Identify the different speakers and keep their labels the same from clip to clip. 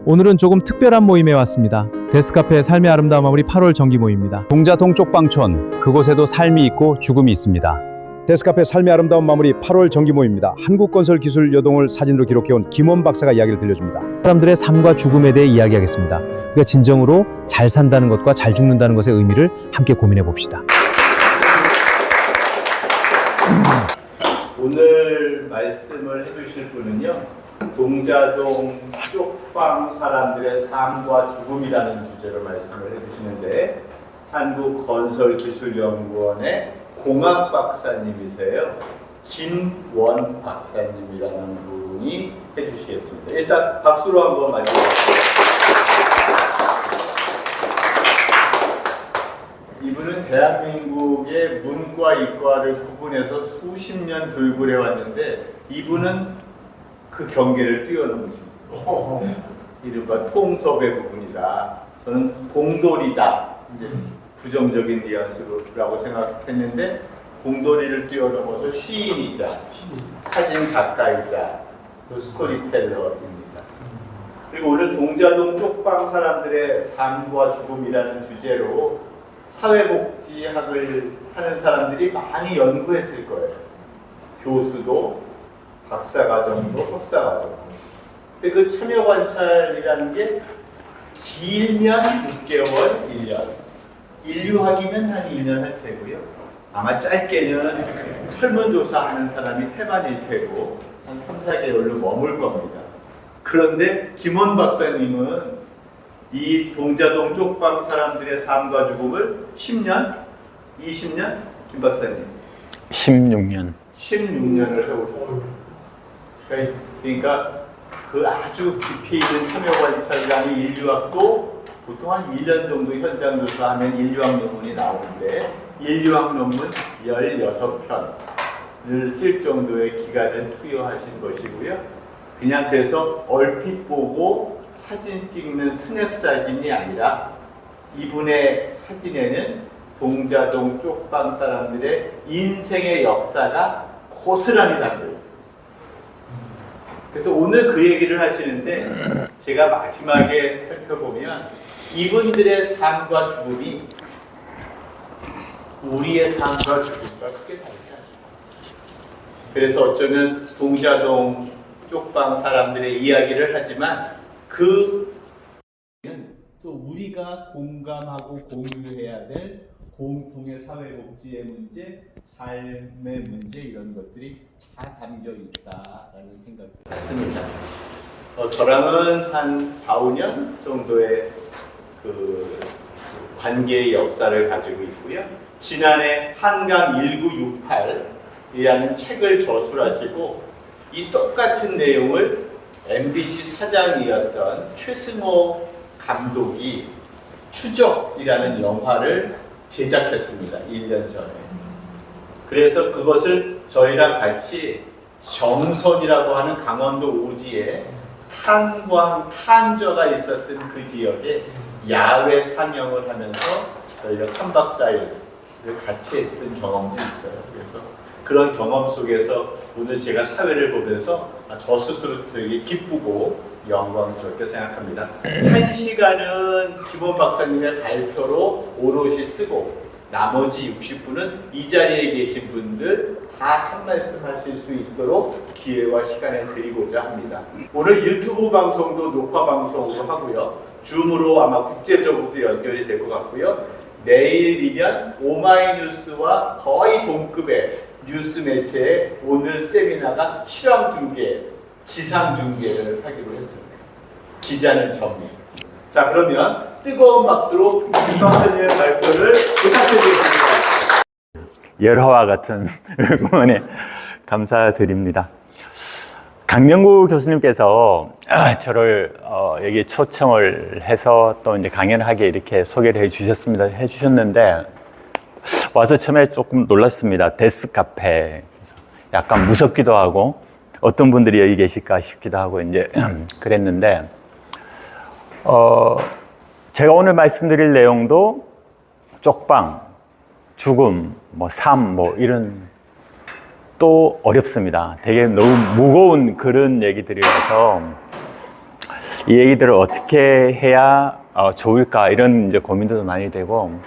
Speaker 1: 오늘은 조금 특별한 모임에 왔습니다. 데스카페 삶의 아름다운 마무리 8월 정기 모임입니다.
Speaker 2: 동자동 쪽방촌, 그곳에도 삶이 있고 죽음이 있습니다.
Speaker 3: 데스카페 삶의 아름다운 마무리 8월 정기 모임입니다. 한국건설기술 여동을 사진으로 기록해온 김원 박사가 이야기를 들려줍니다.
Speaker 1: 사람들의 삶과 죽음에 대해 이야기하겠습니다. 우리가 진정으로 잘 산다는 것과 잘 죽는다는 것의 의미를 함께 고민해 봅시다.
Speaker 4: 오늘 말씀을 해주실 분은요, 동자동 쪽방 사람들의 삶과 죽음이라는 주제로 말씀을 해주시는데, 한국건설기술연구원의 공학 박사님이세요. 김원 박사님이라는 분이 해주시겠습니다. 일단 박수로 한번 맞이해주세요. 이분은 대한민국의 문과 이과를 구분해서 수십 년 교육을 해왔는데, 이분은 그 경계를 뛰어넘으십니다. 이른바 통섭의 부분이다. 저는 공돌이다. 이제 부정적인 뉘앙스라고 생각했는데, 공돌이를 뛰어넘어서 시인이자 사진 작가이자 또 스토리텔러입니다. 그리고 오늘 동자동 쪽방 사람들의 삶과 죽음이라는 주제로 사회복지학을 하는 사람들이 많이 연구했을 거예요. 교수도, 박사과정도, 석사과정도. 근데 그 참여관찰이라는 게 길면 6개월, 1년. 인류학이면 한 2년 할 테고요. 아마 짧게는 설문조사하는 사람이 태반일 테고 한 3, 4개월로 머물 겁니다. 그런데 김원 박사님은 이 동자동 쪽방 사람들의 삶과 죽음을 10년? 20년? 김 박사님?
Speaker 2: 16년.
Speaker 4: 16년을 해오셨습니다. 그러니까 그 아주 깊이 있는 참여관찰이라는 인류학도 보통 한 1년 정도 현장 조사하면 인류학 논문이 나오는데, 인류학 논문 16편을 쓸 정도의 기간을 투여하신 것이고요. 그냥 그래서 얼핏 보고 사진 찍는 스냅 사진이 아니라 이분의 사진에는 동자동 쪽방 사람들의 인생의 역사가 고스란히 담겨 있습니다. 그래서 오늘 그 얘기를 하시는데, 제가 마지막에 살펴보면 이분들의 삶과 죽음이 우리의 삶과 죽음과 크게 다르지 않습니다. 그래서 어쩌면 동자동 쪽방 사람들의 이야기를 하지만 또 우리가 공감하고 공유해야 될 공통의 사회복지의 문제, 삶의 문제, 이런 것들이 다 담겨 있다라는 생각을 했습니다. 저랑은 한 4, 5년 정도의 그 관계의 역사를 가지고 있고요. 지난해 한강 1968이라는 책을 저술하시고 이 똑같은 내용을 MBC 사장이었던 최승호 감독이 추적이라는 영화를 제작했습니다. 1년 전에. 그래서 그것을 저희랑 같이 정선이라고 하는 강원도 오지에 탄저가 있었던 그 지역에 야외 상영을 하면서 저희가 3박 4일을 같이 했던 경험도 있어요. 그래서 그런 경험 속에서 오늘 제가 사회를 보면서 저 스스로 되게 기쁘고 영광스럽게 생각합니다. 1시간은 김원 박사님의 발표로 오롯이 쓰고, 나머지 60분은 이 자리에 계신 분들 다 한 말씀 하실 수 있도록 기회와 시간을 드리고자 합니다. 오늘 유튜브 방송도 녹화 방송으로 하고요. 줌으로 아마 국제적으로도 연결이 될 것 같고요. 내일이면 오마이뉴스와 거의 동급의 뉴스 매체에 오늘 세미나가 실황 중계, 지상 중계를 하기로 했습니다. 기자는 전미. 자, 그러면 뜨거운 박수로 김 박사님의 발표를 부탁드리겠습니다.
Speaker 2: 열화와 같은 응원에 감사드립니다. 강명구 교수님께서 저를 여기 초청을 해서 또 이제 강연하게 이렇게 소개를 해주셨는데, 와서 처음에 조금 놀랐습니다. 데스카페. 약간 무섭기도 하고, 어떤 분들이 여기 계실까 싶기도 하고, 이제 그랬는데, 제가 오늘 말씀드릴 내용도 쪽방, 죽음, 삶, 이런 또 어렵습니다. 되게 너무 무거운 그런 얘기들이라서
Speaker 5: 이 얘기들을 어떻게 해야 좋을까 이런 이제 고민도 많이 되고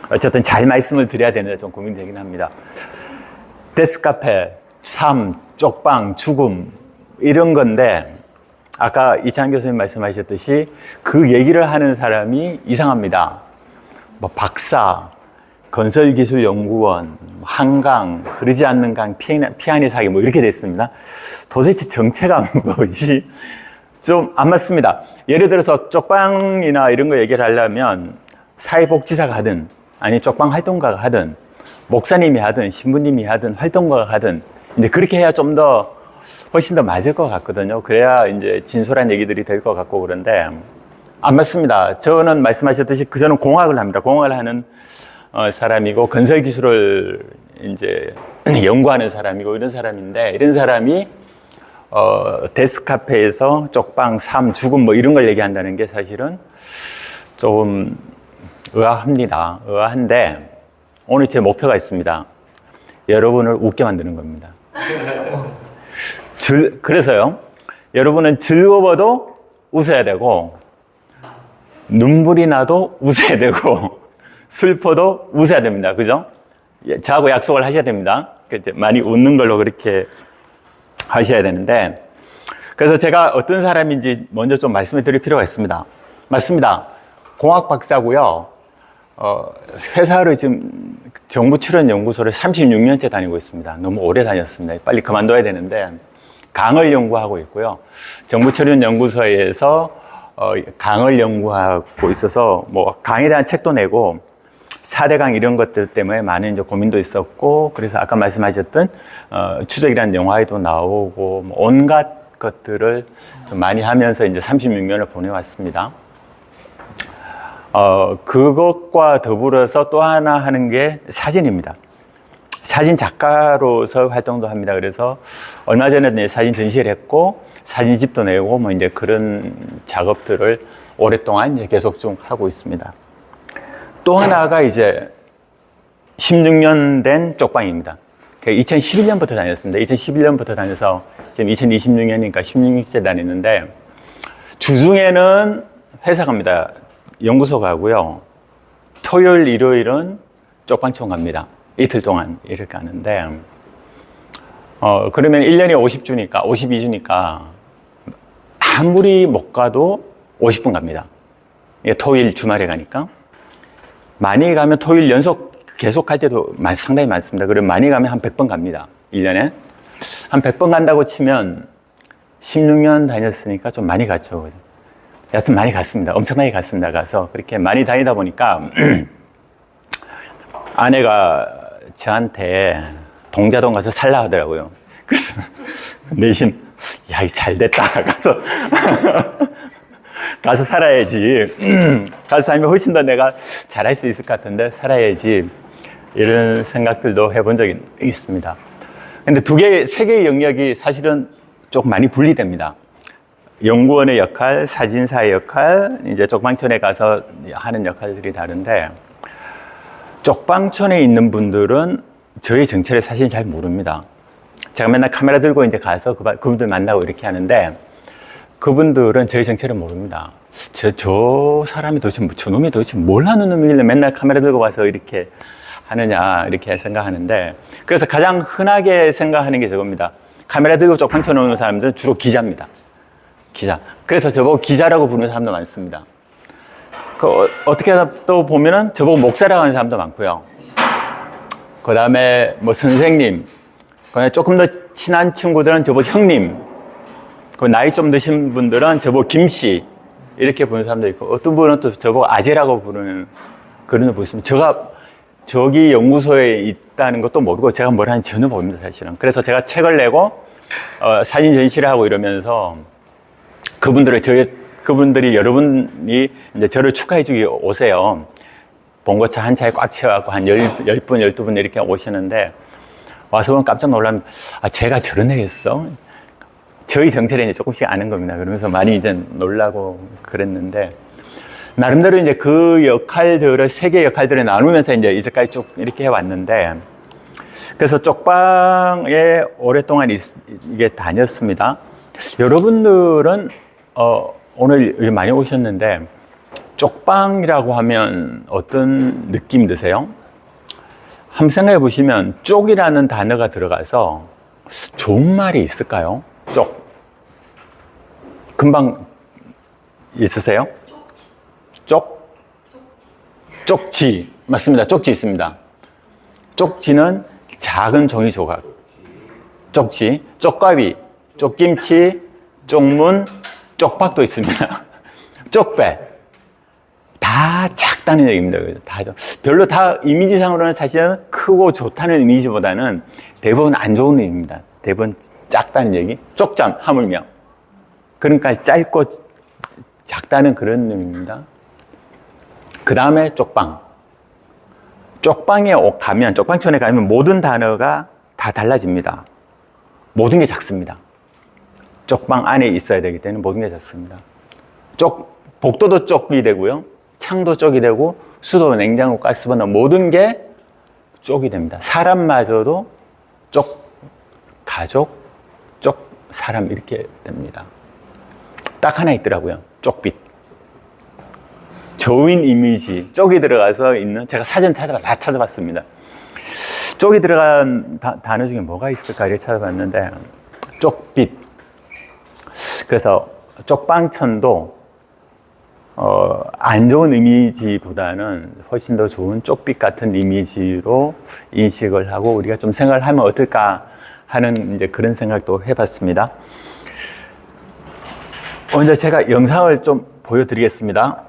Speaker 5: 어쨌든 잘 말씀을 드려야 되는데 좀 고민되긴 합니다. 데스카페, 삶, 쪽방, 죽음 이런 건데 아까 이창 교수님 말씀하셨듯이 그 얘기를 하는 사람이 이상합니다. 뭐 박사, 건설기술연구원, 한강, 흐르지 않는 강, 피아니 사기 뭐 이렇게 됐습니다. 도대체 정체가 뭐지? 좀 안 맞습니다. 예를 들어서 쪽방이나 이런 거 얘기를 하려면 사회복지사가 하든 아니 쪽방 활동가가 하든 목사님이 하든 신부님이 하든 활동가가 하든 이제 그렇게 해야 좀 더 훨씬 더 맞을 것 같거든요. 그래야 이제 진솔한 얘기들이 될 것 같고 그런데 안 맞습니다. 저는 말씀하셨듯이 저는 공학을 합니다. 공학을 하는 사람이고 건설 기술을 이제 연구하는 사람이고 이런 사람인데 이런 사람이 데스카페에서 쪽방, 삶, 죽음 뭐 이런 걸 얘기한다는 게 사실은 좀 의아합니다. 의아한데 오늘 제 목표가 있습니다. 여러분을 웃게 만드는 겁니다. 그래서요. 여러분은 즐거워도 웃어야 되고 눈물이 나도 웃어야 되고 슬퍼도 웃어야 됩니다. 그죠? 저하고 약속을 하셔야 됩니다. 많이 웃는 걸로 그렇게 하셔야 되는데 그래서 제가 어떤 사람인지 먼저 좀 말씀을 드릴 필요가 있습니다. 맞습니다. 공학 박사고요. 회사를 지금 정부 출연 연구소를 36년째 다니고 있습니다. 너무 오래 다녔습니다. 빨리 그만둬야 되는데 강을 연구하고 있고요. 정부 출연 연구소에서 강을 연구하고 있어서 뭐 강에 대한 책도 내고 4대강 이런 것들 때문에 많은 이제 고민도 있었고 그래서 아까 말씀하셨던 추적이라는 영화에도 나오고 뭐 온갖 것들을 좀 많이 하면서 이제 36년을 보내왔습니다. 그것과 더불어서 또 하나 하는 게 사진입니다. 사진 작가로서 활동도 합니다. 그래서 얼마 전에 사진 전시를 했고 사진집도 내고 뭐 이제 그런 작업들을 오랫동안 이제 계속 좀 하고 있습니다. 또 하나가 이제 16년 된 쪽방입니다. 2011년부터 다녔습니다. 2011년부터 다녀서 지금 2026년이니까 16년째 다니는데 주중에는 회사 갑니다. 연구소 가고요. 토요일, 일요일은 쪽방촌 갑니다. 이틀 동안 이렇게 가는데 그러면 1년에 50주니까 52주니까 아무리 못 가도 50번 갑니다. 토요일 주말에 가니까 많이 가면 토요일 연속 계속 갈 때도 상당히 많습니다. 그리고 많이 가면 한 100번 갑니다. 1년에 한 100번 간다고 치면 16년 다녔으니까 좀 많이 갔죠. 여하튼 많이 갔습니다. 엄청나게 갔습니다. 가서 그렇게 많이 다니다 보니까 아내가 저한테 동자동 가서 살라 하더라고요. 그래서 내심 야, 잘 됐다. 가서 살아야지. 가서 살면 훨씬 더 내가 잘할 수 있을 것 같은데 살아야지. 이런 생각들도 해본 적이 있습니다. 근데 세 개의 영역이 사실은 조금 많이 분리됩니다. 연구원의 역할, 사진사의 역할, 이제 쪽방촌에 가서 하는 역할들이 다른데 쪽방촌에 있는 분들은 저희 정체를 사실 잘 모릅니다. 제가 맨날 카메라 들고 이제 가서 그분들 만나고 이렇게 하는데 그분들은 저희 정체를 모릅니다. 저 사람이 도대체, 저놈이 도대체 뭘 하는 놈이길래 맨날 카메라 들고 와서 이렇게 하느냐, 이렇게 생각하는데 그래서 가장 흔하게 생각하는 게 저겁니다. 카메라 들고 쪽방촌에 오는 사람들은 주로 기자입니다. 기자. 그래서 저보고 기자라고 부르는 사람도 많습니다. 어떻게 또 보면은 저보고 목사라고 하는 사람도 많고요. 그 다음에 뭐 선생님, 조금 더 친한 친구들은 저보고 형님, 나이 좀 드신 분들은 저보고 김씨 이렇게 부르는 사람도 있고 어떤 분은 또 저보고 아재라고 부르는 그런 분 있습니다. 제가 저기 연구소에 있다는 것도 모르고 제가 뭘 하는지 전혀 모릅니다, 사실은. 그래서 제가 책을 내고 사진 전시를 하고 이러면서 그분들이 여러분이 이제 저를 축하해주기 오세요. 봉고차 한 차에 꽉 채워갖고 한 10분, 12분 이렇게 오시는데 와서 보면 깜짝 놀라면 제가 저런 애였어? 저희 정체를 이제 조금씩 아는 겁니다. 그러면서 많이 이제 놀라고 그랬는데 나름대로 이제 그 역할들을 세 개의 역할들을 나누면서 이제 이제까지 쭉 이렇게 해왔는데 그래서 쪽방에 오랫동안 이게 다녔습니다. 여러분들은 오늘 많이 오셨는데 쪽방이라고 하면 어떤 느낌 드세요? 한번 생각해 보시면 쪽이라는 단어가 들어가서 좋은 말이 있을까요? 쪽. 금방 있으세요? 쪽? 쪽지. 맞습니다. 쪽지 있습니다. 쪽지는 작은 종이 조각. 쪽지, 쪽가위, 쪽김치, 쪽문, 쪽박도 있습니다. 쪽배. 다 작다는 얘기입니다. 별로 다 이미지상으로는 사실은 크고 좋다는 이미지보다는 대부분 안 좋은 의미입니다. 대부분 작다는 얘기. 쪽잠, 하물며. 그러니까 짧고 작다는 그런 의미입니다. 그 다음에 쪽방. 쪽방에 가면, 쪽방촌에 가면 모든 단어가 다 달라집니다. 모든 게 작습니다. 쪽방 안에 있어야 되기 때문에 모든 게 작습니다. 복도도 쪽이 되고요. 창도 쪽이 되고, 수도, 냉장고, 가스버너 모든 게 쪽이 됩니다. 사람마저도 쪽, 가족, 쪽, 사람 이렇게 됩니다. 딱 하나 있더라고요. 쪽빛. 좋은 이미지, 쪽이 들어가서 있는, 제가 사전 다 찾아봤습니다. 쪽이 들어간 단어 중에 뭐가 있을까 이렇게 찾아봤는데, 쪽빛. 그래서 쪽방천도 안 좋은 이미지보다는 훨씬 더 좋은 쪽빛 같은 이미지로 인식을 하고 우리가 좀 생각을 하면 어떨까 하는 이제 그런 생각도 해봤습니다. 먼저 제가 영상을 좀 보여드리겠습니다.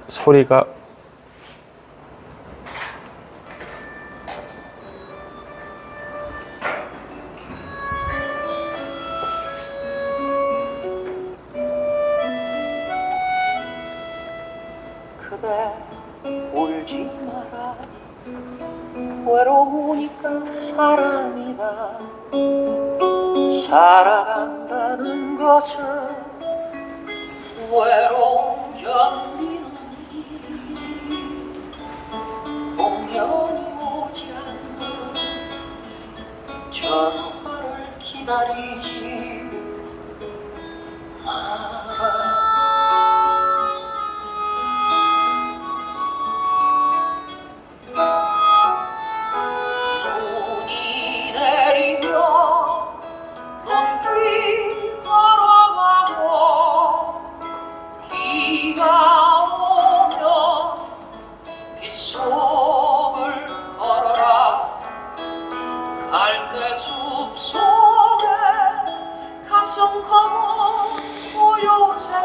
Speaker 5: 소리가
Speaker 6: 그대 울지 마라 외로우니까 사람이다 살아간다는 것은 외로움 견디는 동면이 오지 않는 전화를 기다리지 마라 눈이 내리면 눈길 걸어가고 비가 오면 빗속을 걸어라 갈대숲 속에 가슴 검은 우요새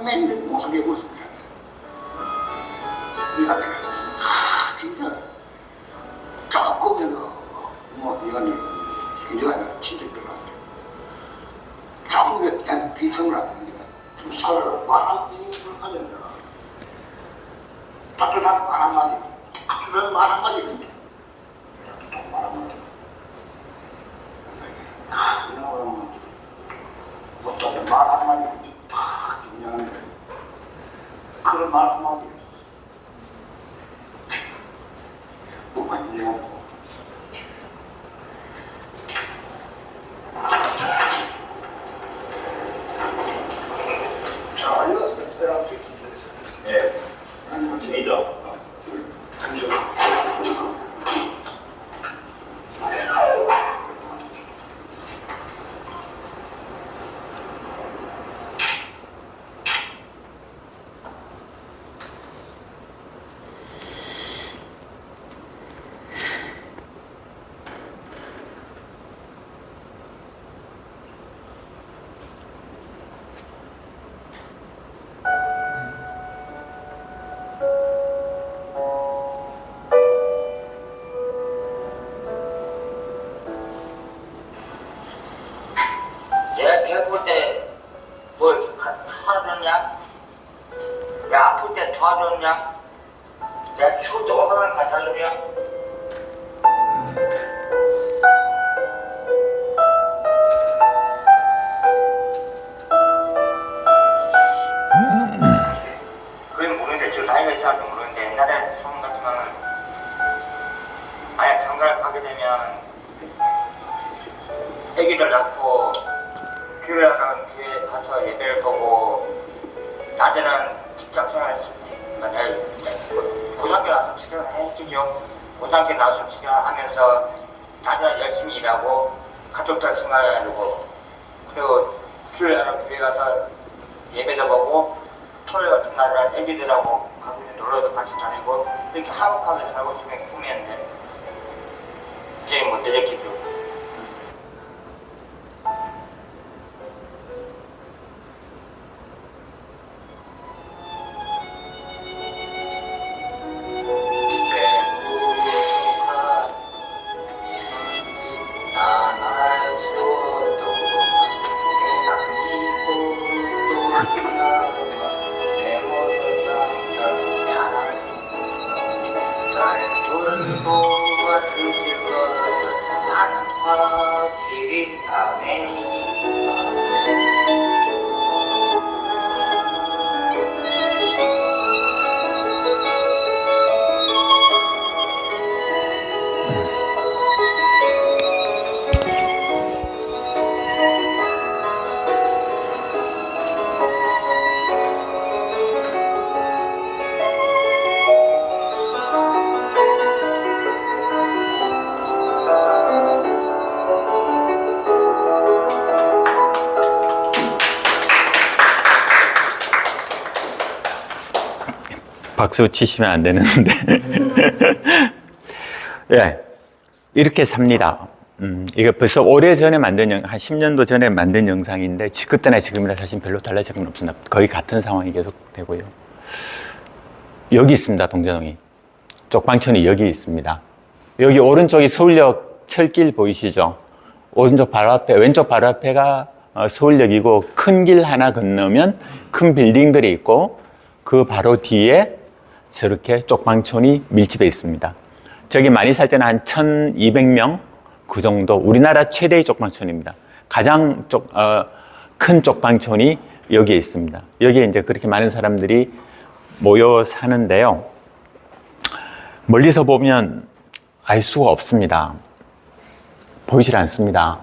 Speaker 7: 맨날 모습에 웃습니다. 이렇게 진짜 조금이라도 뭐 이거는 친척들한테 조금이라도 나한테 비성을 안 합니다. 좀 서로 말 한마디를 하면 따뜻한 말 한마디, 따뜻한 말 한마디 이렇게 따뜻한 말 한마디 어떤 말 한마디 다 중요한데 그런 말 한마디 뭔가 이해하고 자, 이어서 세랑
Speaker 4: 네. 리더.
Speaker 7: 내가 배고플 때 뭘 사줬냐? 내가 아플 때 도와줬냐? 내가 추울 때 오늘 갖다 주냐? 그게 모르는데 지금 나이가 있어서 모르는데 옛날에 소문 같으면 만약 장가를 가게 되면 애기들 낳고 교회하는 교회에 가서 예배를 보고 낮에는 직장생활 했습니다. 고등학교 나와서 직장생활 했겠죠. 고등학교 나와서 직장하면서 낮에는 열심히 일하고 가족들 생각해가지고 그리고 교회하는 교회 가서 예배도 보고 토요일 같은 날은 애기들하고 가끔씩 놀러도 같이 다니고 이렇게 화목하게 살고 싶은 게 꿈이었는데 이제 못 되겠죠.
Speaker 5: 박수 치시면 안 되는데. 예, 이렇게 삽니다. 이거 벌써 오래전에 만든 한 10년도 전에 만든 영상인데 그때나 지금이나 사실 별로 달라진 건 없습니다. 거의 같은 상황이 계속되고요. 여기 있습니다. 동자동이. 쪽방촌이 여기 있습니다. 여기 오른쪽이 서울역 철길 보이시죠? 오른쪽 바로 앞에, 왼쪽 바로 앞에가 서울역이고 큰 길 하나 건너면 큰 빌딩들이 있고 그 바로 뒤에 저렇게 쪽방촌이 밀집해 있습니다. 저기 많이 살 때는 한 1,200명 그 정도, 우리나라 최대의 쪽방촌입니다. 가장 큰 쪽방촌이 여기에 있습니다. 여기에 이제 그렇게 많은 사람들이 모여 사는데요. 멀리서 보면 알 수가 없습니다. 보이질 않습니다.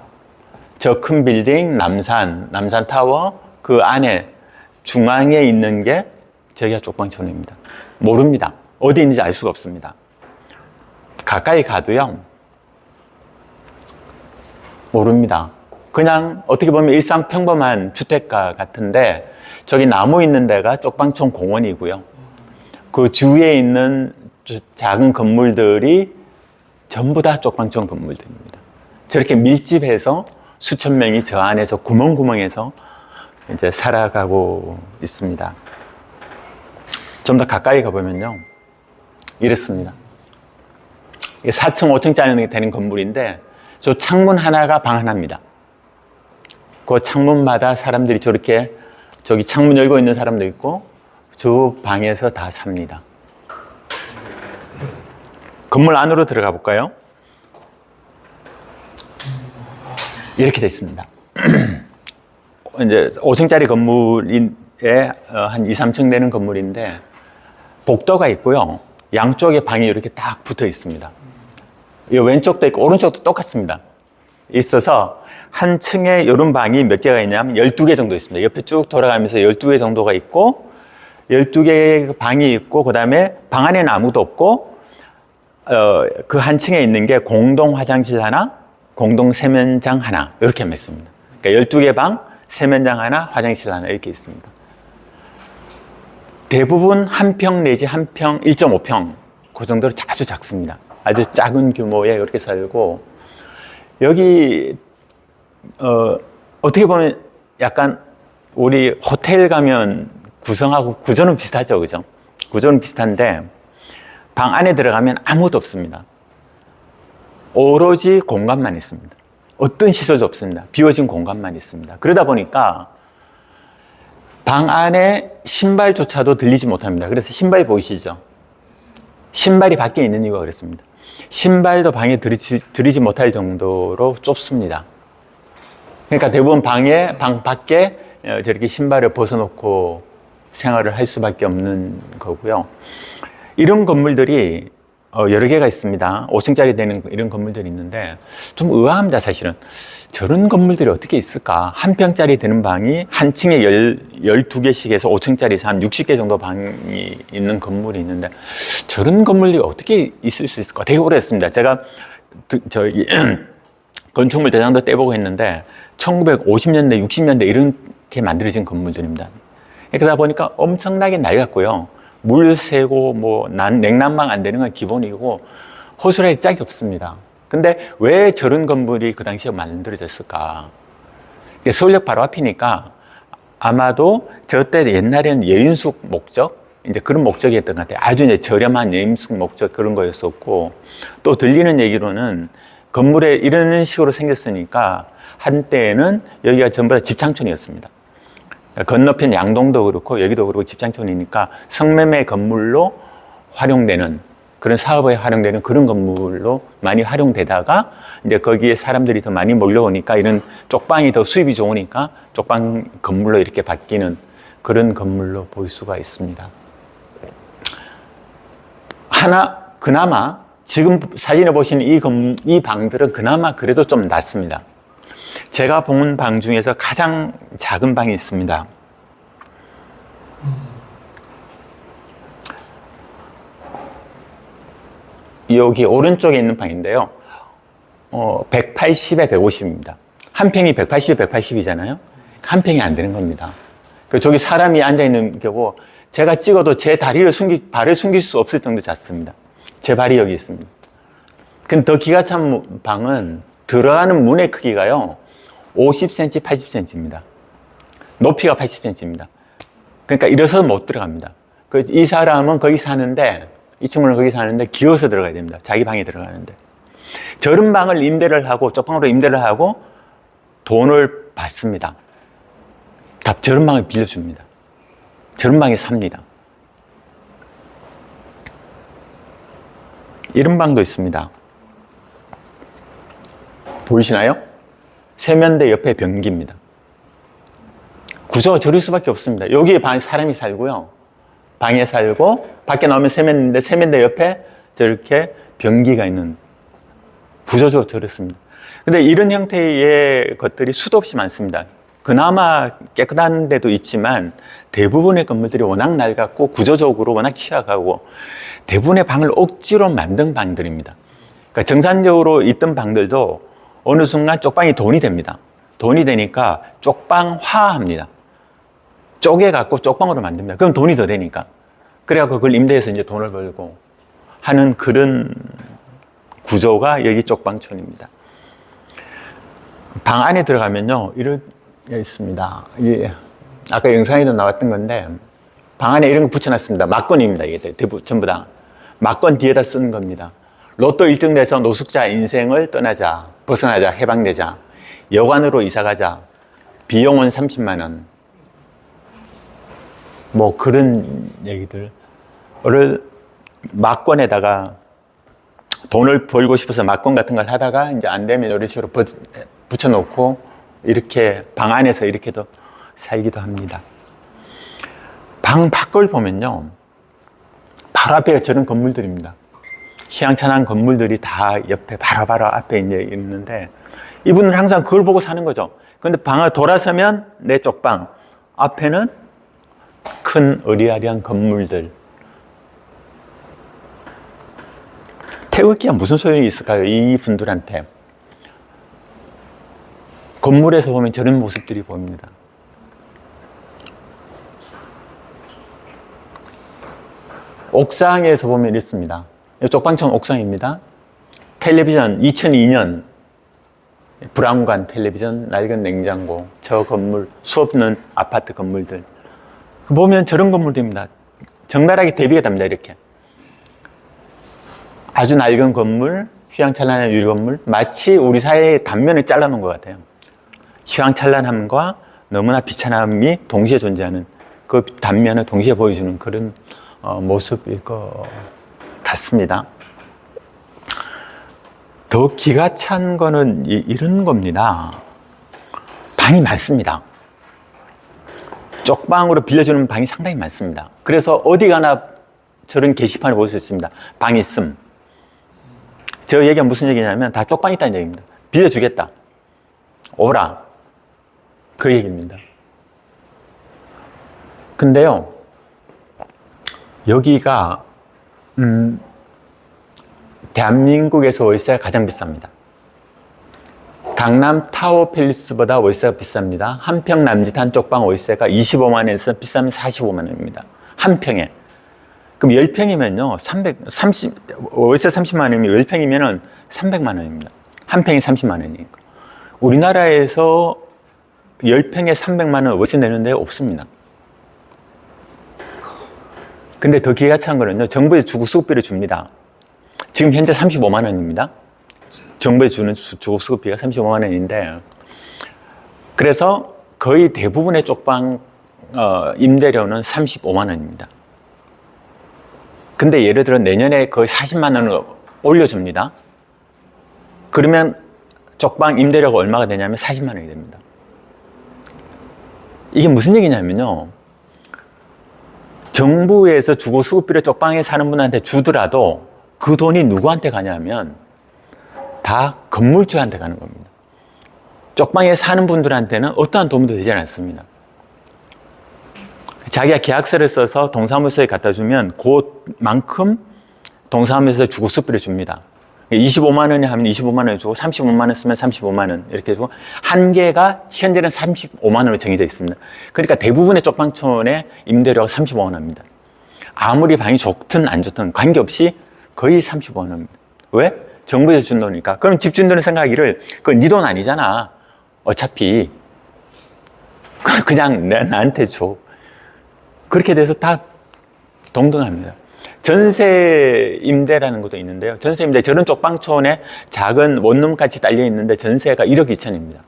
Speaker 5: 저 큰 빌딩 남산타워 그 안에 중앙에 있는 게 저기가 쪽방촌입니다. 모릅니다. 어디 있는지 알 수가 없습니다. 가까이 가도요, 모릅니다. 그냥 어떻게 보면 일상 평범한 주택가 같은데 저기 나무 있는 데가 쪽방촌 공원이고요. 그 주위에 있는 작은 건물들이 전부 다 쪽방촌 건물들입니다. 저렇게 밀집해서 수천 명이 저 안에서 구멍구멍에서 이제 살아가고 있습니다. 좀 더 가까이 가보면요. 이렇습니다. 이게 4층, 5층짜리 되는 건물인데 저 창문 하나가 방 하나입니다. 그 창문마다 사람들이 저렇게 저기 창문 열고 있는 사람도 있고 저 방에서 다 삽니다. 건물 안으로 들어가 볼까요? 이렇게 되어 있습니다. 이제 5층짜리 건물에 한 2, 3층 되는 건물인데 복도가 있고요. 양쪽에 방이 이렇게 딱 붙어 있습니다. 이 왼쪽도 있고 오른쪽도 똑같습니다. 있어서 한 층에 이런 방이 몇 개가 있냐면 12개 정도 있습니다. 옆에 쭉 돌아가면서 12개 정도가 있고 12개의 방이 있고 그 다음에 방 안에는 아무도 없고 그 한 층에 있는 게 공동 화장실 하나, 공동 세면장 하나 이렇게 있습니다. 그러니까 12개 방, 세면장 하나, 화장실 하나 이렇게 있습니다. 대부분 한 평 내지 한 평, 1.5평 그 정도로 아주 작습니다. 아주 작은 규모에 이렇게 살고 여기 어떻게 보면 약간 우리 호텔 가면 구성하고 구조는 비슷하죠, 그죠? 구조는 비슷한데 방 안에 들어가면 아무도 없습니다. 오로지 공간만 있습니다. 어떤 시설도 없습니다. 비워진 공간만 있습니다. 그러다 보니까 방 안에 신발조차도 들리지 못합니다. 그래서 신발 보이시죠? 신발이 밖에 있는 이유가 그렇습니다. 신발도 방에 들이지 못할 정도로 좁습니다. 그러니까 대부분 방 밖에 저렇게 신발을 벗어놓고 생활을 할 수밖에 없는 거고요. 이런 건물들이 여러 개가 있습니다. 5층짜리 되는 이런 건물들이 있는데 좀 의아합니다, 사실은. 저런 건물들이 어떻게 있을까? 한 평짜리 되는 방이 한 층에 12개씩 해서 5층짜리 한 60개 정도 방이 있는 건물이 있는데 저런 건물들이 어떻게 있을 수 있을까? 되게 오래 했습니다. 제가 저기 건축물 대장도 떼보고 했는데 1950년대, 60년대 이렇게 만들어진 건물들입니다. 그러다 보니까 엄청나게 낡았고요. 물 새고 뭐 냉난방 안 되는 건 기본이고 호수라기 짝이 없습니다. 근데 왜 저런 건물이 그 당시에 만들어졌을까? 서울역 바로 앞이니까 아마도 저때 옛날에는 예인숙 목적 이제 그런 목적이었던 것 같아요. 아주 이제 저렴한 예인숙 목적 그런 거였었고 또 들리는 얘기로는 건물에 이런 식으로 생겼으니까 한때에는 여기가 전부 다 집창촌이었습니다. 건너편 양동도 그렇고 여기도 그렇고 집장촌이니까 성매매 건물로 활용되는 그런 사업에 활용되는 그런 건물로 많이 활용되다가 이제 거기에 사람들이 더 많이 몰려오니까 이런 쪽방이 더 수입이 좋으니까 쪽방 건물로 이렇게 바뀌는 그런 건물로 볼 수가 있습니다. 그나마 지금 사진에 보시는 이 방들은 그나마 그래도 좀 낫습니다. 제가 본 방 중에서 가장 작은 방이 있습니다. 여기 오른쪽에 있는 방인데요. 180에 150입니다. 한 평이 180에 180이잖아요. 한 평이 안 되는 겁니다. 저기 사람이 앉아있는 경우 제가 찍어도 제 발을 숨길 수 없을 정도 작습니다. 제 발이 여기 있습니다. 근데 더 기가 찬 방은 들어가는 문의 크기가요. 50cm, 80cm입니다. 높이가 80cm입니다. 그러니까 일어서 못 들어갑니다. 이 사람은 거기 사는데, 이 친구는 거기 사는데 기어서 들어가야 됩니다. 자기 방에 들어가는데. 저런 방을 임대를 하고, 쪽방으로 임대를 하고 돈을 받습니다. 저런 방을 빌려줍니다. 저런 방에 삽니다. 이런 방도 있습니다. 보이시나요? 세면대 옆에 변기입니다. 구조가 저럴 수밖에 없습니다. 여기에 사람이 살고요. 방에 살고 밖에 나오면 세면대 옆에 저렇게 변기가 있는 구조적으로 저렇습니다. 근데 이런 형태의 것들이 수도 없이 많습니다. 그나마 깨끗한 데도 있지만 대부분의 건물들이 워낙 낡았고 구조적으로 워낙 취약하고 대부분의 방을 억지로 만든 방들입니다. 그러니까 정상적으로 있던 방들도 어느 순간 쪽방이 돈이 됩니다. 돈이 되니까 쪽방화합니다. 쪼개갖고 쪽방으로 만듭니다. 그럼 돈이 더 되니까. 그래갖고 그걸 임대해서 이제 돈을 벌고 하는 그런 구조가 여기 쪽방촌입니다. 방 안에 들어가면요, 이렇게 있습니다. 아까 영상에도 나왔던 건데 방 안에 이런 거 붙여놨습니다. 막건입니다. 이게 대부분 전부 다 막건 뒤에다 쓰는 겁니다. 로또 1등 돼서 노숙자 인생을 떠나자, 벗어나자, 해방되자, 여관으로 이사가자, 비용은 30만 원. 뭐 그런 얘기들을 막건에다가 돈을 벌고 싶어서 막건 같은 걸 하다가 이제 안 되면 이런 식으로 붙여놓고 이렇게 방 안에서 이렇게도 살기도 합니다. 방 밖을 보면요, 바로 앞에 저런 건물들입니다. 희망찬란 건물들이 다 옆에 바로 앞에 이제 있는데 이분은 항상 그걸 보고 사는 거죠. 그런데 방을 돌아서면 내 쪽방 앞에는 큰 어리아리한 건물들. 태극기가 무슨 소용이 있을까요? 이 분들한테. 건물에서 보면 저런 모습들이 보입니다. 옥상에서 보면 이렇습니다. 쪽방촌 옥상입니다. 텔레비전 2002년 브라운관 텔레비전, 낡은 냉장고, 저 건물, 수없는 아파트 건물들. 보면 저런 건물들입니다. 적나라하게 대비가 됩니다. 이렇게 아주 낡은 건물, 휘황찬란한 유리 건물, 마치 우리 사회의 단면을 잘라놓은 것 같아요. 휘황찬란함과 너무나 비천함이 동시에 존재하는 그 단면을 동시에 보여주는 그런 모습일 것 같습니다. 더 기가 찬 거는 이런 겁니다. 방이 많습니다. 쪽방으로 빌려주는 방이 상당히 많습니다. 그래서 어디 가나 저런 게시판을 볼 수 있습니다. 방 있음. 저 얘기가 무슨 얘기냐면 다 쪽방 있다는 얘기입니다. 빌려주겠다. 오라. 그 얘기입니다. 근데요, 여기가 대한민국에서 월세가 가장 비쌉니다. 강남 타워 팰리스보다 월세가 비쌉니다. 한 평 남짓한 쪽방 월세가 25만 원에서 비싸면 45만 원입니다. 한 평에. 그럼 10평이면요, 월세 30만 원이면 10평이면 300만 원입니다. 한 평이 30만 원이니까. 우리나라에서 10평에 300만 원 월세 내는 데 없습니다. 근데 더 기가 찬 거는요, 정부에서 주거 수급비를 줍니다. 지금 현재 35만 원입니다. 정부에 주는 주거 수급비가 35만 원인데, 그래서 거의 대부분의 쪽방 임대료는 35만 원입니다. 근데 예를 들어 내년에 거의 40만 원을 올려줍니다. 그러면 쪽방 임대료가 얼마가 되냐면 40만 원이 됩니다. 이게 무슨 얘기냐면요, 정부에서 주거 수급비를 쪽방에 사는 분한테 주더라도 그 돈이 누구한테 가냐면 다 건물주한테 가는 겁니다. 쪽방에 사는 분들한테는 어떠한 도움도 되지 않습니다. 자기가 계약서를 써서 동사무소에 갖다 주면 그만큼 동사무소에서 주거 수급비를 줍니다. 25만 원이 하면 25만 원 주고 35만 원 쓰면 35만 원 이렇게 주고, 한계가 현재는 35만 원으로 정해져 있습니다. 그러니까 대부분의 쪽방촌의 임대료가 35만 원입니다. 아무리 방이 좋든 안 좋든 관계없이 거의 35만 원입니다. 왜? 정부에서 준 돈이니까. 그럼 집주인들은 생각하기를 그건 네 돈 아니잖아. 어차피 그냥 나한테 줘. 그렇게 돼서 다 동등합니다. 전세 임대라는 것도 있는데요. 전세 임대, 저런 쪽방촌에 작은 원룸같이 딸려 있는데 전세가 1억 2천입니다.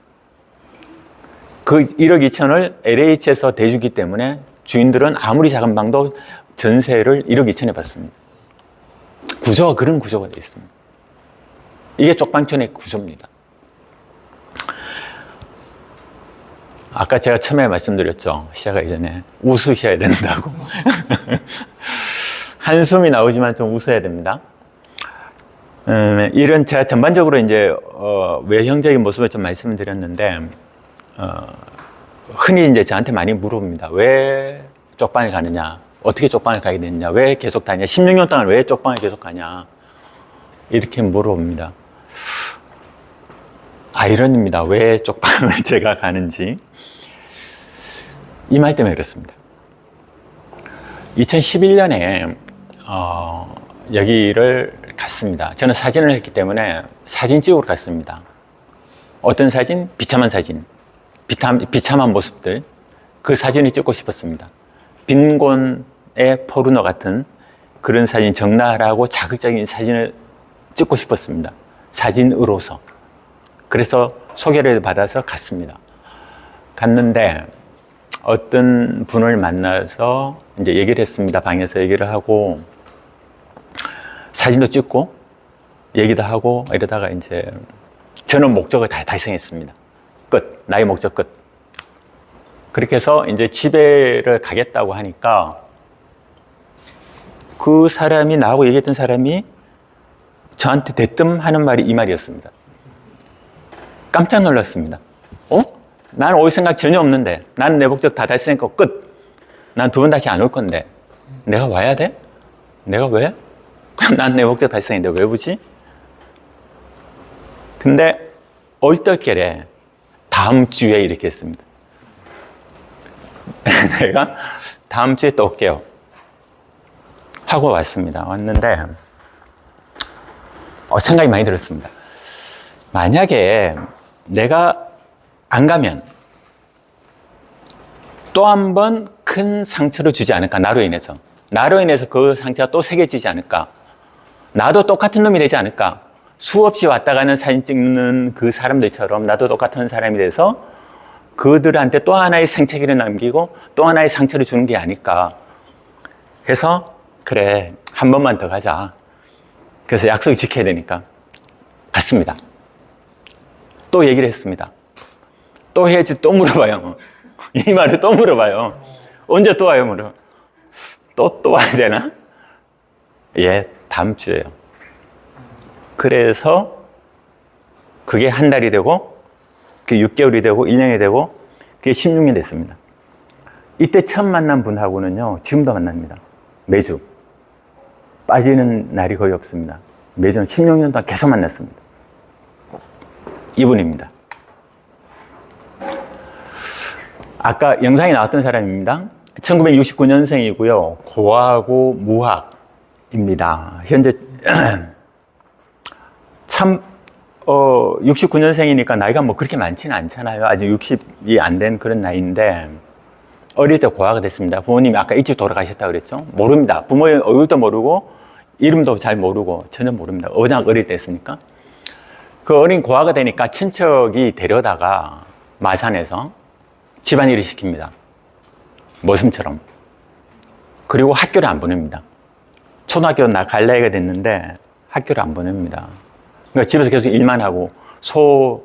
Speaker 5: 그 1억 2천을 LH에서 대주기 때문에 주인들은 아무리 작은 방도 전세를 1억 2천에 받습니다. 구조가 그런 구조가 되어 있습니다. 이게 쪽방촌의 구조입니다. 아까 제가 처음에 말씀드렸죠. 시작하기 전에 웃으셔야 된다고. 한숨이 나오지만 좀 웃어야 됩니다. 이런 제가 전반적으로 이제 외형적인 모습을 좀 말씀을 드렸는데, 흔히 이제 저한테 많이 물어봅니다. 왜 쪽방을 가느냐? 어떻게 쪽방을 가게 됐냐? 왜 계속 다니냐? 16년 동안 왜 쪽방을 계속 가냐? 이렇게 물어봅니다. 아이러니입니다. 왜 쪽방을 제가 가는지. 이 말 때문에 그렇습니다. 2011년에 여기를 갔습니다. 저는 사진을 했기 때문에 사진 찍으러 갔습니다. 어떤 사진? 비참한 사진. 비참한 모습들. 그 사진을 찍고 싶었습니다. 빈곤의 포르노 같은 그런 사진, 적나라하고 자극적인 사진을 찍고 싶었습니다. 사진으로서. 그래서 소개를 받아서 갔습니다. 갔는데 어떤 분을 만나서 이제 얘기를 했습니다. 방에서 얘기를 하고 사진도 찍고 얘기도 하고 이러다가 이제 저는 목적을 다 달성했습니다. 끝. 나의 목적 끝. 그렇게 해서 이제 집에를 가겠다고 하니까 그 사람이, 나하고 얘기했던 사람이 저한테 대뜸 하는 말이 이 말이었습니다. 깜짝 놀랐습니다. 나는 올 생각 전혀 없는데, 나는 내 목적 다 달성했고 끝. 난 두 번 다시 안 올 건데 내가 와야 돼? 내가 왜? 난 내 목적 달성했는데 왜 오지? 근데 얼떨결에 다음 주에 이렇게 했습니다. 내가 다음 주에 또 올게요 하고 왔습니다. 왔는데 생각이 많이 들었습니다. 만약에 내가 안 가면 또 한 번 큰 상처를 주지 않을까, 나로 인해서 그 상처가 또 새겨지지 않을까, 나도 똑같은 놈이 되지 않을까, 수없이 왔다 가는 사진 찍는 그 사람들처럼 나도 똑같은 사람이 돼서 그들한테 또 하나의 생채기를 남기고 또 하나의 상처를 주는 게 아닐까 해서, 그래 한 번만 더 가자. 그래서 약속을 지켜야 되니까 갔습니다. 또 얘기를 했습니다. 또 해야지, 또 물어봐요. 이 말을 또 물어봐요. 언제 또 와요? 물어. 또 와야 되나? 예, 다음 주에요. 그래서 그게 한 달이 되고, 그게 6개월이 되고, 1년이 되고, 그게 16년 됐습니다. 이때 처음 만난 분하고는요, 지금도 만납니다. 매주. 빠지는 날이 거의 없습니다. 매주 16년 동안 계속 만났습니다. 이분입니다. 아까 영상에 나왔던 사람입니다. 1969년생이고요. 고하고 무학입니다. 현재 참 69년생이니까 나이가 뭐 그렇게 많지는 않잖아요. 아직 60이 안 된 그런 나이인데 어릴 때 고아가 됐습니다. 부모님이 아까 일찍 돌아가셨다고 그랬죠. 모릅니다. 부모의 얼굴도 모르고 이름도 잘 모르고 전혀 모릅니다. 워낙 어릴 때 했으니까. 그 어린 고아가 되니까 친척이 데려다가 마산에서 집안일을 시킵니다. 머슴처럼. 그리고 학교를 안 보냅니다. 초등학교 갈 나이가 됐는데 학교를 안 보냅니다. 그러니까 집에서 계속 일만 하고 소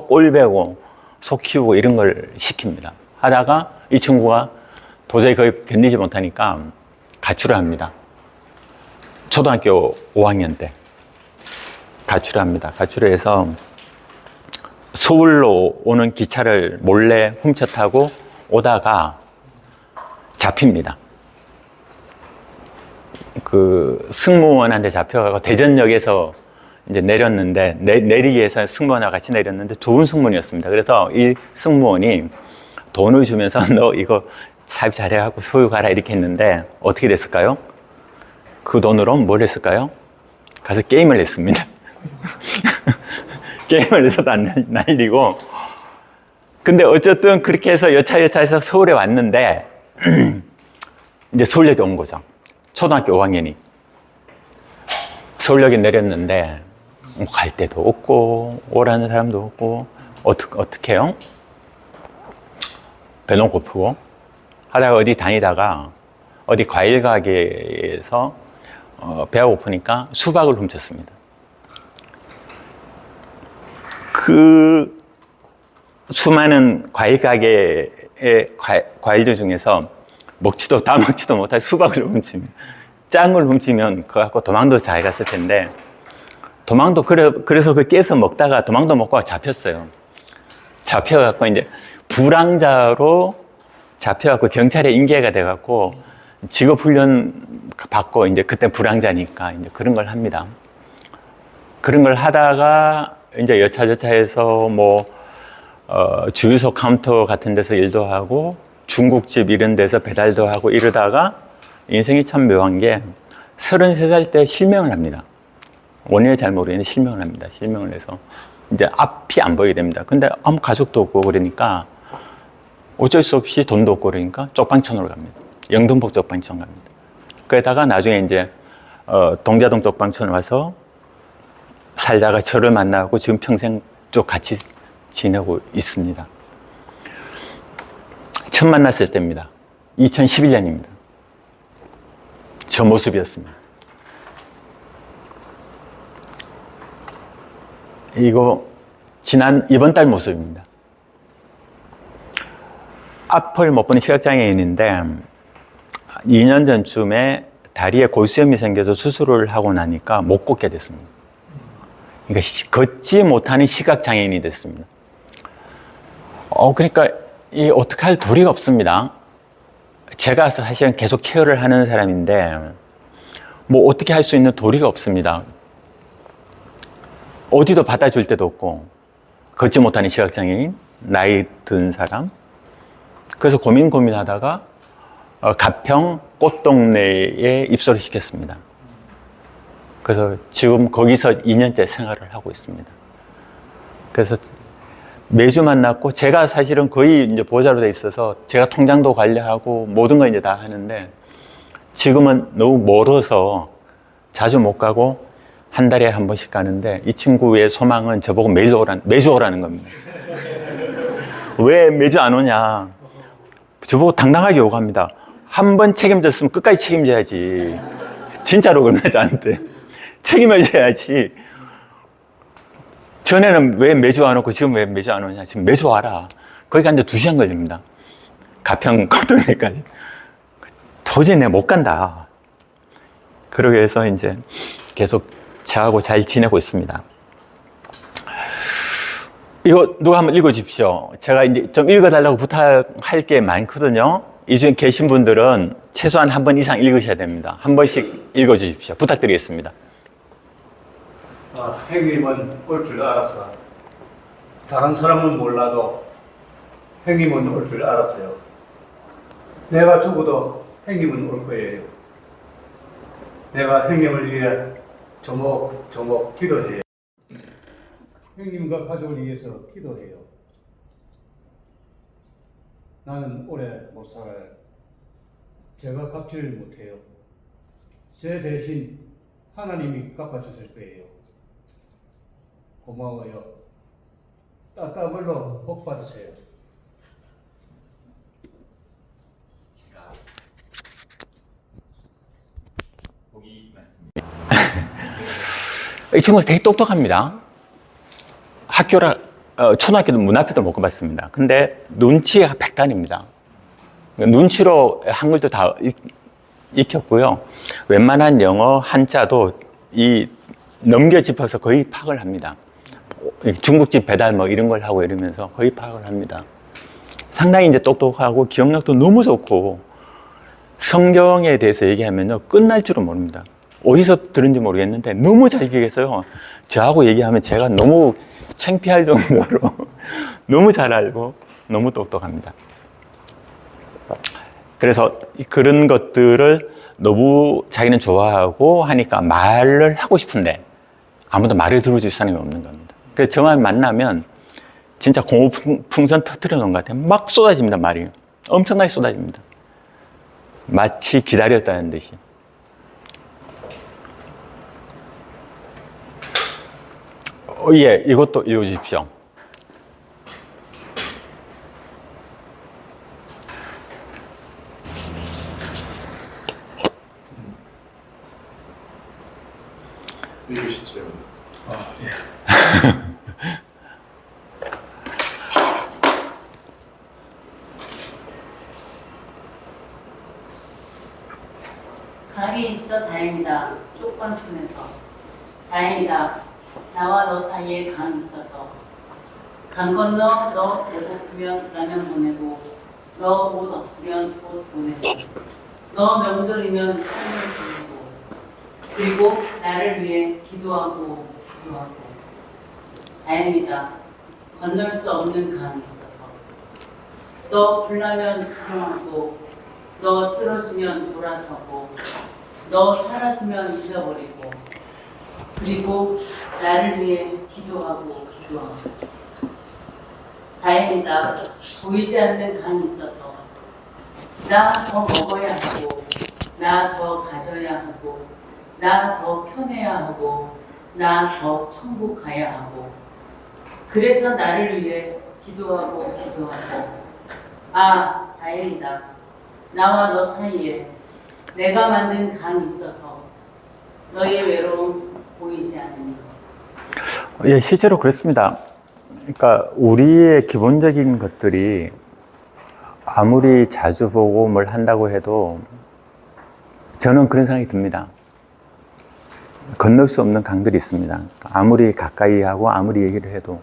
Speaker 5: 꼴 베고 소 키우고 이런 걸 시킵니다. 하다가 이 친구가 도저히 거의 견디지 못하니까 가출을 합니다. 초등학교 5학년 때 가출을 합니다. 가출을 해서 서울로 오는 기차를 몰래 훔쳐 타고 오다가 잡힙니다. 그 승무원한테 잡혀가고 대전역에서 이제 내렸는데, 내리기 위해서 승무원하고 같이 내렸는데 좋은 승무원이었습니다. 그래서 이 승무원이 돈을 주면서 너 이거 삽입 잘해갖고 서울 가라 이렇게 했는데 어떻게 됐을까요? 그 돈으로 뭘 했을까요? 가서 게임을 했습니다. 게임을 해서 날리고. 근데 어쨌든 그렇게 해서 여차여차해서 서울에 왔는데 이제 서울역에 온 거죠. 초등학교 5학년이 서울역에 내렸는데 갈 데도 없고 오라는 사람도 없고 어떻게 해요? 배는 고프고 하다가 어디 다니다가 어디 과일 가게에서 배가 고프니까 수박을 훔쳤습니다. 그 수많은 과일 가게의 과일들 중에서 다 먹지도 못할 수박을 훔칩니다. 짠 걸 훔치면 그거 갖고 도망도 잘 갔을 텐데, 도망도 그래서 그 깨서 먹다가 도망도 먹고 잡혔어요. 잡혀갖고 이제 불황자로 잡혀갖고 경찰에 인계가 돼갖고 직업 훈련 받고 이제 그때 불황자니까 이제 그런 걸 합니다. 그런 걸 하다가 이제 여차저차해서 주유소 카운터 같은 데서 일도 하고 중국집 이런 데서 배달도 하고 이러다가 인생이 참 묘한 게 33살 때 실명을 합니다. 원인을 잘 모르겠는데 실명을 합니다. 실명을 해서 이제 앞이 안 보이게 됩니다. 근데 아무 가족도 없고 그러니까 어쩔 수 없이 돈도 없고 그러니까 쪽방촌으로 갑니다. 영등포 쪽방촌 갑니다. 그러다가 나중에 이제 동자동 쪽방촌 와서 살다가 저를 만나고 지금 평생 쭉 같이 지내고 있습니다. 처음 만났을 때입니다. 2011년입니다. 저 모습이었습니다. 이거 이번 달 모습입니다. 앞을 못 보는 시각장애인인데 2년 전쯤에 다리에 골수염이 생겨서 수술을 하고 나니까 못 걷게 됐습니다. 그러니까 걷지 못하는 시각장애인이 됐습니다. 그러니까 어떻게 할 도리가 없습니다. 제가 사실은 계속 케어를 하는 사람인데 뭐 어떻게 할 수 있는 도리가 없습니다. 어디도 받아줄 데도 없고 걷지 못하는 시각장애인, 나이 든 사람. 그래서 고민하다가 가평 꽃동네에 입소를 시켰습니다. 그래서 지금 거기서 2년째 생활을 하고 있습니다. 그래서 매주 만났고 제가 사실은 거의 이제 보호자로 돼 있어서 제가 통장도 관리하고 모든 걸 이제 다 하는데 지금은 너무 멀어서 자주 못 가고 한 달에 한 번씩 가는데 이 친구의 소망은 저보고 매주 오라는 겁니다. 왜 매주 안 오냐? 저보고 당당하게 요구합니다. 한 번 책임졌으면 끝까지 책임져야지. 진짜로 그러나 저한테. 책임을 져야지. 전에는 왜 매주 안 오고 지금 왜 매주 안 오냐. 지금 매주 와라. 거기 가는데 2시간 걸립니다. 가평 꽃동네까지. 도저히 내가 못 간다. 그러기 위해서 이제 계속 저하고 잘 지내고 있습니다. 이거 누가 한번 읽어주십시오. 제가 이제 좀 읽어달라고 부탁할 게 많거든요. 이 중에 계신 분들은 최소한 한 번 이상 읽으셔야 됩니다. 한 번씩 읽어주십시오. 부탁드리겠습니다.
Speaker 8: 형님은 올 줄 알았어. 다른 사람은 몰라도 형님은 올 줄 알았어요. 내가 죽어도 형님은 올 거예요. 내가 형님을 위해 조목조목 기도해요. 형님과 가족을 위해서 기도해요. 나는 오래 못 살아요. 제가 갚지를 못해요. 제 대신 하나님이 갚아주실 거예요. 고마워요. 따따블로 복 받으세요.
Speaker 5: 복이 많습니다. 이 친구가 되게 똑똑합니다. 초등학교도 문 앞에도 못 가봤습니다. 근데 눈치가 백단입니다. 눈치로 한글도 다 익혔고요. 웬만한 영어 한자도 넘겨 짚어서 거의 파악을 합니다. 중국집 배달 뭐 이런 걸 하고 이러면서 거의 파악을 합니다. 상당히 이제 똑똑하고 기억력도 너무 좋고 성경에 대해서 얘기하면요 끝날 줄은 모릅니다. 어디서 들은지 모르겠는데 너무 잘 기억해서요. 저하고 얘기하면 제가 너무 창피할 정도로 너무 잘 알고 너무 똑똑합니다. 그래서 그런 것들을 너무 자기는 좋아하고 하니까 말을 하고 싶은데 아무도 말을 들어줄 사람이 없는 겁니다. 그래서 저만 만나면 진짜 공호풍선 터뜨려 놓은 것 같아요. 막 쏟아집니다, 말이. 엄청나게 쏟아집니다. 마치 기다렸다는 듯이. 예, 이것도 읽어주십시오.
Speaker 4: 읽으시죠.
Speaker 9: 각이 있어 다행이다. 쪽방촌에서 다행이다. 나와 너 사이에 강 있어서 강 건너 너 배고프면 라면 보내고 너 옷 없으면 옷 보내고 너 명절이면 선물 보내고 그리고 나를 위해 기도하고 다행이다. 건널 수 없는 강이 있어서 너 불나면 구경하고 너 쓰러지면 돌아서고 너 사라지면 잊어버리고 그리고 나를 위해 기도하고 다행이다. 보이지 않는 강이 있어서 나 더 먹어야 하고 나 더 가져야 하고 나 더 편해야 하고 나 더 천국 가야 하고 그래서 나를 위해 기도하고 아 다행이다. 나와 너 사이에 내가 만든 강이 있어서 너의 외로움 보이지 않으니.
Speaker 5: 예, 실제로 그렇습니다. 그러니까 우리의 기본적인 것들이 아무리 자주 보고 뭘 한다고 해도 저는 그런 생각이 듭니다. 건널 수 없는 강들이 있습니다. 아무리 가까이 하고 아무리 얘기를 해도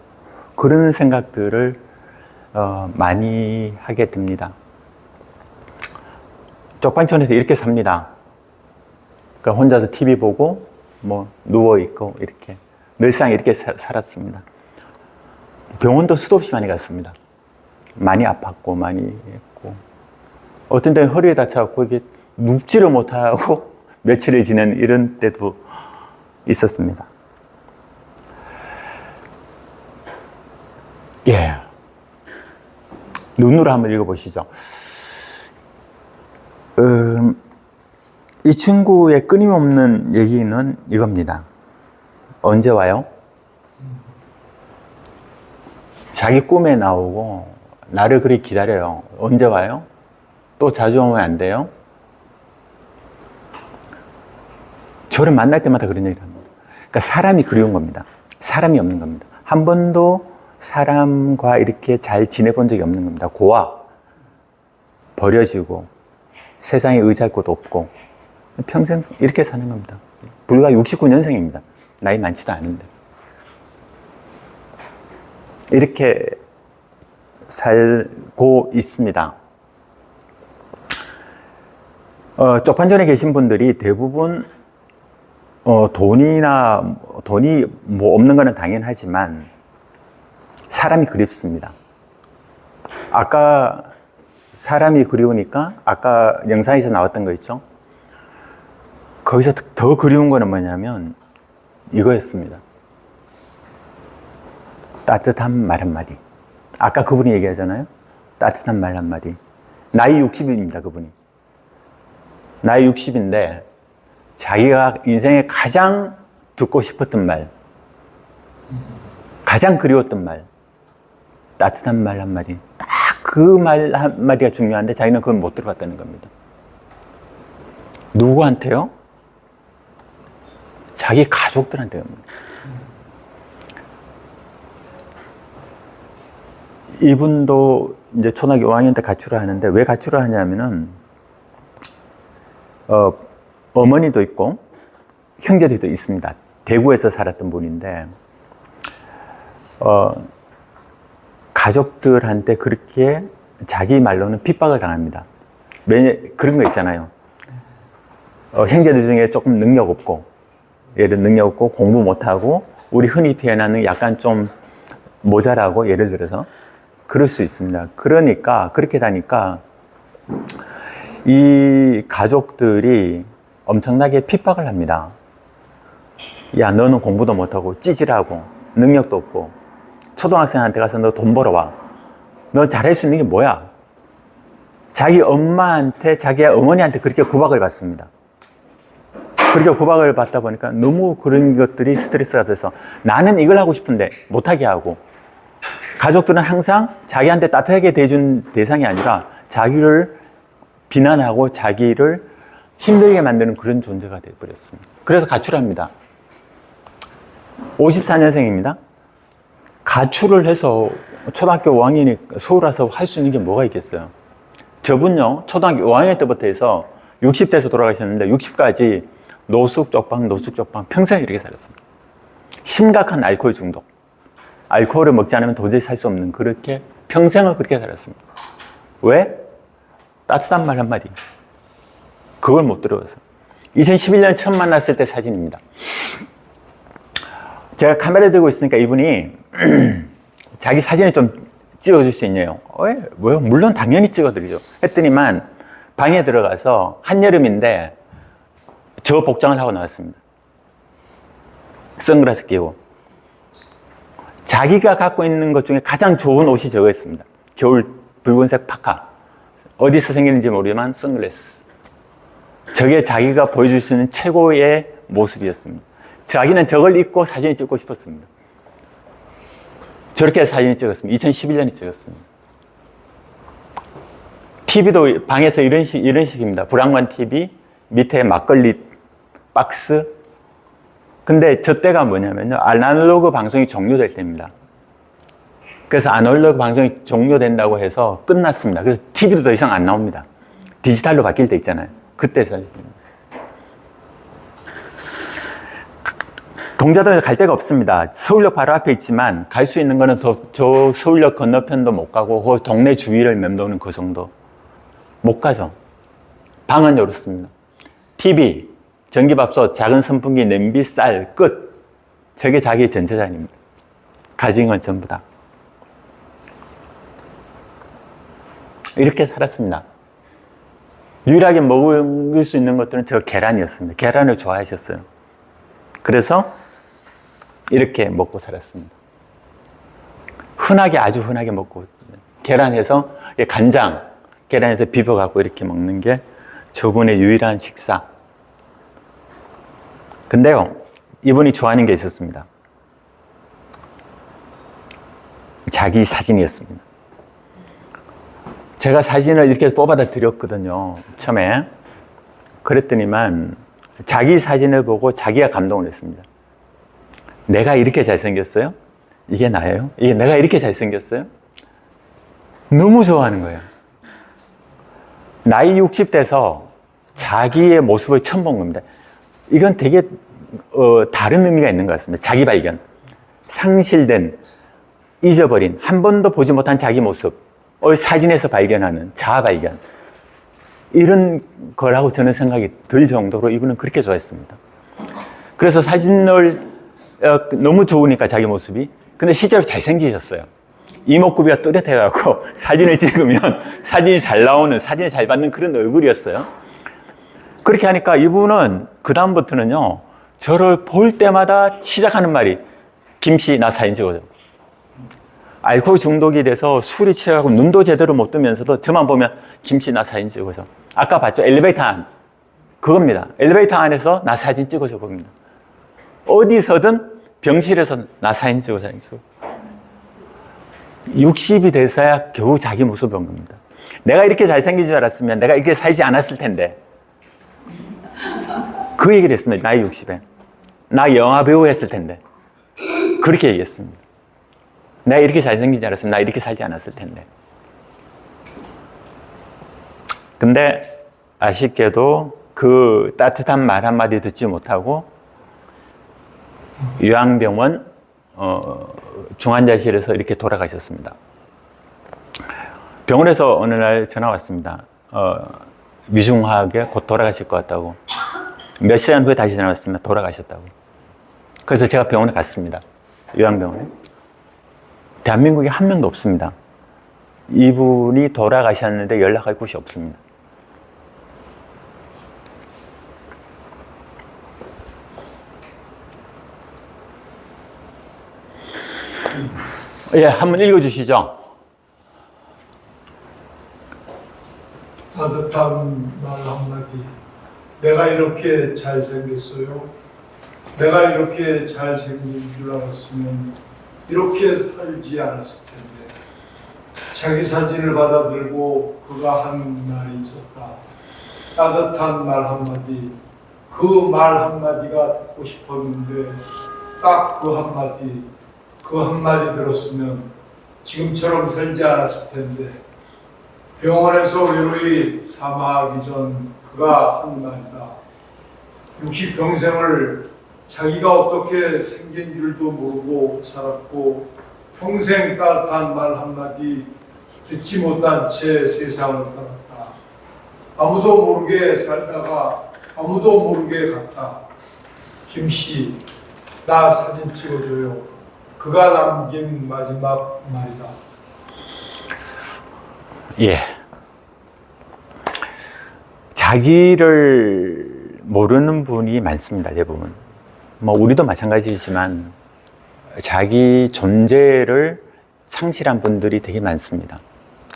Speaker 5: 그런 생각들을 많이 하게 됩니다. 쪽방촌에서 이렇게 삽니다. 그러니까 혼자서 TV 보고 뭐 누워 있고 이렇게 늘상 이렇게 살았습니다. 병원도 수도 없이 많이 갔습니다. 많이 아팠고 많이 했고 어떤 때는 허리에 다쳐갖고 이게 눕지를 못하고 며칠을 지낸 이런 때도 있었습니다. 예, 눈으로 한번 읽어보시죠. 이 친구의 끊임없는 얘기는 이겁니다. 언제 와요? 자기 꿈에 나오고 나를 그리 기다려요. 언제 와요? 또 자주 오면 안 돼요? 저를 만날 때마다 그런 얘기를 합니다. 그러니까 사람이 그리운 겁니다. 사람이 없는 겁니다. 한 번도 사람과 이렇게 잘 지내본 적이 없는 겁니다. 고아, 버려지고 세상에 의지할 곳 없고 평생 이렇게 사는 겁니다. 불과 69년생입니다. 나이 많지도 않은데 이렇게 살고 있습니다. 쪽판전에 계신 분들이 대부분 돈이 뭐 없는 거는 당연하지만 사람이 그립습니다. 아까 사람이 그리우니까 아까 영상에서 나왔던 거 있죠? 거기서 더 그리운 거는 뭐냐면 이거였습니다. 따뜻한 말 한마디. 아까 그분이 얘기하잖아요. 따뜻한 말 한마디. 나이 60입니다, 그분이. 나이 60인데 자기가 인생에 가장 듣고 싶었던 말, 가장 그리웠던 말, 따뜻한 말 한마디. 딱 그 말 한마디가 중요한데 자기는 그걸 못 들어봤다는 겁니다. 누구한테요? 자기 가족들한테요. 이분도 이제 초등학교 5학년 때 가출을 하는데 왜 가출을 하냐면은 어머니도 있고 형제들도 있습니다. 대구에서 살았던 분인데 가족들한테 그렇게 자기 말로는 핍박을 당합니다. 그런 거 있잖아요. 형제들 중에 조금 능력 없고 예를 능력 없고 공부 못하고 우리 흔히 표현하는 약간 좀 모자라고 예를 들어서 그럴 수 있습니다. 그러니까 그렇게 다니까 이 가족들이 엄청나게 핍박을 합니다. 야, 너는 공부도 못하고 찌질하고 능력도 없고 초등학생한테 가서 너 돈 벌어와. 너 잘할 수 있는 게 뭐야? 자기 엄마한테 자기 어머니한테 그렇게 구박을 받습니다. 그렇게 구박을 받다 보니까 너무 그런 것들이 스트레스가 돼서 나는 이걸 하고 싶은데 못하게 하고 가족들은 항상 자기한테 따뜻하게 대해준 대상이 아니라 자기를 비난하고 자기를 힘들게 만드는 그런 존재가 되어버렸습니다. 그래서 가출합니다. 54년생입니다. 가출을 해서 초등학교 5학년이 서울 와서 할 수 있는 게 뭐가 있겠어요? 저분요, 초등학교 5학년 때부터 해서 60대에서 돌아가셨는데 60까지 노숙 쪽방 평생 이렇게 살았습니다. 심각한 알코올 중독. 알코올을 먹지 않으면 도저히 살 수 없는 그렇게 평생을 그렇게 살았습니다. 왜? 따뜻한 말 한마디. 그걸 못 들어서. 2011년 처음 만났을 때 사진입니다. 제가 카메라 들고 있으니까 이분이 자기 사진을 좀 찍어줄 수 있냐요? 왜요? 물론 당연히 찍어드리죠. 했더니만 방에 들어가서 한여름인데 저 복장을 하고 나왔습니다. 선글라스 끼고. 자기가 갖고 있는 것 중에 가장 좋은 옷이 저거였습니다. 겨울 붉은색 파카. 어디서 생기는지 모르지만 선글라스. 저게 자기가 보여줄 수 있는 최고의 모습이었습니다. 자기는 저걸 입고 사진을 찍고 싶었습니다. 저렇게 사진을 찍었습니다. 2011년에 찍었습니다. TV도 방에서 이런 식입니다. 브라운관 TV, 밑에 막걸리 박스. 근데 저 때가 뭐냐면요. 아날로그 방송이 종료될 때입니다. 그래서 아날로그 방송이 종료된다고 해서 끝났습니다. 그래서 TV도 더 이상 안 나옵니다. 디지털로 바뀔 때 있잖아요. 그때 사진입니다. 동자동에 갈 데가 없습니다. 서울역 바로 앞에 있지만 갈 수 있는 거는 저 서울역 건너편도 못 가고 그 동네 주위를 맴도는 그 정도. 못 가죠. 방은 이렇습니다. TV, 전기밥솥, 작은 선풍기, 냄비, 쌀, 끝. 저게 자기의 전 재산입니다. 가진 건 전부 다. 이렇게 살았습니다. 유일하게 먹을 수 있는 것들은 저 계란이었습니다. 계란을 좋아하셨어요. 그래서 이렇게 먹고 살았습니다. 아주 흔하게 먹고, 계란해서 간장, 계란에서 비벼갖고 이렇게 먹는 게 저분의 유일한 식사. 근데요, 이분이 좋아하는 게 있었습니다. 자기 사진이었습니다. 제가 사진을 이렇게 뽑아다 드렸거든요, 처음에. 그랬더니만 자기 사진을 보고 자기가 감동을 했습니다. 내가 이렇게 잘생겼어요? 이게 나예요? 이게 내가 이렇게 잘생겼어요? 너무 좋아하는 거예요. 나이 60대에서 자기의 모습을 처음 본 겁니다. 이건 되게 다른 의미가 있는 것 같습니다. 자기 발견. 상실된, 잊어버린, 한 번도 보지 못한 자기 모습을 사진에서 발견하는 자아 발견. 이런 거라고 저는 생각이 들 정도로 이분은 그렇게 좋아했습니다. 그래서 사진을 너무 좋으니까 자기 모습이. 근데 실제로 잘생기셨어요. 이목구비가 뚜렷해갖고 사진을 찍으면 사진이 잘 나오는, 사진을 잘 받는 그런 얼굴이었어요. 그렇게 하니까 이분은 그다음부터는요, 저를 볼 때마다 시작하는 말이 김씨 나 사진 찍어줘. 알코올 중독이 돼서 술이 취해가고 눈도 제대로 못 뜨면서도 저만 보면 김씨 나 사진 찍어줘. 아까 봤죠? 엘리베이터 안. 그겁니다. 엘리베이터 안에서 나 사진 찍어줘 겁니다. 어디서든 병실에서 나 사진 찍어줘. 60이 돼서야 겨우 자기 모습을 본 겁니다. 내가 이렇게 잘생긴 줄 알았으면 내가 이렇게 살지 않았을 텐데. 그 얘기를 했습니다. 나이 60에. 나 영화배우 했을 텐데. 그렇게 얘기했습니다. 내가 이렇게 잘생긴 줄 알았으면 나 이렇게 살지 않았을 텐데. 근데 아쉽게도 그 따뜻한 말 한마디 듣지 못하고 요양병원 중환자실에서 이렇게 돌아가셨습니다. 병원에서 어느 날 전화 왔습니다. 위중하게 곧 돌아가실 것 같다고. 몇 시간 후에 다시 전화 왔습니다. 돌아가셨다고. 그래서 제가 병원에 갔습니다. 요양병원에. 대한민국에 한 명도 없습니다. 이분이 돌아가셨는데 연락할 곳이 없습니다. 예, 한번 읽어주시죠.
Speaker 10: 따뜻한 말 한마디. 내가 이렇게 잘생겼어요. 내가 이렇게 잘생긴 줄 알았으면 이렇게 살지 않았을 텐데. 자기 사진을 받아들고 그가 한 말이 있었다. 따뜻한 말 한마디. 그 말 한마디가 듣고 싶었는데 딱 그 한마디 들었으면 지금처럼 살지 않았을 텐데. 병원에서 외로이 사망하기 전 그가 한 말이다. 60평생을 자기가 어떻게 생긴 줄도 모르고 살았고 평생 따뜻한 말 한마디 듣지 못한 채 세상을 살았다. 아무도 모르게 살다가 아무도 모르게 갔다. 김씨, 나 사진 찍어줘요. 그가 남긴 마지막 말이다.
Speaker 5: 예. 자기를 모르는 분이 많습니다, 대부분. 뭐, 우리도 마찬가지지만, 자기 존재를 상실한 분들이 되게 많습니다.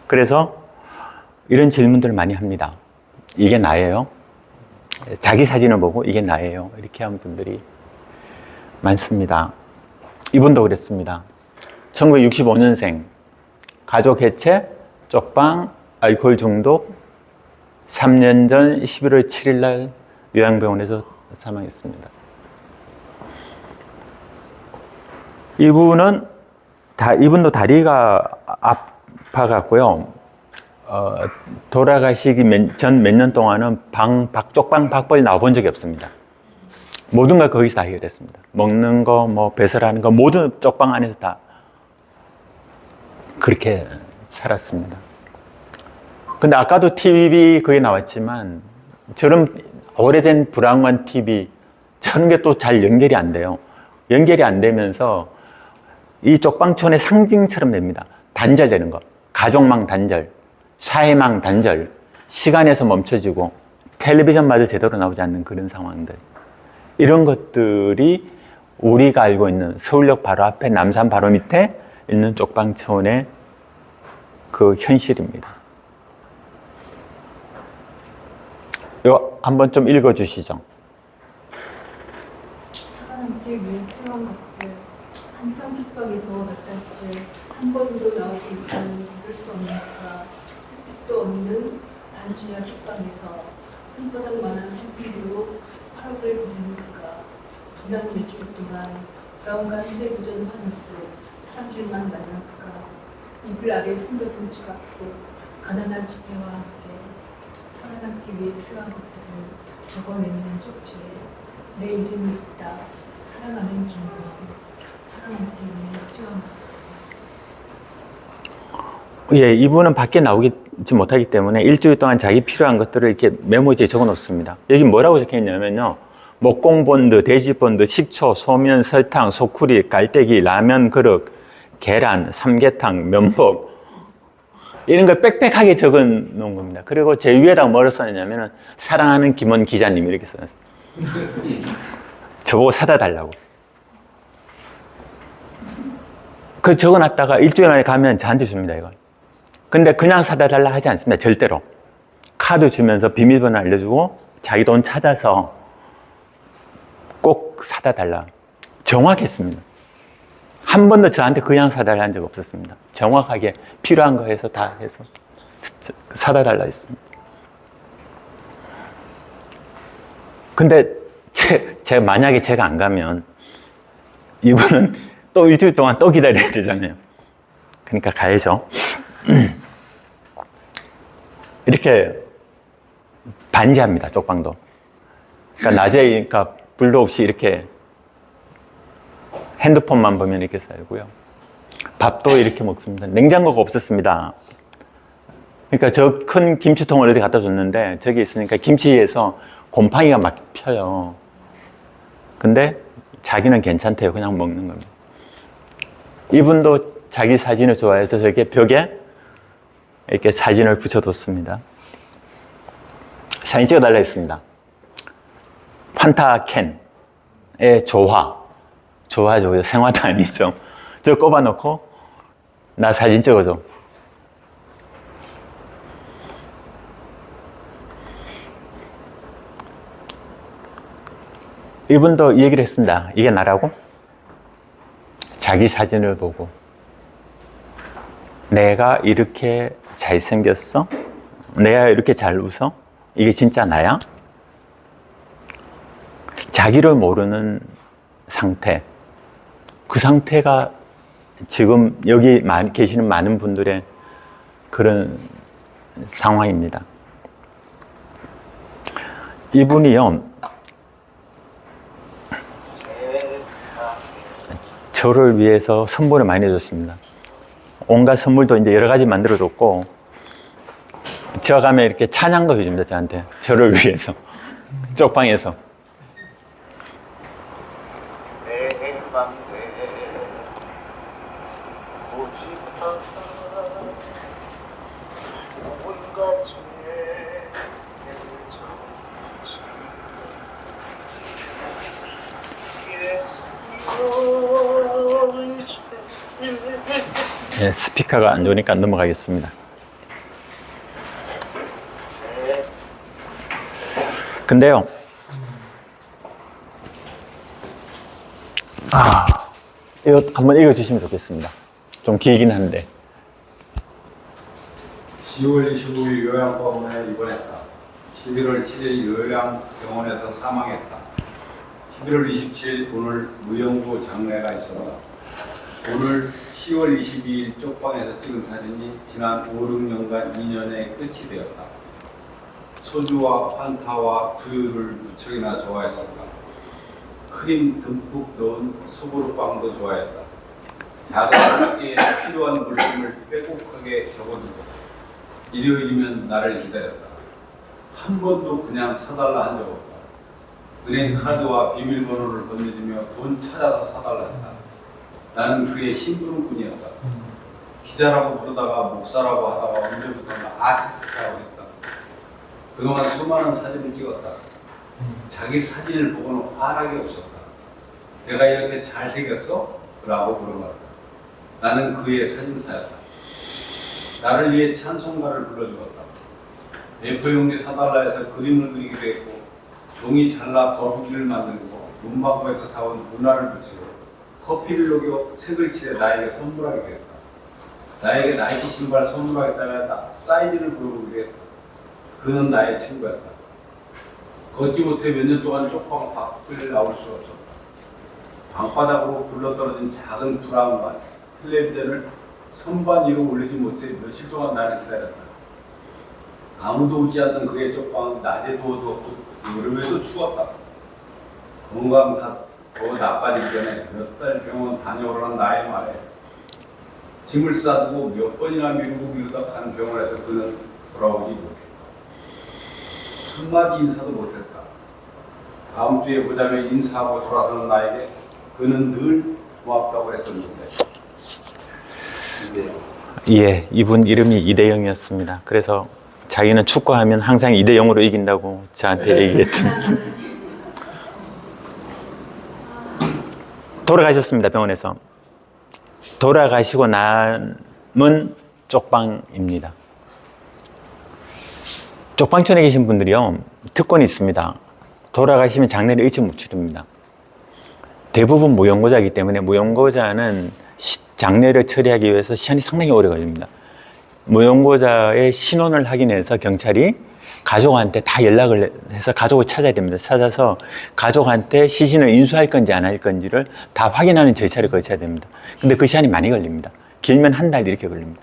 Speaker 5: 그래서 이런 질문들을 많이 합니다. 이게 나예요? 자기 사진을 보고 이게 나예요? 이렇게 하는 분들이 많습니다. 이분도 그랬습니다. 1965년생, 가족 해체, 쪽방, 알코올 중독, 3년 전 11월 7일 날 요양병원에서 사망했습니다. 이분도 다리가 아파갖고요. 돌아가시기 전 몇 년 동안은 쪽방 박벌 나와본 적이 없습니다. 모든 걸 거기서 다 해결했습니다. 먹는 거, 뭐 배설하는 거, 모든 쪽방 안에서 다 그렇게 살았습니다. 근데 아까도 TV 그게 나왔지만 저런 오래된 불황한 TV 저런 게 또 잘 연결이 안 돼요. 연결이 안 되면서 이 쪽방촌의 상징처럼 됩니다. 단절되는 거. 가족망 단절, 사회망 단절, 시간에서 멈춰지고 텔레비전마저 제대로 나오지 않는 그런 상황들. 이런 것들이 우리가 알고 있는 서울역 바로 앞에 남산 바로 밑에 있는 쪽방촌의 그 현실입니다. 이거 한번 좀 읽어주시죠.
Speaker 11: 사람한테 위해 필요한 것들, 한편 축박에서 몇 달째 한 번도 나오지 못한 믿을 수 없는 그가 햇빛도 없는 반지하 축방에서 손바닥만한 슬픔으로 하루를 보내는 그가 지난 일주일 동안 브라운관 텔레비전 화면 속 사람들만 만난 그가 이불 아래 숨겨둔 지갑 속 가난한 지폐와 함께 살아남기 위해 필요한 것들을 적어내는 쪽지에 내 이름이 있다. 사랑하는 김구원. 사랑하기 위해 필요한 것들.
Speaker 5: 예, 이분은 밖에 나오지 못하기 때문에 일주일 동안 자기 필요한 것들을 이렇게 메모지에 적어 놓습니다. 여기 뭐라고 적혀 있냐면요. 목공본드, 돼지본드, 식초, 소면, 설탕, 소쿠리, 깔때기, 라면 그릇, 계란, 삼계탕, 면복 이런 걸 빽빽하게 적어 놓은 겁니다. 그리고 제 위에다가 뭐를 써놨냐면은 사랑하는 김원 기자님 이렇게 써놨어요. 저보고 사다 달라고. 그 적어놨다가 일주일 만에 가면 저한테 줍니다, 이걸. 근데 그냥 사다 달라 하지 않습니다, 절대로. 카드 주면서 비밀번호 알려주고 자기 돈 찾아서 꼭 사다 달라. 정확했습니다. 한 번도 저한테 그냥 사달라 한 적 없었습니다. 정확하게 필요한 거 해서 다 해서 사다 달라 했습니다. 근데 만약에 제가 안 가면 이분은 또 일주일 동안 또 기다려야 되잖아요. 그러니까 가야죠. 이렇게 반지합니다, 쪽방도. 그러니까 낮에 그러니까 불도 없이 이렇게 핸드폰만 보면 이렇게 살고요. 밥도 이렇게 먹습니다. 냉장고가 없었습니다. 그러니까 저 큰 김치통을 어디 갖다 줬는데 저기 있으니까 김치에서 곰팡이가 막 펴요. 근데 자기는 괜찮대요. 그냥 먹는 겁니다. 이분도 자기 사진을 좋아해서 저기 벽에 이렇게 사진을 붙여뒀습니다. 사진 찍어달라 했습니다. 판타캔의 조화죠. 생화도 아니죠. 저 꼽아놓고 나 사진 찍어줘. 이분도 이 얘기를 했습니다. 이게 나라고? 자기 사진을 보고 내가 이렇게 잘생겼어? 내가 이렇게 잘 웃어? 이게 진짜 나야? 자기를 모르는 상태. 그 상태가 지금 여기 계시는 많은 분들의 그런 상황입니다. 이분이요, 저를 위해서 선물을 많이 해줬습니다. 온갖 선물도 이제 여러 가지 만들어줬고, 제가 가면 이렇게 찬양도 해줍니다, 저한테. 저를 위해서. 쪽방에서. 예, 스피커가 안 좋으니까 넘어가겠습니다. 근데요, 이거 한번 읽어주시면 좋겠습니다. 좀 길긴 한데.
Speaker 10: 10월 25일 요양병원에 입원했다. 11월 7일 요양병원에서 사망했다. 11월 27일 오늘 무영구 장례가 있었다. 오늘 10월 22일 쪽방에서 찍은 사진이 지난 5, 6년간 2년의 끝이 되었다. 소주와 환타와 두유를 무척이나 좋아했었다. 크림 듬뿍 넣은 소보루빵도 좋아했다. 작은 쪽지에 필요한 물품을 빼곡하게 적어두고 일요일이면 나를 기다렸다. 한 번도 그냥 사달라 한 적 없다. 은행 카드와 비밀번호를 건네주며 돈 찾아서 사달라 했다. 나는 그의 심부름꾼이었다. 기자라고 부르다가 목사라고 하다가 언제부턴가 아티스트라고 했다. 그동안 수많은 사진을 찍었다. 자기 사진을 보고는 환하게 웃었다. 내가 이렇게 잘생겼어? 라고 물어봤다. 나는 그의 사진사였다. 나를 위해 찬송가를 불러주었다. A4용지 사달라 해서 그림을 그리기도 했고, 종이 잘라 거북이를 만들고, 문방구에서 사온 문화를 붙이고, 커피를 녹여 색을 칠해 나에게 선물하기도 했다. 나에게 나이키 신발 선물하겠다며 사이즈를 물어보기도 했다. 그는 나의 친구였다. 걷지 못해 몇 년 동안 쪽방 밖을 나올 수 없었다. 방바닥으로 굴러떨어진 작은 브라운관 텔레비전을 선반 위로 올리지 못해 며칠 동안 나를 기다렸다. 아무도 오지 않는 그의 쪽방은 낮에도 덥고 여름에도 추웠다. 건강 더 나빠지기 전에 몇 달 병원 다녀오라는 나의 말에 짐을 싸두고 몇 번이나 미루다 간 병원에서 그는 돌아오지 못했다. 한마디 인사도 못했다. 다음 주에 보자며 인사하고 돌아서는 나에게 그는 늘 고맙다고 했었는데.
Speaker 5: 예, 이분 이름이 이대영이었습니다. 그래서 자기는 축구하면 항상 2대0으로 이긴다고 저한테 얘기했던. 돌아가셨습니다, 병원에서. 돌아가시고 남은 쪽방입니다. 쪽방촌에 계신 분들이요, 특권이 있습니다. 돌아가시면 장례를 일찍 못 치릅니다. 대부분 무용고자이기 때문에 무용고자는 장례를 처리하기 위해서 시간이 상당히 오래 걸립니다. 무용고자의 신원을 확인해서 경찰이 가족한테 다 연락을 해서 가족을 찾아야 됩니다. 찾아서 가족한테 시신을 인수할 건지 안 할 건지를 다 확인하는 절차를 거쳐야 됩니다. 근데 그 시간이 많이 걸립니다. 길면 한 달 이렇게 걸립니다.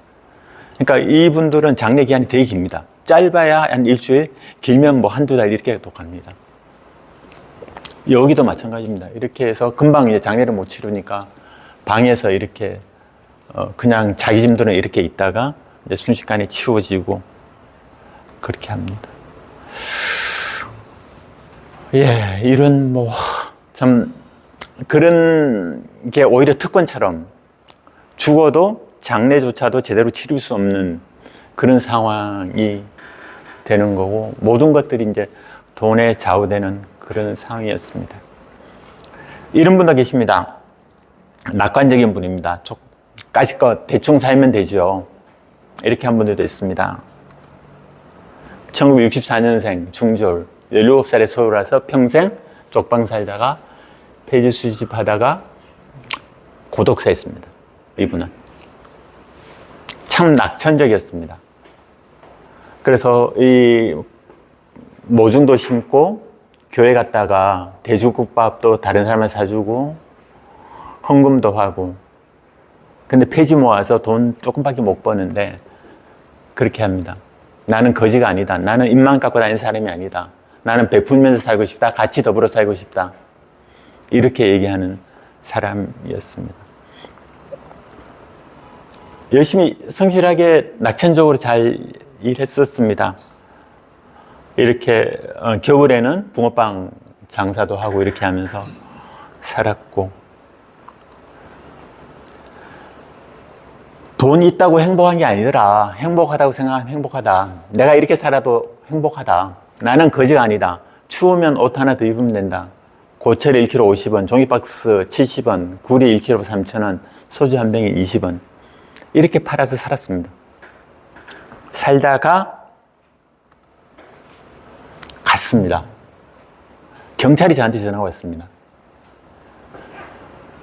Speaker 5: 그러니까 이분들은 장례 기한이 되게 깁니다. 짧아야 한 일주일, 길면 뭐 한두 달 이렇게 또 갑니다. 여기도 마찬가지입니다. 이렇게 해서 금방 이제 장례를 못 치르니까 방에서 이렇게 그냥 자기 짐들은 이렇게 있다가 이제 순식간에 치워지고 그렇게 합니다. 예, 이런 뭐 참 그런 게 오히려 특권처럼 죽어도 장례조차도 제대로 치를 수 없는 그런 상황이 되는 거고 모든 것들이 이제 돈에 좌우되는 그런 상황이었습니다. 이런 분도 계십니다. 낙관적인 분입니다. 까짓것 대충 살면 되죠. 이렇게 한 분들도 있습니다. 1964년생 중졸 17살에 서울 와서 평생 쪽방 살다가 폐지 수집하다가 고독사했습니다. 이분은 참 낙천적이었습니다. 그래서 이 모중도 심고 교회 갔다가 대주국밥도 다른 사람한테 사주고 헌금도 하고 근데 폐지 모아서 돈 조금밖에 못 버는데 그렇게 합니다. 나는 거지가 아니다. 나는 입만 깎고 다니는 사람이 아니다. 나는 베풀면서 살고 싶다. 같이 더불어 살고 싶다. 이렇게 얘기하는 사람이었습니다. 열심히 성실하게 낙천적으로 잘 일했었습니다. 이렇게 겨울에는 붕어빵 장사도 하고 이렇게 하면서 살았고 돈이 있다고 행복한 게 아니더라. 행복하다고 생각하면 행복하다. 내가 이렇게 살아도 행복하다. 나는 거지가 아니다. 추우면 옷 하나 더 입으면 된다. 고철 1kg 50원, 종이박스 70원, 굴이 1kg 3,000원, 소주 한 병에 20원. 이렇게 팔아서 살았습니다. 살다가 갔습니다. 경찰이 저한테 전화가 왔습니다.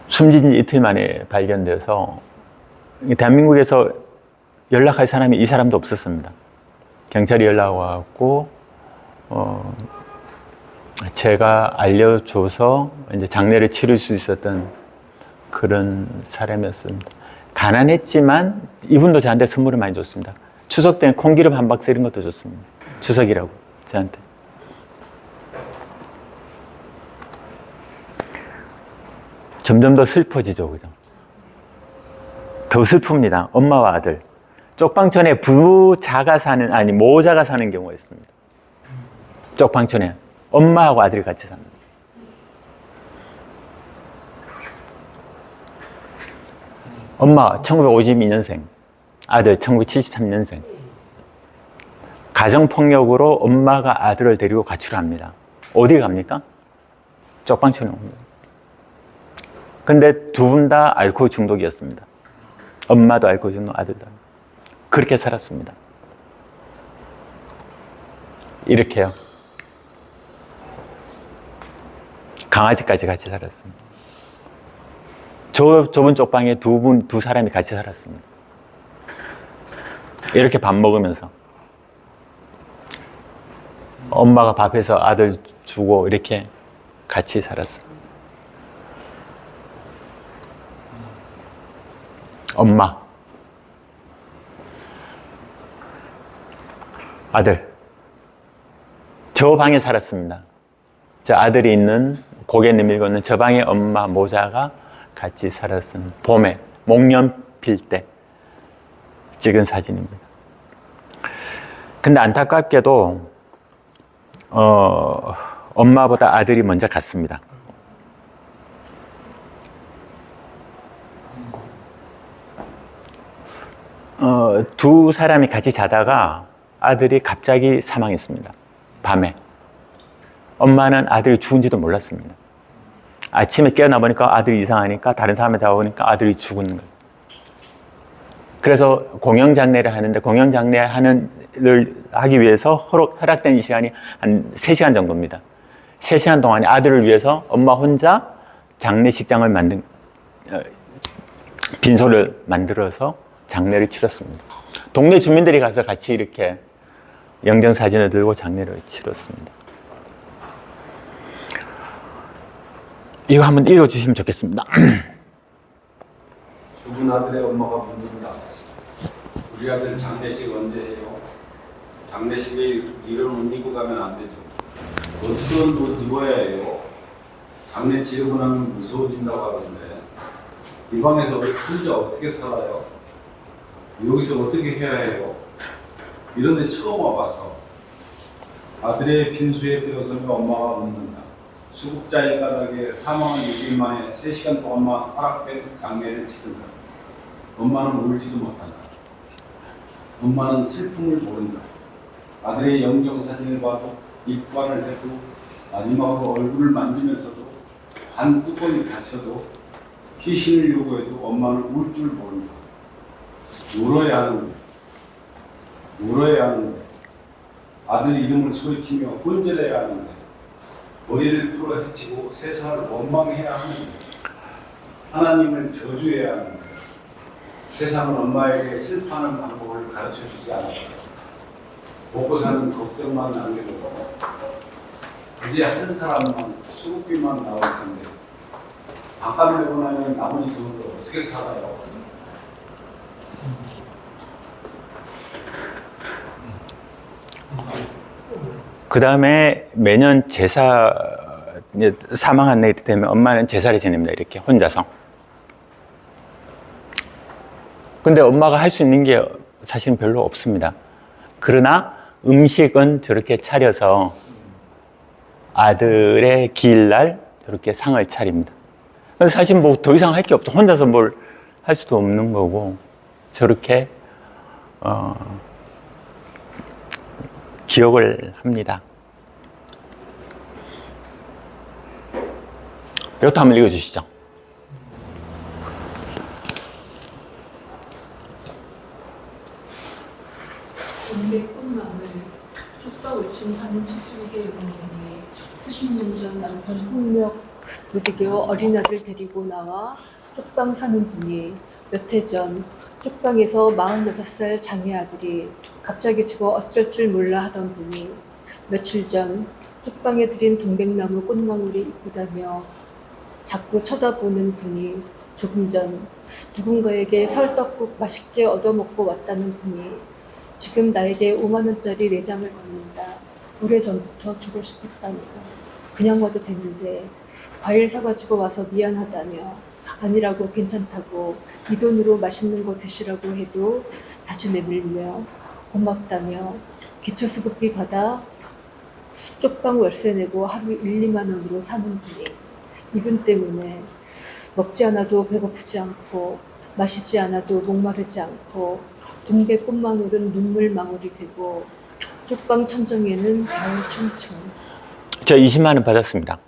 Speaker 5: 숨진 지 이틀 만에 발견돼서 대한민국에서 연락할 사람이 이 사람도 없었습니다. 경찰이 연락 와갖고 제가 알려줘서 이제 장례를 치를 수 있었던 그런 사람이었습니다. 가난했지만 이분도 저한테 선물을 많이 줬습니다. 추석 때는 콩기름 한 박스 이런 것도 줬습니다. 추석이라고 저한테. 점점 더 슬퍼지죠, 그죠? 더 슬픕니다. 엄마와 아들. 쪽방촌에 부자가 사는, 아니, 모자가 사는 경우가 있습니다. 쪽방촌에 엄마하고 아들이 같이 삽니다. 엄마 1952년생, 아들 1973년생. 가정폭력으로 엄마가 아들을 데리고 가출을 합니다. 어디 갑니까? 쪽방촌에 옵니다. 근데 두 분 다 알코올 중독이었습니다. 엄마도 알코올 중독, 아들도. 그렇게 살았습니다. 이렇게요. 강아지까지 같이 살았습니다. 좁은 쪽방에 두 사람이 같이 살았습니다. 이렇게 밥 먹으면서 엄마가 밥해서 아들 주고 이렇게 같이 살았습니다. 엄마, 아들, 저 방에 살았습니다. 저 아들이 있는 고개 내밀고 있는 저 방에 엄마, 모자가 같이 살았습니다. 봄에 목련 필 때 찍은 사진입니다. 근데 안타깝게도 엄마보다 아들이 먼저 갔습니다. 두 사람이 같이 자다가 아들이 갑자기 사망했습니다. 밤에. 엄마는 아들이 죽은지도 몰랐습니다. 아침에 깨어나 보니까 아들이 이상하니까 다른 사람이 다 오니까 아들이 죽은 거예요. 그래서 공영장례를 하는데 공영장례를 하기 위해서 허락된 시간이 한 3시간 정도입니다. 3시간 동안에 아들을 위해서 엄마 혼자 장례식장을 빈소를 만들어서 장례를 치렀습니다. 동네 주민들이 가서 같이 이렇게 영정사진을 들고 장례를 치렀습니다. 이거 한번 읽어주시면 좋겠습니다.
Speaker 10: 죽은 아들의 엄마가 묻는다. 우리 아들 장례식 언제 해요? 장례식에 이런 옷 입고 가면 안 되죠. 어떤 옷 입어야 해요? 장례 치르고 나면 무서워진다고 하던데 이 방에서 혼자 어떻게 살아요? 여기서 어떻게 해야 해요? 이런 데 처음 와봐서 아들의 빈소에 들어서며 엄마가 묻는다. 수국자의 까닭에 사망한 6일 만에 3시간 동안만 허락된 장례를 치른다. 엄마는 울지도 못한다. 엄마는 슬픔을 모른다. 아들의 영정사진을 봐도 입관을 해도 마지막으로 얼굴을 만지면서도 한 뚜껑이 닫혀도 희신을 요구해도 엄마는 울 줄 모른다. 울어야 하는데 아들 이름을 소리치며 혼절해야 하는데 머리를 풀어 헤치고 세상을 원망해야 하는데 하나님을 저주해야 하는데 세상은 엄마에게 슬퍼하는 방법을 가르쳐주지 않았다. 먹고 사는 걱정만 남겨두고 이제 한 사람만 수급비만 나올 텐데 밥값을 내고 나면 나머지 돈으로 어떻게 살아요?
Speaker 5: 그 다음에 매년 제사, 사망한 날이 되면 엄마는 제사를 지냅니다. 이렇게 혼자서. 근데 엄마가 할 수 있는 게 사실은 별로 없습니다. 그러나 음식은 저렇게 차려서 아들의 기일날 저렇게 상을 차립니다. 근데 사실 뭐 더 이상 할 게 없죠. 혼자서 뭘 할 수도 없는 거고 저렇게 기억을 합니다. 이것도 한번 읽어주시죠.
Speaker 11: 쪽방 5층 사는 70개 여성분이 수십 년 전 남편 폭력 무디겨 어린 아들 데리고 나와 쪽방 사는 분이 몇 해 전 쪽방에서 46살 장애 아들이 갑자기 죽어 어쩔 줄 몰라 하던 분이 며칠 전 쪽방에 들인 동백나무 꽃망울이 이쁘다며 자꾸 쳐다보는 분이 조금 전 누군가에게 설떡국 맛있게 얻어먹고 왔다는 분이 지금 나에게 5만 원짜리 내장을 건넨다. 오래전부터 주고 싶었다니까. 그냥 와도 되는데 과일 사가지고 와서 미안하다며 아니라고 괜찮다고 이 돈으로 맛있는 거 드시라고 해도 다시 내밀며 고맙다며 기초수급비 받아 쪽방 월세 내고 하루 1, 2만 원으로 사는 분이 이분 때문에 먹지 않아도 배고프지 않고 마시지 않아도 목마르지 않고 동백 꽃망울은 눈물 망울이 되고 쪽방 천정에는 가을 촘촘.
Speaker 5: 저 20만 원 받았습니다.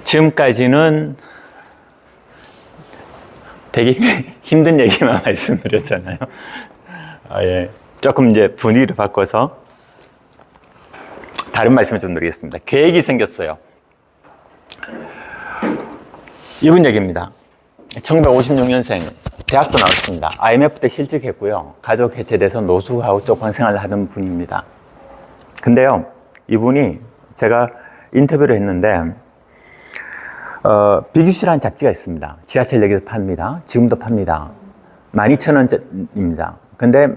Speaker 5: 지금까지는 되게 힘든 얘기만 말씀드렸잖아요. 예. 조금 이제 분위기를 바꿔서 다른 말씀을 좀 드리겠습니다. 계획이 생겼어요. 이분 얘기입니다. 1956년생, 대학도 나왔습니다. IMF 때 실직했고요. 가족 해체돼서 노숙하고 쪽방 생활을 하던 분입니다. 근데요, 이분이 제가 인터뷰를 했는데, 비규시라는 잡지가 있습니다. 지하철역에서 팝니다. 지금도 팝니다. 12,000원입니다. 근데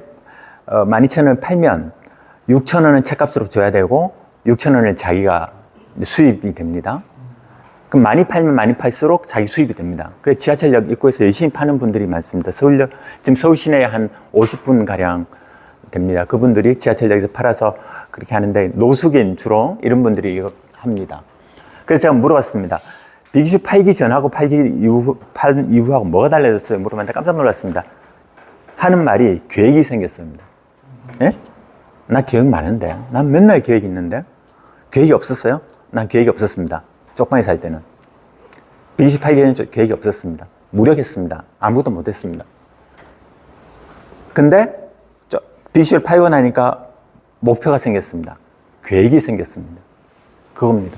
Speaker 5: 12,000원을 팔면 6,000원은 책값으로 줘야 되고 6,000원을 자기가 수입이 됩니다. 그럼 많이 팔면 많이 팔수록 자기 수입이 됩니다. 그래서 지하철역 입구에서 열심히 파는 분들이 많습니다. 지금 서울 시내에 한 50분 가량 됩니다. 그분들이 지하철역에서 팔아서 그렇게 하는데 노숙인 주로 이런 분들이 이거 합니다. 그래서 제가 물어봤습니다. 비규시 팔기 전하고 팔 이후하고 뭐가 달라졌어요? 물어봤는데 깜짝 놀랐습니다. 하는 말이 계획이 생겼습니다. 예? 나 계획 많은데. 난 맨날 계획이 있는데. 계획이 없었어요? 난 계획이 없었습니다. 쪽방에 살 때는. 비규시 팔기 전에 계획이 없었습니다. 무력했습니다. 아무것도 못했습니다. 근데 비규시를 팔고 나니까 목표가 생겼습니다. 계획이 생겼습니다. 그겁니다.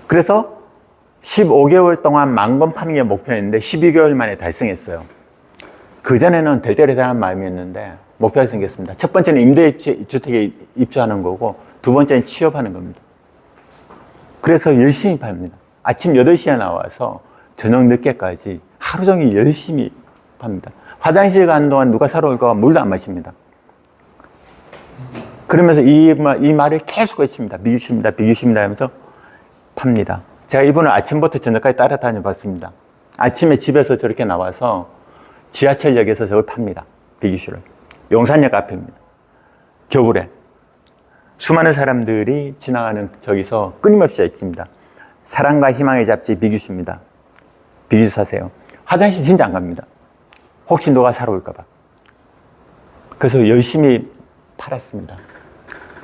Speaker 5: 그래서 15개월 동안 10,000권 파는 게 목표였는데 12개월 만에 달성했어요. 그전에는 될 대로 대단한 마음이었는데 목표가 생겼습니다. 첫 번째는 임대주택에 입주하는 거고 두 번째는 취업하는 겁니다. 그래서 열심히 팝니다. 아침 8시에 나와서 저녁 늦게까지 하루 종일 열심히 팝니다. 화장실 가는 동안 누가 사러 올까 물도 안 마십니다. 그러면서 이 말을 계속 외칩니다. 비규시입니다. 비규시입니다 하면서 팝니다. 제가 이분을 아침부터 저녁까지 따라다녀 봤습니다. 아침에 집에서 저렇게 나와서 지하철역에서 저걸 팝니다. 비규시를. 용산역 앞입니다. 겨울에. 수많은 사람들이 지나가는 저기서 끊임없이 외칩니다. 사랑과 희망의 잡지 비규시입니다. 비규시 사세요. 화장실 진짜 안 갑니다. 혹시 누가 사러 올까봐. 그래서 열심히 팔았습니다.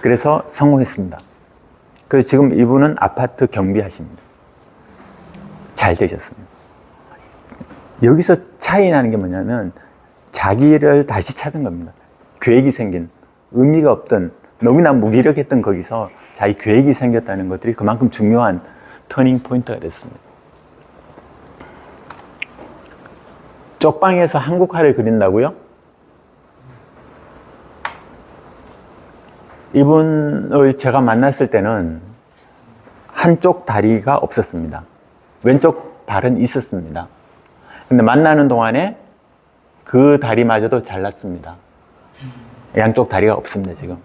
Speaker 5: 그래서 성공했습니다. 그래서 지금 이분은 아파트 경비하십니다. 잘 되셨습니다. 여기서 차이 나는 게 뭐냐면 자기를 다시 찾은 겁니다. 계획이 생긴, 의미가 없던, 너무나 무기력했던 거기서 자기 계획이 생겼다는 것들이 그만큼 중요한 터닝 포인트가 됐습니다. 쪽방에서 한국화를 그린다고요? 이분을 제가 만났을 때는 한쪽 다리가 없었습니다. 왼쪽 발은 있었습니다. 근데 만나는 동안에 그 다리마저도 잘랐습니다. 양쪽 다리가 없습니다, 지금.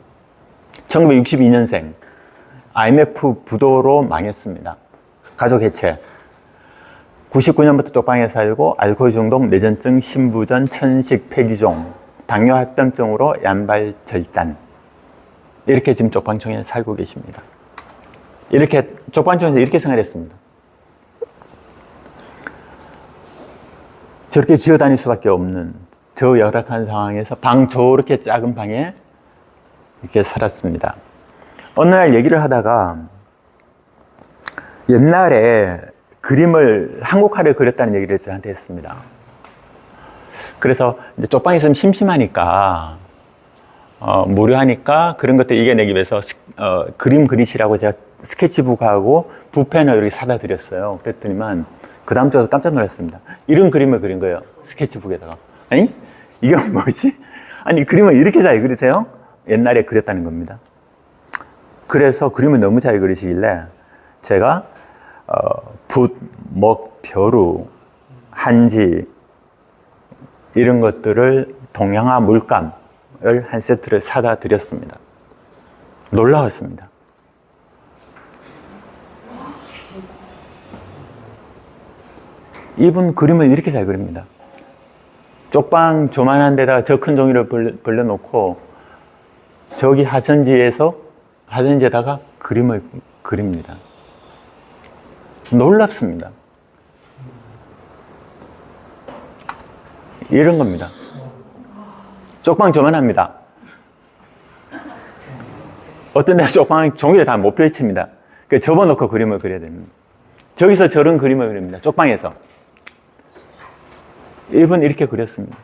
Speaker 5: 1962년생. IMF 부도로 망했습니다. 가족 해체. 99년부터 쪽방에 살고 알코올 중독, 뇌전증, 신부전, 천식, 폐기종, 당뇨 합병증으로 양발 절단. 이렇게 지금 쪽방촌에 살고 계십니다. 이렇게 쪽방촌에서 이렇게 생활했습니다. 저렇게 기어다닐 수밖에 없는 저 열악한 상황에서 저렇게 작은 방에 이렇게 살았습니다. 어느 날 얘기를 하다가 옛날에 그림을 한국화를 그렸다는 얘기를 저한테 했습니다. 그래서 이제 쪽방에 있으면 심심하니까 무료하니까 그런 것들 이겨내기 위해서 그림 그리시라고 제가 스케치북하고 붓펜을 이렇게 사다 드렸어요. 그랬더니만 그 다음 주에 깜짝 놀랐습니다. 이런 그림을 그린 거예요. 스케치북에다가. 아니 이게 뭐지? 아니 그림을 이렇게 잘 그리세요? 옛날에 그렸다는 겁니다. 그래서 그림을 너무 잘 그리시길래 제가 붓, 먹, 벼루, 한지 이런 것들을 동양화 물감을 한 세트를 사다 드렸습니다. 놀라웠습니다. 이분 그림을 이렇게 잘 그립니다. 쪽방 조만한 데다가 저 큰 종이를 벌려놓고 저기 하선지에다가 그림을 그립니다. 놀랍습니다. 이런 겁니다. 쪽방 조만합니다. 어떤 데가 쪽방 종이를 다 못 펼칩니다. 그러니까 접어놓고 그림을 그려야 됩니다. 저기서 저런 그림을 그립니다. 쪽방에서. 이분 이렇게 그렸습니다.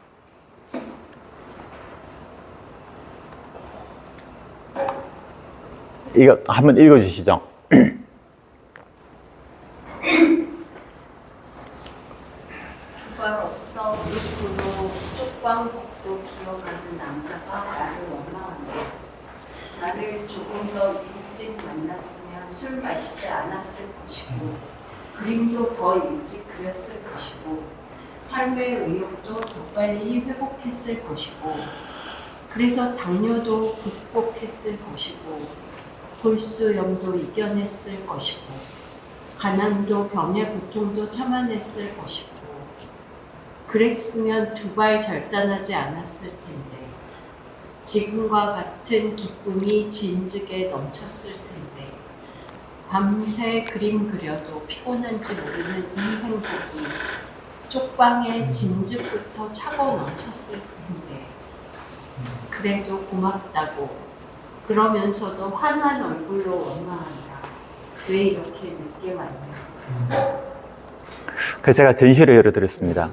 Speaker 5: 이거 한번 읽어주시죠.
Speaker 11: 두발 없어 무릎으로 쪽방복도 기어가는 남자가 나를 원망한다. 나를 조금 더 일찍 만났으면 술 마시지 않았을 것이고 그림도 더 일찍 그렸을 것이고 삶의 의욕도 더 빨리 회복했을 것이고 그래서 당뇨도 극복했을 것이고 골수염도 이겨냈을 것이고 가난도 병의 고통도 참아냈을 것이고 그랬으면 두발 절단하지 않았을 텐데 지금과 같은 기쁨이 진즉에 넘쳤을 텐데 밤새 그림 그려도 피곤한지 모르는 이 행복이 쪽방에 진즉부터 차고 넘쳤을 텐데 그래도 고맙다고 그러면서도 환한 얼굴로 원망한다. 왜 이렇게 늦게 왔냐.
Speaker 5: 그래서 제가 전시를 열어드렸습니다.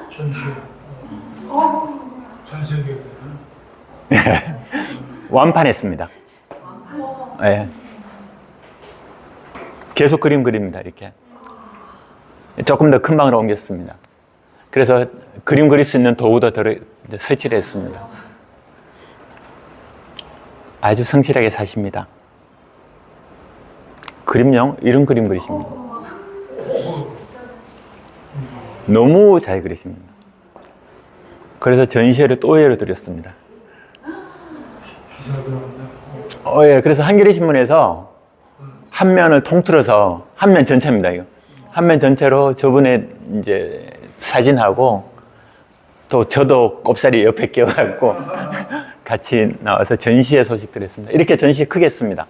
Speaker 8: 전시. 전세계.
Speaker 5: 완판했습니다. 네. 계속 그림 그립니다. 이렇게. 조금 더 큰 방으로 옮겼습니다. 그래서 그림 그릴 수 있는 도구도 설치를 했습니다. 아주 성실하게 사십니다. 그림용 이런 그림 그리십니다. 너무 잘 그리십니다. 그래서 전시회를 또 열어드렸습니다. 예, 그래서 한겨레신문에서 한 면을 통틀어서 한 면 전체입니다. 이거. 한 면 전체로 저분의 이제 사진하고 또 저도 꼽사리 옆에 끼워갖고 같이 나와서 전시회 소식들 했습니다. 이렇게 전시회 크게 했습니다.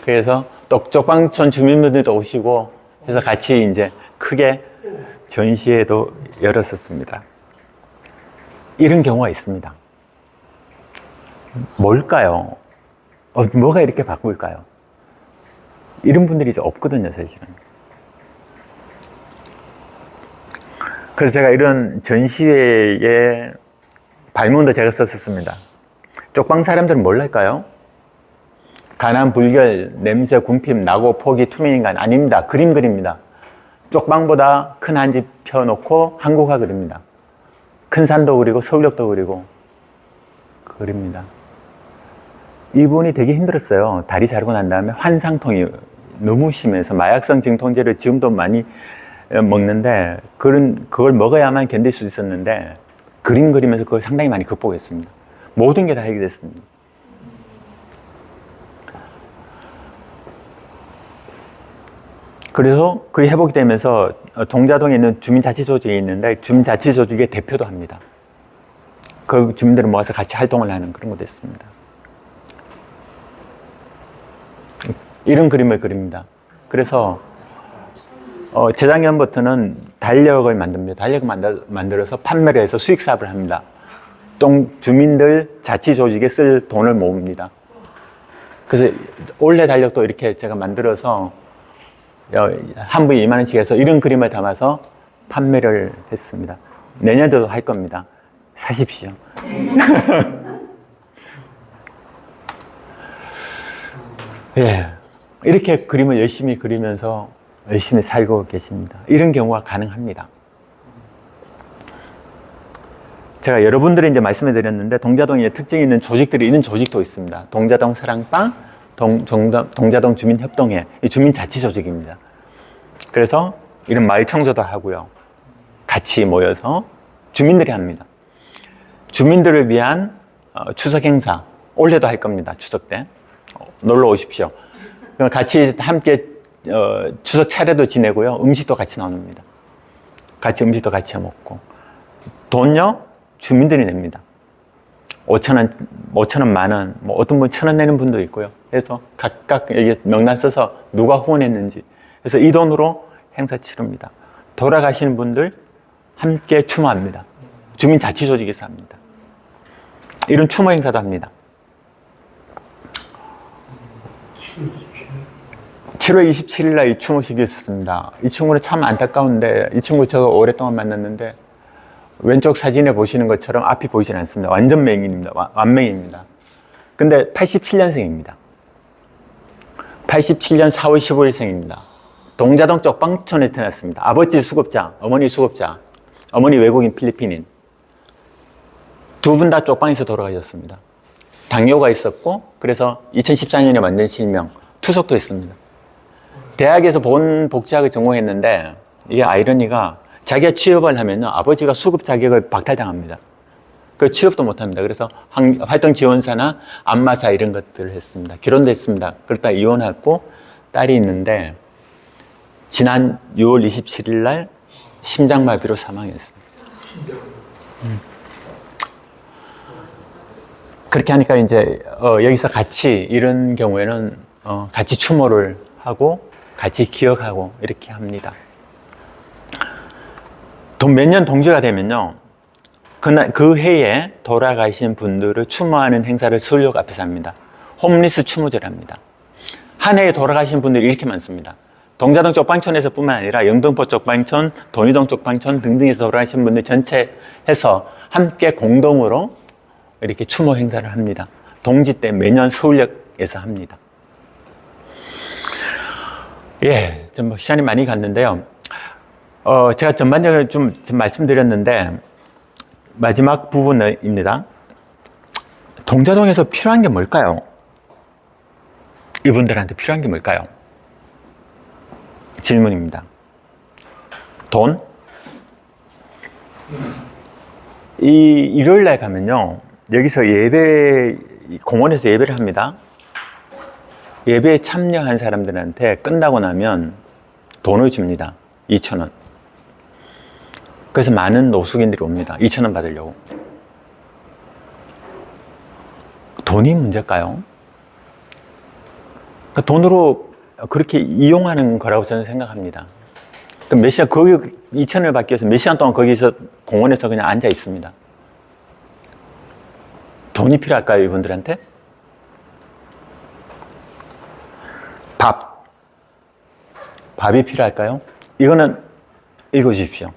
Speaker 5: 그래서 또 쪽방촌 주민분들도 오시고 해서 같이 이제 크게 전시회도 열었었습니다. 이런 경우가 있습니다. 뭘까요? 뭐가 이렇게 바꿀까요? 이런 분들이 이제 없거든요, 사실은. 그래서 제가 이런 전시회에 발문도 제가 썼었습니다. 쪽방 사람들은 뭘 할까요? 가난, 불결, 냄새, 군핍, 낙오, 포기, 투민인간 아닙니다. 그림 그립니다. 쪽방보다 큰 한지 펴놓고 한국화 그립니다. 큰 산도 그리고 서울역도 그리고 그립니다. 이분이 되게 힘들었어요. 다리 자르고 난 다음에 환상통이 너무 심해서 마약성 진통제를 지금도 많이 먹는데 그걸 먹어야만 견딜 수 있었는데 그림 그리면서 그걸 상당히 많이 극복했습니다. 모든 게 다 해결됐습니다. 그래서 그게 회복이 되면서 동자동에 있는 주민자치조직이 있는데 주민자치조직의 대표도 합니다. 그 주민들을 모아서 같이 활동을 하는 그런 것도 있습니다. 이런 그림을 그립니다. 그래서 재작년부터는 달력을 만듭니다. 달력을 만들어서 판매를 해서 수익 사업을 합니다. 주민들 자치조직에 쓸 돈을 모읍니다. 그래서 올해 달력도 이렇게 제가 만들어서 한 분이 2만 원씩 해서 이런 그림을 담아서 판매를 했습니다. 내년에도 할 겁니다. 사십시오. 예, 이렇게 그림을 열심히 그리면서 열심히 살고 계십니다. 이런 경우가 가능합니다. 제가 여러분들이 이제 말씀해 드렸는데 동자동에 특징이 있는 조직들이 있는 조직도 있습니다. 동자동 사랑방, 동자동 주민협동회, 이 주민자치조직입니다. 그래서 이런 마을 청소도 하고요. 같이 모여서 주민들이 합니다. 주민들을 위한 추석 행사, 올해도 할 겁니다. 추석 때. 놀러 오십시오. 같이 함께 추석 차례도 지내고요. 음식도 같이 나눕니다. 같이 음식도 같이 먹고. 돈요? 주민들이 냅니다. 5,000원, 만원, 뭐 어떤 분 1,000원 내는 분도 있고요. 그래서 각각 여기 명단 써서 누가 후원했는지. 그래서 이 돈으로 행사 치릅니다. 돌아가시는 분들 함께 추모합니다. 주민자치조직에서 합니다. 이런 추모 행사도 합니다. 7월 27일 날 이 추모식이 있었습니다. 이 친구는 참 안타까운데, 이 친구 저 오랫동안 만났는데 왼쪽 사진에 보시는 것처럼 앞이 보이진 않습니다. 완전 맹인입니다. 완맹입니다. 근데 87년생입니다. 87년 4월 15일생입니다. 동자동 쪽방촌에서 태어났습니다. 아버지 수급자, 어머니 수급자, 어머니 외국인 필리핀인. 두 분 다 쪽방에서 돌아가셨습니다. 당뇨가 있었고, 그래서 2014년에 완전 실명, 투석도 했습니다. 대학에서 보건복지학을 전공했는데, 이게 아이러니가 자기가 취업을 하면요, 아버지가 수급 자격을 박탈당합니다. 그 취업도 못합니다. 그래서 활동 지원사나 안마사 이런 것들을 했습니다. 결혼도 했습니다. 그러다 이혼하고 딸이 있는데, 지난 6월 27일 날 심장마비로 사망했습니다. 그렇게 하니까 이제 여기서 같이 이런 경우에는 같이 추모를 하고 같이 기억하고 이렇게 합니다. 몇 년 동지가 되면요, 그 해에 돌아가신 분들을 추모하는 행사를 서울역 앞에서 합니다. 홈리스 추모제랍니다. 한 해에 돌아가신 분들이 이렇게 많습니다. 동자동 쪽방촌에서 뿐만 아니라 영등포 쪽방촌, 돈이동 쪽방촌 등등에서 돌아가신 분들 전체 해서 함께 공동으로 이렇게 추모 행사를 합니다. 동지 때 매년 서울역에서 합니다. 예, 좀 시간이 많이 갔는데요. 제가 전반적으로 좀 말씀드렸는데, 마지막 부분입니다. 동자동에서 필요한 게 뭘까요? 이분들한테 필요한 게 뭘까요? 질문입니다. 돈? 일요일 날 가면요, 여기서 공원에서 예배를 합니다. 예배에 참여한 사람들한테 끝나고 나면 돈을 줍니다. 2,000원. 그래서 많은 노숙인들이 옵니다. 2,000원 받으려고. 돈이 문제일까요? 그러니까 돈으로 그렇게 이용하는 거라고 저는 생각합니다. 그럼 몇 시간, 거기 2,000원을 받기 위해서 몇 시간 동안 거기서 공원에서 그냥 앉아 있습니다. 돈이 필요할까요, 이분들한테? 밥이 필요할까요? 이거는 읽어주십시오.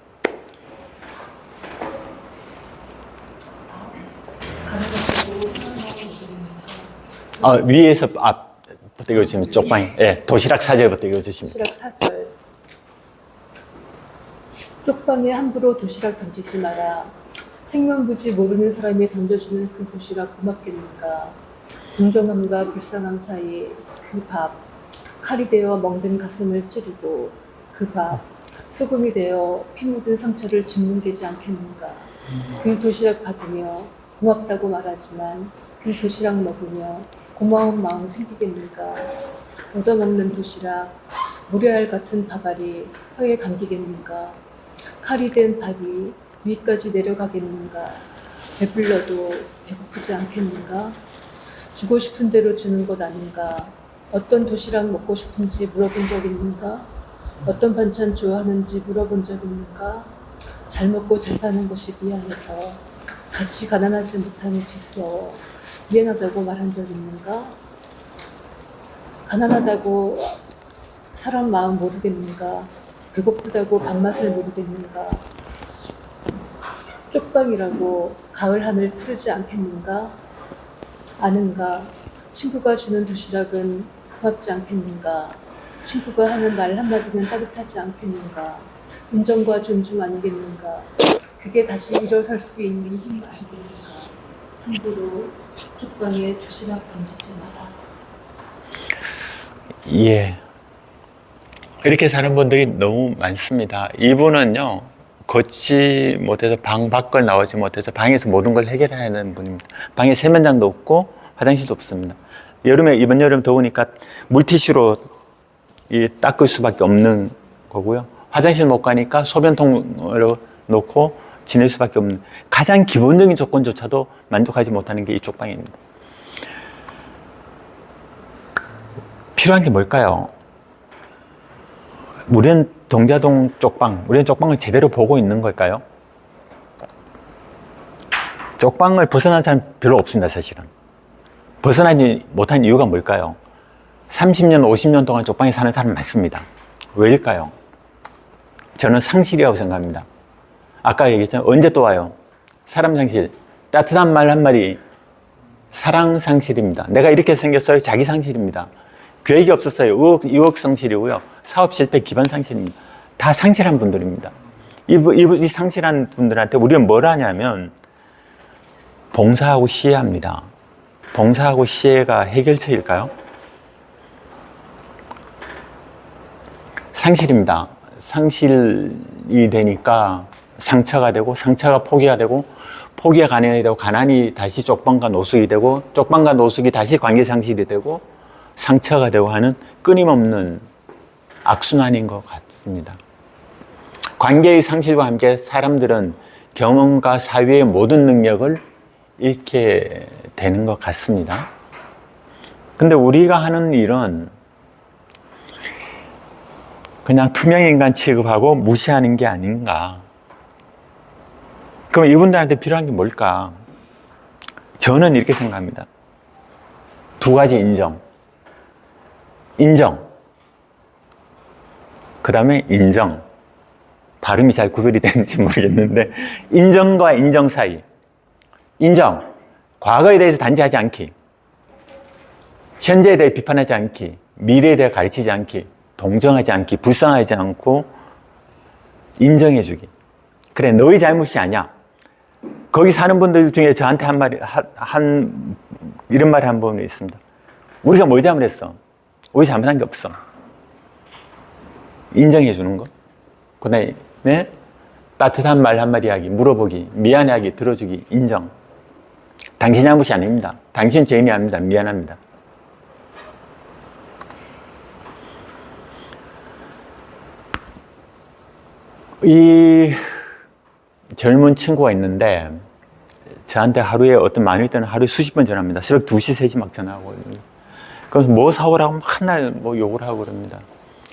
Speaker 5: 위에서 앞부터 읽어주시면 쪽방에, 예, 도시락 사절부터 읽어주시면.
Speaker 11: 도시락 사절. 쪽방에 함부로 도시락 던지지 마라. 생명부지 모르는 사람이 던져주는 그 도시락 고맙겠는가. 공정함과 불쌍함 사이 그 밥, 칼이 되어 멍든 가슴을 찌르고 그 밥, 소금이 되어 피 묻은 상처를 짓뭉개지 않겠는가. 그 도시락 받으며 고맙다고 말하지만 그 도시락 먹으며 고마운 마음 생기겠는가. 얻어먹는 도시락, 무례알 같은 밥알이 혀에 감기겠는가. 칼이 된 밥이 위까지 내려가겠는가. 배불러도 배고프지 않겠는가. 주고 싶은 대로 주는 것 아닌가. 어떤 도시락 먹고 싶은지 물어본 적 있는가? 어떤 반찬 좋아하는지 물어본 적 있는가? 잘 먹고 잘 사는 것이 미안해서 같이 가난하지 못하는 죄스러워 미안하다고 말한 적 있는가? 가난하다고 사람 마음 모르겠는가? 배고프다고 밥맛을 모르겠는가? 쪽방이라고 가을 하늘 푸르지 않겠는가? 아는가? 친구가 주는 도시락은 고맙지 않겠는가? 친구가 하는 말 한마디는 따뜻하지 않겠는가? 인정과 존중 아니겠는가? 그게 다시 일어설 수 있는 힘 아니겠는가? 함부로 쪽방에 도시락 던지지 마라.
Speaker 5: 예. 이렇게 사는 분들이 너무 많습니다. 이분은요, 걷지 못해서 방 밖을 나오지 못해서 방에서 모든 걸 해결해야 하는 분입니다. 방에 세면장도 없고 화장실도 없습니다. 여름에, 이번 여름 더우니까 물티슈로 닦을 수밖에 없는 거고요. 화장실 못 가니까 소변통으로 놓고 지낼 수밖에 없는, 가장 기본적인 조건조차도 만족하지 못하는 게 이 쪽방입니다. 필요한 게 뭘까요? 우리는 동자동 쪽방, 우리는 쪽방을 제대로 보고 있는 걸까요? 쪽방을 벗어난 사람 별로 없습니다, 사실은. 벗어나지 못한 이유가 뭘까요? 30년, 50년 동안 쪽방에 사는 사람 많습니다. 왜일까요? 저는 상실이라고 생각합니다. 아까 얘기했잖아요. 언제 또 와요? 사람 상실. 따뜻한 말 한마디. 사랑 상실입니다. 내가 이렇게 생겼어요. 자기 상실입니다. 계획이 없었어요. 의욕 상실이고요. 사업 실패 기반 상실입니다. 다 상실한 분들입니다. 이 상실한 분들한테 우리는 뭘 하냐면 봉사하고 시혜합니다. 봉사하고 시혜가 해결책일까요? 상실입니다. 상실이 되니까 상처가 되고, 상처가 포기가 되고, 포기가 가난이 되고, 가난이 다시 쪽방과 노숙이 되고, 쪽방과 노숙이 다시 관계 상실이 되고, 상처가 되고 하는 끊임없는 악순환인 것 같습니다. 관계의 상실과 함께 사람들은 경험과 사회의 모든 능력을 잃게 되는 것 같습니다. 근데 우리가 하는 일은 그냥 투명인간 취급하고 무시하는 게 아닌가. 그럼 이분들한테 필요한 게 뭘까? 저는 이렇게 생각합니다. 두 가지 인정. 그 다음에 인정. 발음이 잘 구별이 되는지 모르겠는데, 인정과 인정 사이. 인정. 과거에 대해서 단죄하지 않기. 현재에 대해 비판하지 않기. 미래에 대해 가르치지 않기. 동정하지 않기. 불쌍하지 않고 인정해주기. 그래, 너희 잘못이 아니야. 거기 사는 분들 중에 저한테 이런 말이 한 번 있습니다. 우리가 뭘 잘못했어? 우리 잘못한 게 없어. 인정해 주는 거. 그 다음에 따뜻한 말 한마디 하기, 물어보기, 미안해하기, 들어주기, 인정. 당신 잘못이 아닙니다. 당신 죄인이 아닙니다. 미안합니다. 이 젊은 친구가 있는데 저한테 하루에 어떤 많을 때는 하루에 수십 번 전화합니다. 새벽 2시, 3시 막 전화하고. 그래서 뭐 사오라고 맨날 뭐 욕을 하고 그럽니다.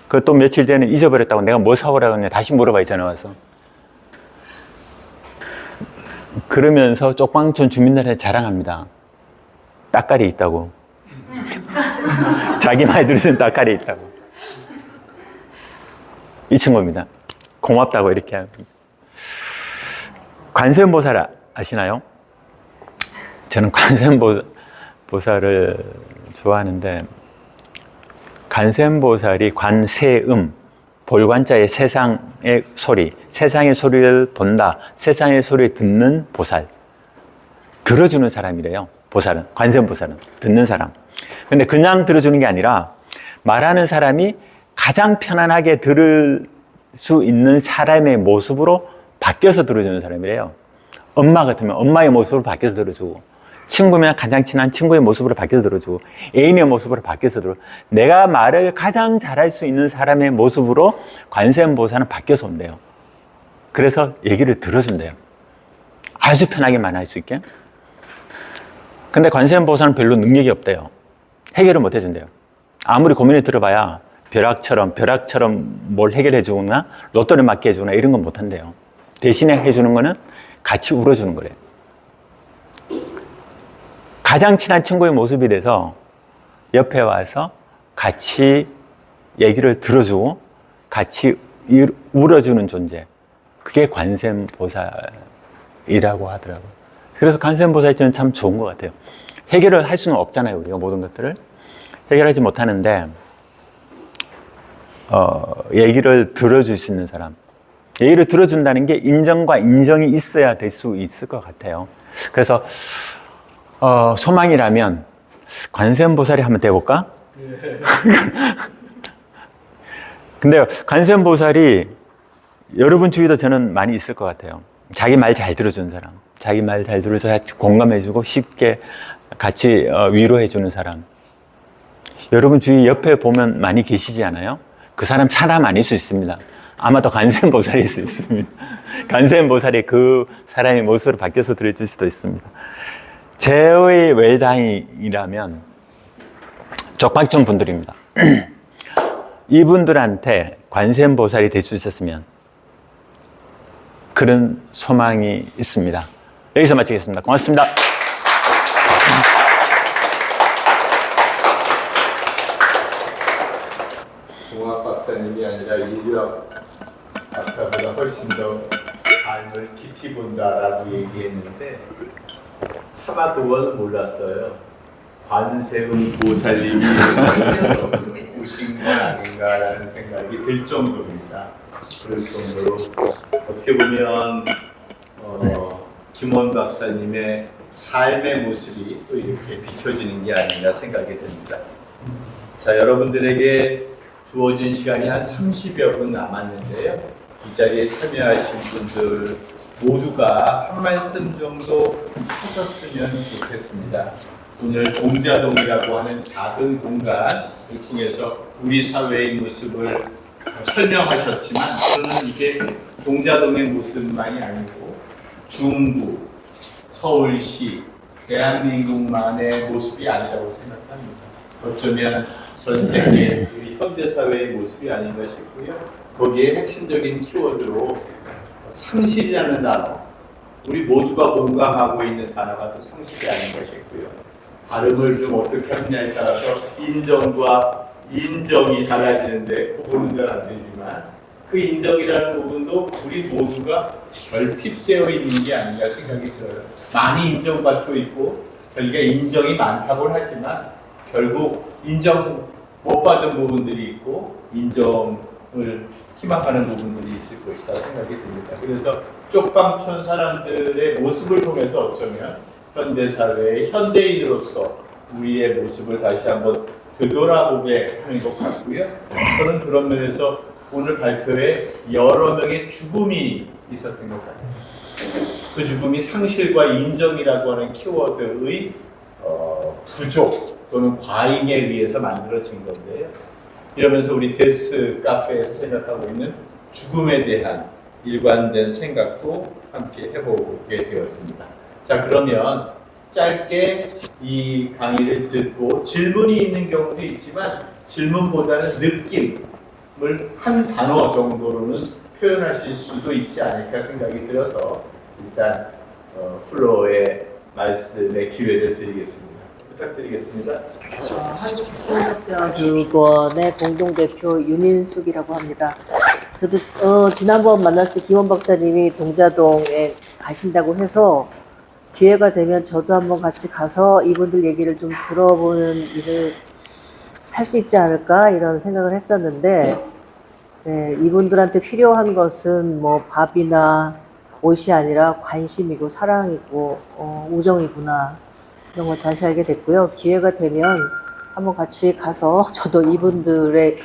Speaker 5: 그 또 며칠 전에 잊어버렸다고 내가 뭐 사오라고 했냐 다시 물어봐요, 전화 와서. 그러면서 쪽방촌 주민들한테 자랑합니다. 따까리 있다고. 자기 말 들으면 따까리 있다고. 이 친구입니다. 고맙다고 이렇게 합니다. 관세음보살 아시나요? 저는 관세음보살을 좋아하는데, 관세음보살이 관세음, 볼관자의 세상의 소리, 세상의 소리를 본다, 세상의 소리를 듣는 보살. 들어주는 사람이래요, 보살은. 관세음보살은. 듣는 사람. 근데 그냥 들어주는 게 아니라 말하는 사람이 가장 편안하게 들을 수 있는 사람의 모습으로 바뀌어서 들어주는 사람이래요. 엄마 같으면 엄마의 모습으로 바뀌어서 들어주고, 친구면 가장 친한 친구의 모습으로 바뀌어서 들어주고, 애인의 모습으로 바뀌어서 들어주고, 내가 말을 가장 잘할 수 있는 사람의 모습으로 관세음보살은 바뀌어서 온대요. 그래서 얘기를 들어준대요. 아주 편하게 말할 수 있게. 근데 관세음보살은 별로 능력이 없대요. 해결을 못 해준대요. 아무리 고민을 들어봐야 벼락처럼 뭘 해결해 주거나 로또를 맞게 해주거나 이런 건 못 한대요. 대신에 해주는 거는 같이 울어주는 거래요. 가장 친한 친구의 모습이 돼서 옆에 와서 같이 얘기를 들어주고 같이 울어주는 존재. 그게 관세음보살이라고 하더라고요. 그래서 관세음보살이 저는 참 좋은 것 같아요. 해결을 할 수는 없잖아요. 우리가 모든 것들을 해결하지 못하는데 얘기를 들어줄 수 있는 사람, 얘기를 들어준다는 게 인정과 인정이 있어야 될 수 있을 것 같아요. 그래서 소망이라면 관세음보살이 한번 돼볼까? 근데 관세음보살이 여러분 주위도 저는 많이 있을 것 같아요. 자기 말 잘 들어주는 사람, 자기 말 잘 들어줘서 공감해주고 쉽게 같이 위로해주는 사람. 여러분 주위 옆에 보면 많이 계시지 않아요? 그 사람 아닐 수 있습니다. 아마도 관세음보살일 수 있습니다. 관세음보살이 그 사람의 모습으로 바뀌어서 들어줄 수도 있습니다. 제의 웰다잉이라면 쪽방촌 분들입니다. 이분들한테 관세음보살이 될 수 있었으면 그런 소망이 있습니다. 여기서 마치겠습니다. 고맙습니다.
Speaker 4: 공학 박사님이 아니라 인류학 박사보다 훨씬 더 삶을 깊이 본다라고 얘기했는데 차마 그건 몰랐어요. 관세음 보살님이 오신 건 아닌가라는 생각이 들 정도입니다. 그럴 정도로 어떻게 보면 김원 박사님의 삶의 모습이 또 이렇게 비춰지는 게 아닌가 생각이 듭니다. 자, 여러분들에게 주어진 시간이 한 30여 분 남았는데요. 이 자리에 참여하신 분들 모두가 한 말씀 정도 하셨으면 좋겠습니다. 오늘 동자동이라고 하는 작은 공간을 통해서 우리 사회의 모습을 설명하셨지만 저는 이게 동자동의 모습만이 아니고 중구, 서울시, 대한민국만의 모습이 아니라고 생각합니다. 어쩌면 전 세계 우리 현대사회의 모습이 아닌가 싶고요. 거기에 핵심적인 키워드로 상실이라는 단어, 우리 모두가 공감하고 있는 단어가 또 상실이 아닌가 싶고요. 발음을 좀 어떻게 하느냐에 따라서 인정과 인정이 달라지는데 그거는 잘 안 되지만 그 인정이라는 부분도 우리 모두가 결핍되어 있는 게 아닌가 생각이 들어요. 많이 인정받고 있고 저희가 인정이 많다고 하지만 결국 인정 못 받은 부분들이 있고 인정을 희망하는 부분들이 있을 것이다 생각이 듭니다. 그래서 쪽방촌 사람들의 모습을 통해서 어쩌면 현대사회의 현대인으로서 우리의 모습을 다시 한번 되돌아보게 하는 것 같고요. 저는 그런 면에서 오늘 발표에 여러 명의 죽음이 있었던 것 같아요. 그 죽음이 상실과 인정이라고 하는 키워드의 부족 또는 과잉에 의해서 만들어진 건데요. 이러면서 우리 데스 카페에서 생각하고 있는 죽음에 대한 일관된 생각도 함께 해보게 되었습니다. 자, 그러면 짧게 이 강의를 듣고 질문이 있는 경우도 있지만 질문보다는 느낌을 한 단어 정도로는 표현하실 수도 있지 않을까 생각이 들어서 일단 플로어의 말씀의 기회를 드리겠습니다. 부탁드리겠습니다.
Speaker 12: 한국동작교육원의 공동대표 윤인숙이라고 합니다. 저도 지난번 만났을 때 김원 박사님이 동자동에 가신다고 해서 기회가 되면 저도 한번 같이 가서 이분들 얘기를 좀 들어보는 일을 할 수 있지 않을까 이런 생각을 했었는데 네, 이분들한테 필요한 것은 뭐 밥이나 옷이 아니라 관심이고 사랑이고 우정이구나 이런 걸 다시 알게 됐고요. 기회가 되면 한번 같이 가서 저도 이분들의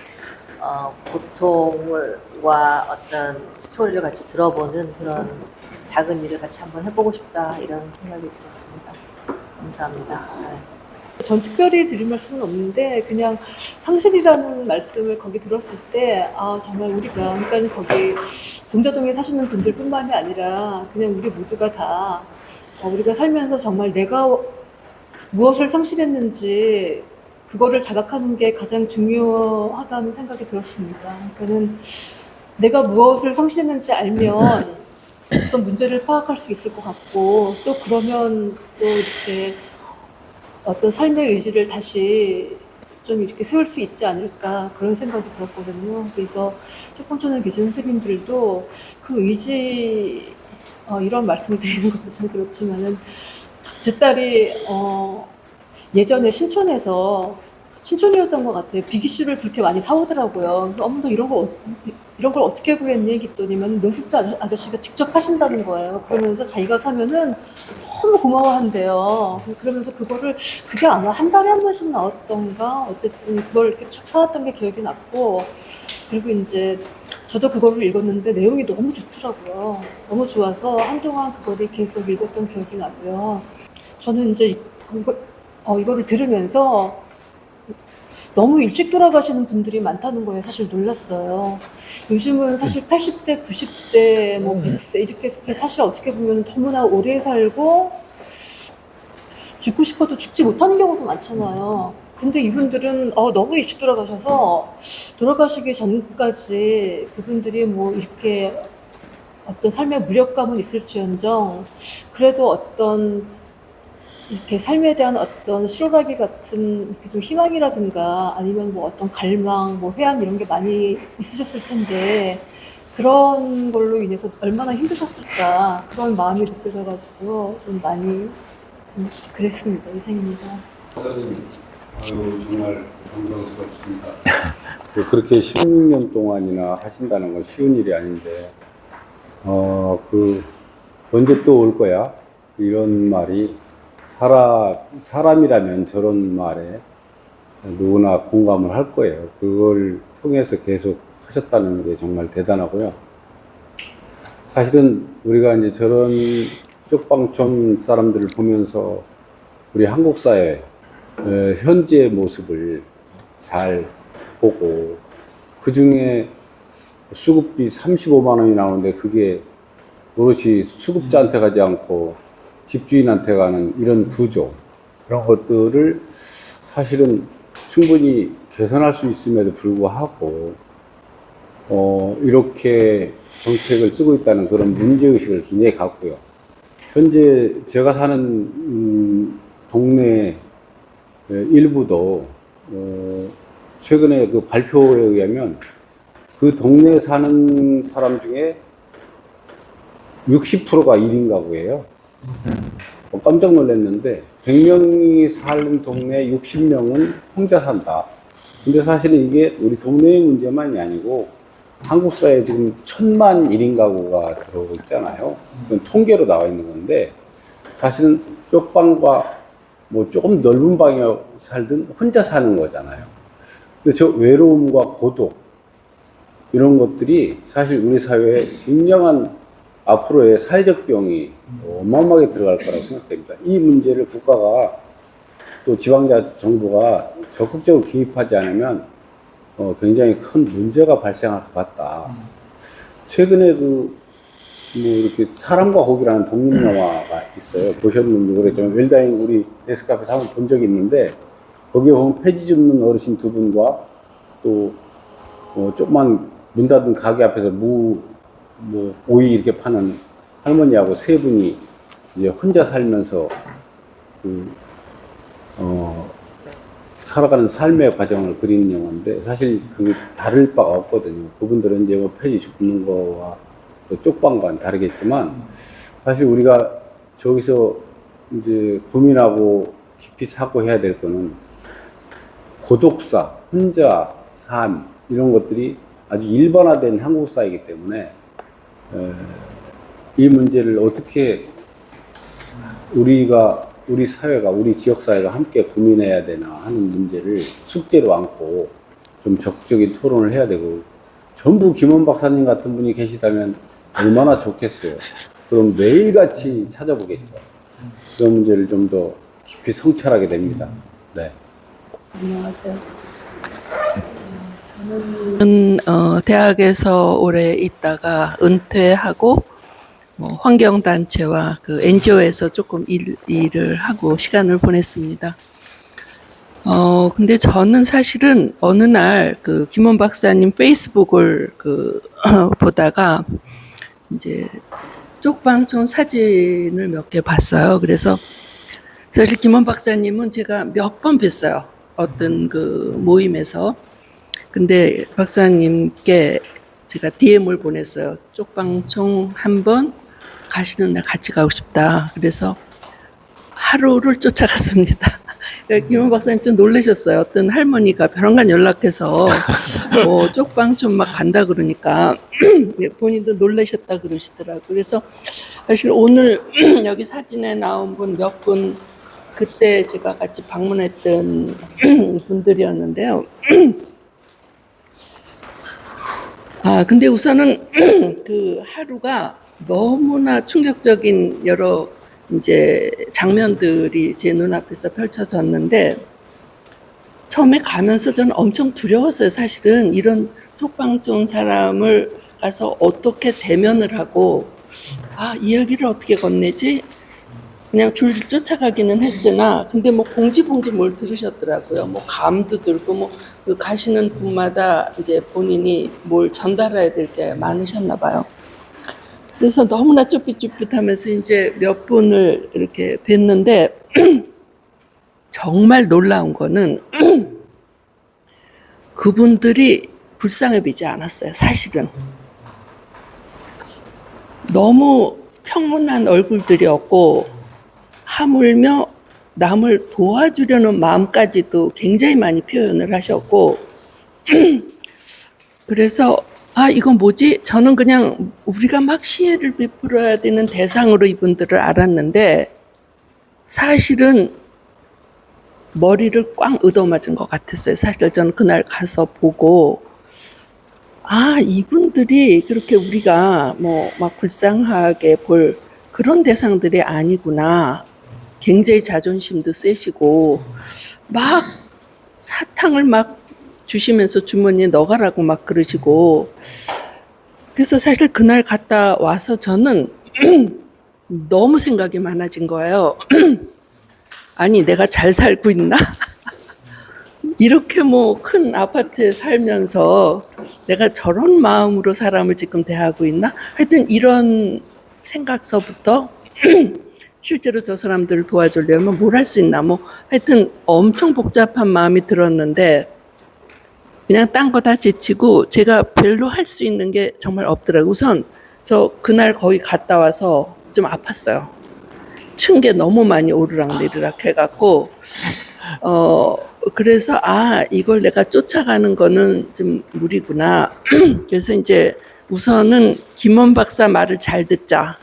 Speaker 12: 고통과 어떤 스토리를 같이 들어보는 그런 작은 일을 같이 한번 해보고 싶다 이런 생각이 들었습니다. 감사합니다. 네.
Speaker 11: 전 특별히 드릴 말씀은 없는데 그냥 상실이라는 말씀을 거기 들었을 때 정말 우리가 그러니까 거기 동자동에 사시는 분들뿐만이 아니라 그냥 우리 모두가 다 우리가 살면서 정말 내가 무엇을 상실했는지 그거를 자각하는 게 가장 중요하다는 생각이 들었습니다. 그러니까는 내가 무엇을 상실했는지 알면 어떤 문제를 파악할 수 있을 것 같고 또 그러면 또 이렇게 어떤 삶의 의지를 다시 좀 이렇게 세울 수 있지 않을까 그런 생각이 들었거든요. 그래서 쪽방촌에 계신 선생님들도 그 의지 이런 말씀을 드리는 것도 참 그렇지만은 제 딸이 예전에 신촌이었던 것 같아요. 비기슈를 그렇게 많이 사오더라고요. 그래서 어머 너 이런 걸 어떻게 구했니? 했더니만 노숙자 아저씨가 직접 하신다는 거예요. 그러면서 자기가 사면은 너무 고마워한대요. 그러면서 그게 아마 한 달에 한 번씩 나왔던가 어쨌든 그걸 이렇게 쭉 사왔던 게 기억이 났고, 그리고 이제 저도 그거를 읽었는데 내용이 너무 좋더라고요. 너무 좋아서 한동안 그거를 계속 읽었던 기억이 나고요. 저는 이제 이거를 들으면서 너무 일찍 돌아가시는 분들이 많다는 거에 사실 놀랐어요. 요즘은 사실 80대, 90대, 뭐 100세 이렇게 사실 어떻게 보면 너무나 오래 살고 죽고 싶어도 죽지 못하는 경우도 많잖아요. 근데 이분들은 너무 일찍 돌아가셔서 돌아가시기 전까지 그분들이 뭐 이렇게 어떤 삶의 무력감은 있을지언정 그래도 어떤 이렇게 삶에 대한 어떤 실오라기 같은 이렇게 좀 희망이라든가 아니면 뭐 어떤 갈망, 뭐 회한 이런 게 많이 있으셨을 텐데 그런 걸로 인해서 얼마나 힘드셨을까 그런 마음이 느껴져가지고 좀 많이 좀 그랬습니다. 이상입니다.
Speaker 10: 박사님, 정말 존경스럽습니다. 그렇게 16년 동안이나 하신다는 건 쉬운 일이 아닌데 언제 또 올 거야? 이런 말이 사람이라면 저런 말에 누구나 공감을 할 거예요. 그걸 통해서 계속 하셨다는 게 정말 대단하고요. 사실은 우리가 이제 저런 쪽방촌 사람들을 보면서 우리 한국 사회 현재의 모습을 잘 보고, 그 중에 수급비 35만 원이 나오는데 그게 오롯이 수급자한테 가지 않고 집주인한테 가는 이런 구조, 그런 것들을 사실은 충분히 개선할 수 있음에도 불구하고 이렇게 정책을 쓰고 있다는 그런 문제의식을 굉장히 갖고요. 현재 제가 사는 동네 일부도 최근에 그 발표에 의하면 그 동네에 사는 사람 중에 60%가 1인 가구예요. 깜짝 놀랐는데 100명이 사는 동네 60명은 혼자 산다. 근데 사실은 이게 우리 동네의 문제만이 아니고 한국 사회에 지금 1000만 1인 가구가 들어오고 있잖아요. 그건 통계로 나와 있는 건데 사실은 쪽방과 뭐 조금 넓은 방에 살든 혼자 사는 거잖아요. 근데 저 외로움과 고독 이런 것들이 사실 우리 사회에 굉장한 앞으로의 사회적 병이 어마어마하게 들어갈 거라고 생각됩니다. 이 문제를 국가가 또 지방자 정부가 적극적으로 개입하지 않으면 굉장히 큰 문제가 발생할 것 같다. 최근에 이렇게 사람과 고기라는 독립 영화가 있어요. 보셨는지 모르겠지만 웰다잉 우리 데스크카페에서 한번 본 적이 있는데 거기에 보면 폐지 줍는 어르신 두 분과 또 조그만 문 닫은 가게 앞에서 오이 이렇게 파는 할머니하고 세 분이 이제 혼자 살면서 살아가는 삶의 과정을 그리는 영화인데 사실 다를 바가 없거든요. 그분들은 이제 뭐 폐지 줍는 거와 또 쪽방과는 다르겠지만 사실 우리가 저기서 이제 고민하고 깊이 사고해야 될 거는 고독사, 혼자 삶 이런 것들이 아주 일반화된 한국 사회이기 때문에 이 문제를 어떻게 우리 사회가, 우리 지역사회가 함께 고민해야 되나 하는 문제를 숙제로 안고 좀 적극적인 토론을 해야 되고, 전부 김원 박사님 같은 분이 계시다면 얼마나 좋겠어요. 그럼 매일같이 찾아보겠죠. 그런 문제를 좀 더 깊이 성찰하게 됩니다. 네.
Speaker 11: 안녕하세요.
Speaker 13: 저는 대학에서 오래 있다가 은퇴하고 환경단체와 NGO에서 조금 일을 하고 시간을 보냈습니다. 근데 저는 사실은 어느 날 김원 박사님 페이스북을 보다가 이제 쪽방촌 사진을 몇 개 봤어요. 그래서 사실 김원 박사님은 제가 몇 번 뵀어요. 어떤 그 모임에서. 근데 박사님께 제가 DM을 보냈어요. 쪽방촌 한번 가시는 날 같이 가고 싶다. 그래서 하루를 쫓아갔습니다. 김원 박사님 좀 놀라셨어요. 어떤 할머니가 벼랑간 연락해서 뭐 쪽방촌 막 간다 그러니까 본인도 놀라셨다 그러시더라고요. 그래서 사실 오늘 여기 사진에 나온 분 몇 분 그때 제가 같이 방문했던 분들이었는데요. 근데 우선은 그 하루가 너무나 충격적인 여러 이제 장면들이 제 눈앞에서 펼쳐졌는데, 처음에 가면서 저는 엄청 두려웠어요. 사실은 이런 쪽방촌 사람을 가서 어떻게 대면을 하고, 이야기를 어떻게 건네지? 그냥 줄줄 쫓아가기는 했으나, 근데 뭐 봉지 뭘 들으셨더라고요. 뭐 감도 들고, 뭐 그 가시는 분마다 이제 본인이 뭘 전달해야 될 게 많으셨나 봐요. 그래서 너무나 쭈삣쭈삣하면서 이제 몇 분을 이렇게 뵀는데 정말 놀라운 거는 그분들이 불쌍해 보이지 않았어요. 사실은 너무 평온한 얼굴들이었고, 하물며 남을 도와주려는 마음까지도 굉장히 많이 표현을 하셨고, 그래서 이건 뭐지? 저는 그냥 우리가 막 시혜를 베풀어야 되는 대상으로 이분들을 알았는데, 사실은 머리를 꽝 얻어맞은 것 같았어요. 사실 저는 그날 가서 보고, 이분들이 그렇게 우리가 뭐 막 불쌍하게 볼 그런 대상들이 아니구나. 굉장히 자존심도 세시고, 막 사탕을 막 주시면서 주머니에 넣어가라고 막 그러시고, 그래서 사실 그날 갔다 와서 저는 너무 생각이 많아진 거예요. 아니, 내가 잘 살고 있나? 이렇게 뭐 큰 아파트에 살면서 내가 저런 마음으로 사람을 지금 대하고 있나? 하여튼 이런 생각서부터 실제로 저 사람들을 도와주려면 뭘 할 수 있나? 뭐 하여튼 엄청 복잡한 마음이 들었는데, 그냥 딴 거 다 제치고 제가 별로 할 수 있는 게 정말 없더라고요. 우선 저 그날 거기 갔다 와서 좀 아팠어요. 층계 너무 많이 오르락내리락 해갖고, 그래서 이걸 내가 쫓아가는 거는 좀 무리구나. 그래서 이제 우선은 김원 박사 말을 잘 듣자.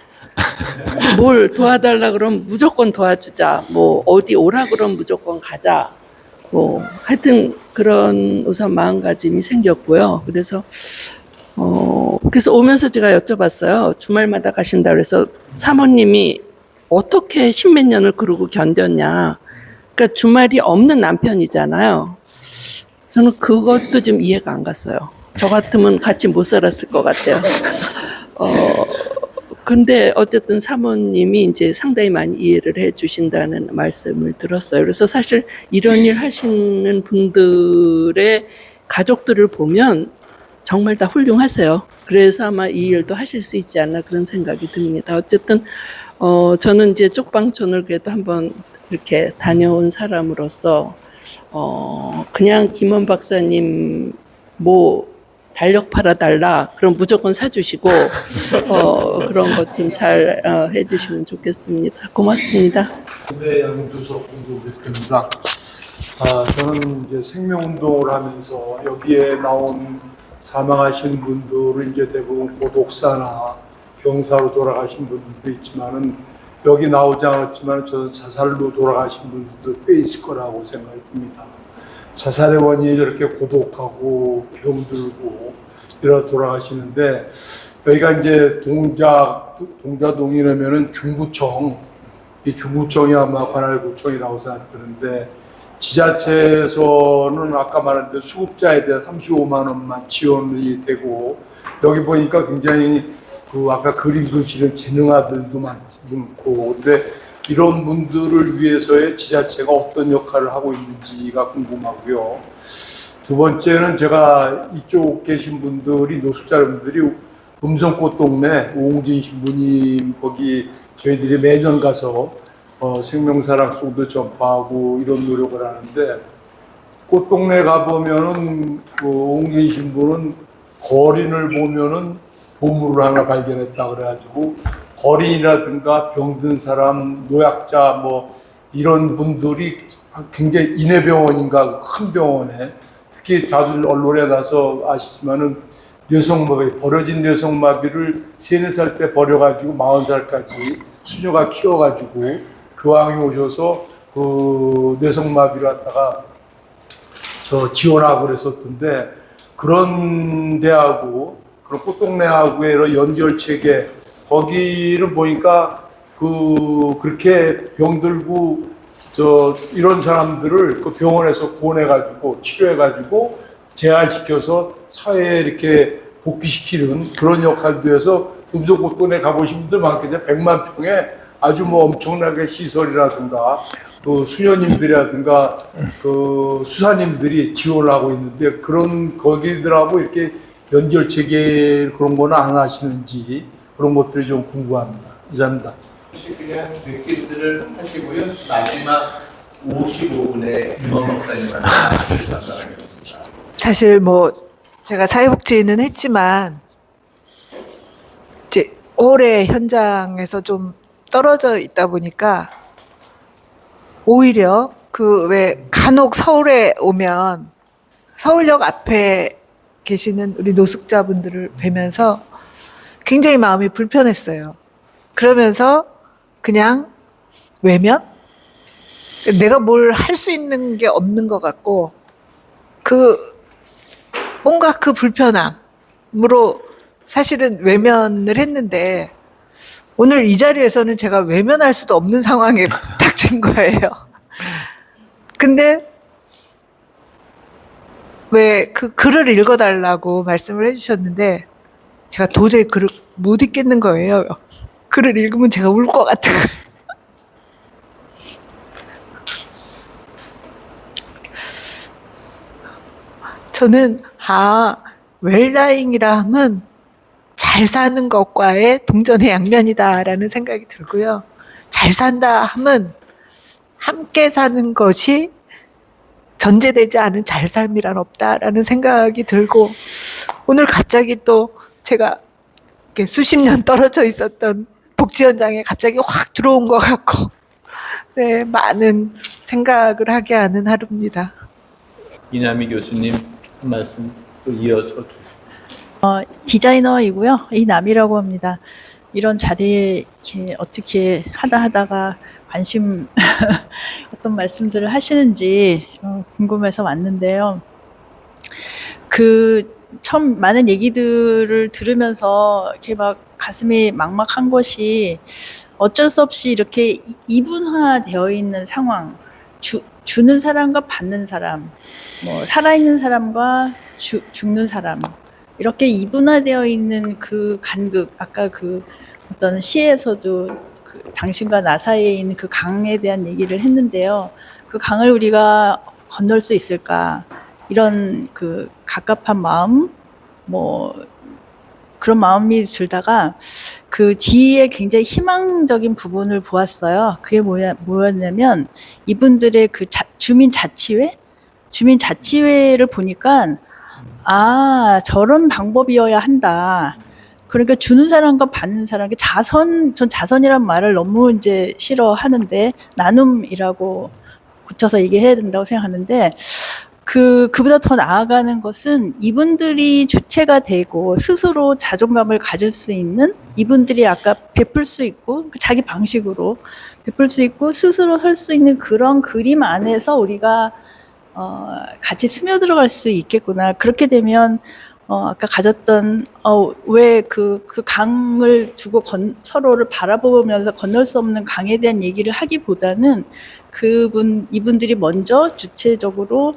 Speaker 13: 뭘 도와달라 그러면 무조건 도와주자. 뭐 어디 오라 그러면 무조건 가자. 뭐 하여튼 그런 우선 마음가짐이 생겼고요. 그래서 오면서 제가 여쭤봤어요. 주말마다 가신다 그래서 사모님이 어떻게 십몇 년을 그러고 견뎠냐. 그러니까 주말이 없는 남편이잖아요. 저는 그것도 좀 이해가 안 갔어요. 저 같으면 같이 못 살았을 것 같아요. 근데 어쨌든 사모님이 이제 상당히 많이 이해를 해 주신다는 말씀을 들었어요. 그래서 사실 이런 일 하시는 분들의 가족들을 보면 정말 다 훌륭하세요. 그래서 아마 이 일도 하실 수 있지 않나 그런 생각이 듭니다. 어쨌든 저는 이제 쪽방촌을 그래도 한번 이렇게 다녀온 사람으로서 그냥 김원 박사님 뭐 달력 팔아달라 그럼 무조건 사주시고 그런 것 좀 잘 해주시면 좋겠습니다. 고맙습니다.
Speaker 14: 네, 양두석 공동대표입니다. 저는 이제 생명운동을 하면서 여기에 나온 사망하신 분들은 이제 대부분 고독사나 병사로 돌아가신 분들도 있지만은 여기 나오지 않았지만 저는 자살로 돌아가신 분들도 꽤 있을 거라고 생각이 듭니다. 자살의 원인이 저렇게 고독하고 병들고 이러 돌아가시는데, 여기가 이제 동자동이라면은 중구청, 이 중구청이 아마 관할구청이라고 생각드는데, 지자체에서는 아까 말한 대로 수급자에 대한 35만 원만 지원이 되고, 여기 보니까 굉장히 아까 그림 그리시는 재능아들도 많고, 근데 이런 분들을 위해서의 지자체가 어떤 역할을 하고 있는지가 궁금하고요. 두 번째는 제가 이쪽 계신 분들이, 노숙자분들이 음성꽃 동네 오홍진 신부님 거기 저희들이 매년 가서 생명사랑송도 전파하고 이런 노력을 하는데, 꽃동네 가보면은 온 계신 분은 거린을 보면은 보물을 하나 발견했다 그래가지고 거린이라든가 병든 사람, 노약자 뭐 이런 분들이 굉장히 인해병원인가 큰 병원에 특히 다들 언론에 나서 아시지만은 뇌성마비, 버려진 뇌성마비를 3, 4살 때 버려가지고 40살까지 수녀가 키워가지고 교황이 오셔서 그 뇌성마비를 갖다가 지원하고 그랬었던데 그런 데하고 그런 꽃동네하고의 이런 연결체계 거기를 보니까 그렇게 병들고 이런 사람들을 그 병원에서 구원해가지고 치료해가지고 재활시켜서 사회에 이렇게 복귀시키는 그런 역할도 해서 금속 꽃동네 가보신 분들 많겠죠. 100만 평에 아주 뭐 엄청나게 시설이라든가 또 수녀님들이라든가 그 수사님들이 지원을 하고 있는데 그런 거기들하고 이렇게 연결체계 그런 거는 안 하시는지 그런 것들이 좀 궁금합니다. 이상입니다.
Speaker 4: 그냥 느낌들을 하시고요. 마지막 55분에 김원 박사님한테 말씀을 전달하겠습니다.
Speaker 15: 사실 뭐 제가 사회복지는 했지만 이제 오래 현장에서 좀 떨어져 있다 보니까 오히려 그 왜 간혹 서울에 오면 서울역 앞에 계시는 우리 노숙자분들을 뵈면서 굉장히 마음이 불편했어요. 그러면서 그냥 외면? 내가 뭘 할 수 있는 게 없는 것 같고 뭔가 그 불편함으로 사실은 외면을 했는데 오늘 이 자리에서는 제가 외면할 수도 없는 상황에 닥친 거예요. 근데 왜 그 글을 읽어달라고 말씀을 해주셨는데 제가 도저히 글을 못 읽겠는 거예요. 글을 읽으면 제가 울 것 같아요. 저는 웰다잉이라 함은 잘 사는 것과의 동전의 양면이다라는 생각이 들고요. 잘 산다 함은 함께 사는 것이 전제되지 않은 잘 삶이란 없다라는 생각이 들고 오늘 갑자기 또 제가 이렇게 수십 년 떨어져 있었던 복지 현장에 갑자기 확 들어온 것 같고 네, 많은 생각을 하게 하는 하루입니다.
Speaker 4: 이남희 교수님 한 말씀 또 이어서 주세요.
Speaker 16: 디자이너이고요. 이남이라고 합니다. 이런 자리에 이렇게 어떻게 하다가 관심 어떤 말씀들을 하시는지 궁금해서 왔는데요. 처음 많은 얘기들을 들으면서 이렇게 막 가슴이 막막한 것이 어쩔 수 없이 이렇게 이분화되어 있는 상황, 주는 사람과 받는 사람, 뭐 살아있는 사람과 죽는 사람, 이렇게 이분화되어 있는 그 간극, 아까 그 어떤 시에서도 그 당신과 나 사이에 있는 그 강에 대한 얘기를 했는데요. 그 강을 우리가 건널 수 있을까? 이런 그 갑갑한 마음, 뭐 그런 마음이 들다가 그 뒤에 굉장히 희망적인 부분을 보았어요. 그게 뭐였냐면 이분들의 그 주민자치회를 보니까 저런 방법이어야 한다. 그러니까 주는 사람과 받는 사람, 전 자선이란 말을 너무 이제 싫어하는데 나눔이라고 고쳐서 얘기해야 된다고 생각하는데 그보다 더 나아가는 것은 이분들이 주체가 되고 스스로 자존감을 가질 수 있는 이분들이 아까 베풀 수 있고 자기 방식으로 베풀 수 있고 스스로 설 수 있는 그런 그림 안에서 우리가 같이 스며들어갈 수 있겠구나. 그렇게 되면 아까 가졌던 왜 그 강을 두고 서로를 바라보면서 건널 수 없는 강에 대한 얘기를 하기보다는 이분들이 먼저 주체적으로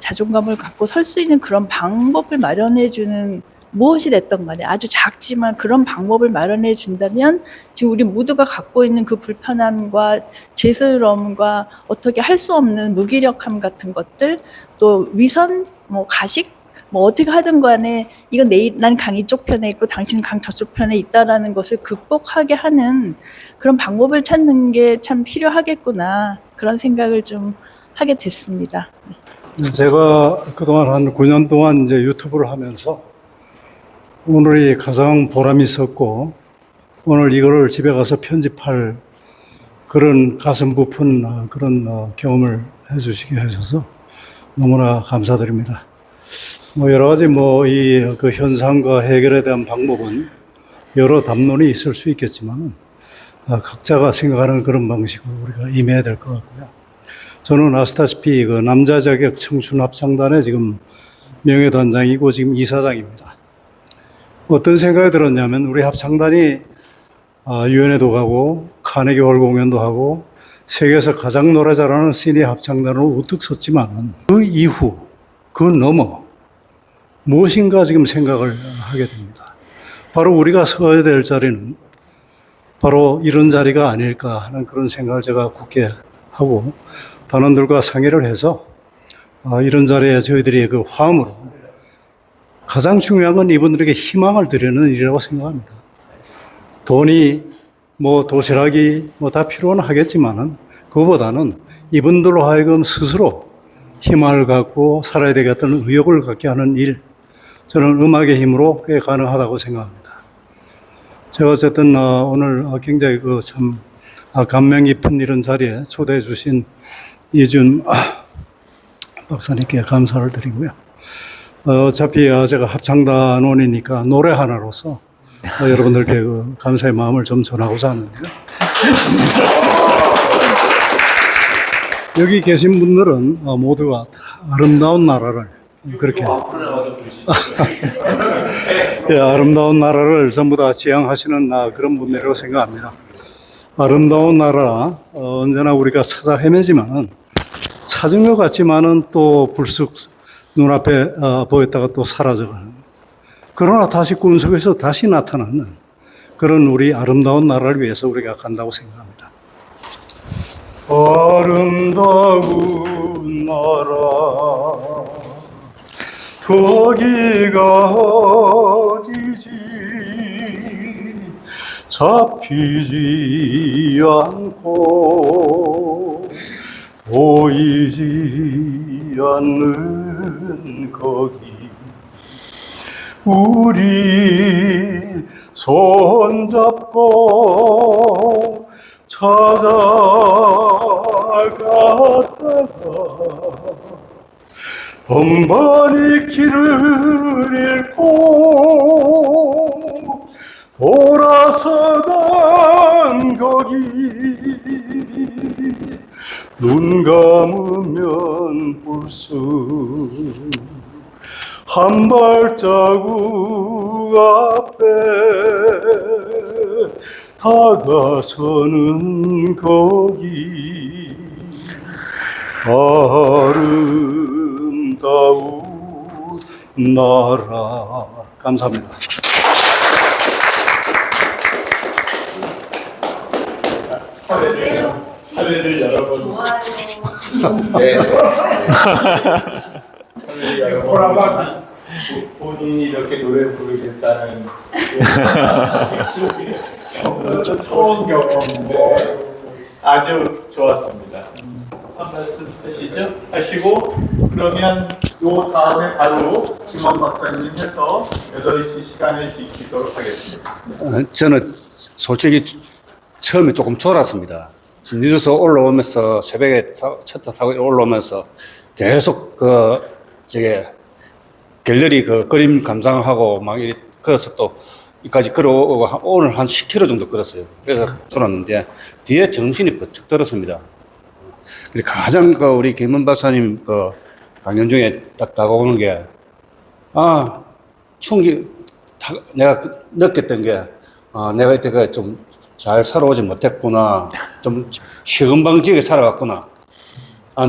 Speaker 16: 자존감을 갖고 설 수 있는 그런 방법을 마련해 주는 무엇이 됐던 간에 아주 작지만 그런 방법을 마련해 준다면 지금 우리 모두가 갖고 있는 그 불편함과 죄스러움과 어떻게 할 수 없는 무기력함 같은 것들 또 위선 가식 어떻게 하든 간에 이건 난 강 이쪽 편에 있고 당신 강 저쪽 편에 있다라는 것을 극복하게 하는 그런 방법을 찾는 게 참 필요하겠구나 그런 생각을 좀 하게 됐습니다.
Speaker 14: 제가 그동안 한 9년 동안 이제 유튜브를 하면서 오늘이 가장 보람이 있었고, 오늘 이거를 집에 가서 편집할 그런 가슴 부푼 그런 경험을 해주시게 해줘서 너무나 감사드립니다. 뭐 여러 가지 이 그 현상과 해결에 대한 방법은 여러 담론이 있을 수 있겠지만 각자가 생각하는 그런 방식으로 우리가 임해야 될 것 같고요. 저는 아시다시피 그 남자 자격 청춘 합창단의 지금 명예단장이고 지금 이사장입니다. 어떤 생각이 들었냐면 우리 합창단이 유엔에도 가고 카네기 홀 공연도 하고 세계에서 가장 노래 잘하는 시니 합창단으로 우뚝 섰지만은 그 이후 그 넘어 무엇인가 지금 생각을 하게 됩니다. 바로 우리가 서야 될 자리는 바로 이런 자리가 아닐까 하는 그런 생각을 제가 굳게 하고 단원들과 상의를 해서 이런 자리에 저희들이 그 화음으로 가장 중요한 건 이분들에게 희망을 드리는 일이라고 생각합니다. 돈이 도시락이 다 필요는 하겠지만은 그거보다는 이분들로 하여금 스스로 희망을 갖고 살아야 되겠다는 의욕을 갖게 하는 일, 저는 음악의 힘으로 꽤 가능하다고 생각합니다. 제가 어쨌든 오늘 굉장히 참 감명 깊은 이런 자리에 초대해 주신 이준 박사님께 감사를 드리고요. 어차피 제가 합창단원이니까 노래 하나로서 여러분들께 그 감사의 마음을 좀 전하고자 하는데요. 여기 계신 분들은 모두가 아름다운 나라를 그렇게 예, 아름다운 나라를 전부 다 지향하시는 그런 분들이라고 생각합니다. 아름다운 나라 언제나 우리가 찾아 헤매지만은 찾은 것 같지만은 또 불쑥 눈앞에 보였다가 또 사라져가는, 그러나 다시 꿈속에서 다시 나타나는 그런 우리 아름다운 나라를 위해서 우리가 간다고 생각합니다. 아름다운 나라 거기가 어디지 잡히지 않고 보이지 않는 거기 우리 손잡고 찾아갔다가 번번이 길을 잃고 돌아서던 거기 눈 감으면 불쑥 한 발자국 앞에 다가서는 거기 아름다운 나라. 감사합니다.
Speaker 4: 사회를 여러분 본인이 이렇게 노래 부르겠다는 처음 경험인데 아주 좋았습니다. 한 말씀 하시고 그러면 요 다음에 바로 김원 박사님 해서 8시 시간을 지키도록 하겠습니다.
Speaker 17: 저는 솔직히 처음에 조금 졸았습니다. 지금 뉴스 올라오면서 새벽에 차 타고 올라오면서 계속 갤러리 그림 감상하고 막 이렇게 걸어서 또 여기까지 걸어오고 오늘 한 10km 정도 걸었어요. 그래서 졸았는데 뒤에 정신이 번쩍 들었습니다. 그리고 가장 우리 김원 박사님 강연 중에 딱 다가오는 게 내가 느꼈던 게 내가 이때 좀 잘 살아오지 못했구나. 좀 시금방지게 살아갔구나.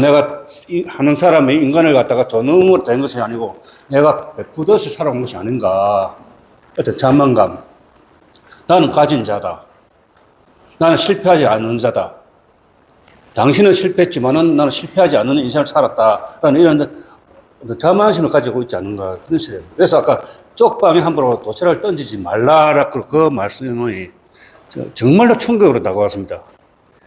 Speaker 17: 내가 하는 사람의 인간을 갖다가 존엄으로 된 것이 아니고 내가 베푸듯이 살아온 것이 아닌가. 어떤 자만감. 나는 가진 자다. 나는 실패하지 않는 자다. 당신은 실패했지만은 나는 실패하지 않는 인생을 살았다. 라는 이런 자만심을 가지고 있지 않는가. 그런 식이에요. 그래서 아까 쪽방에 함부로 도시락을 던지지 말라라. 그 말씀이 정말로 충격으로 다가왔습니다.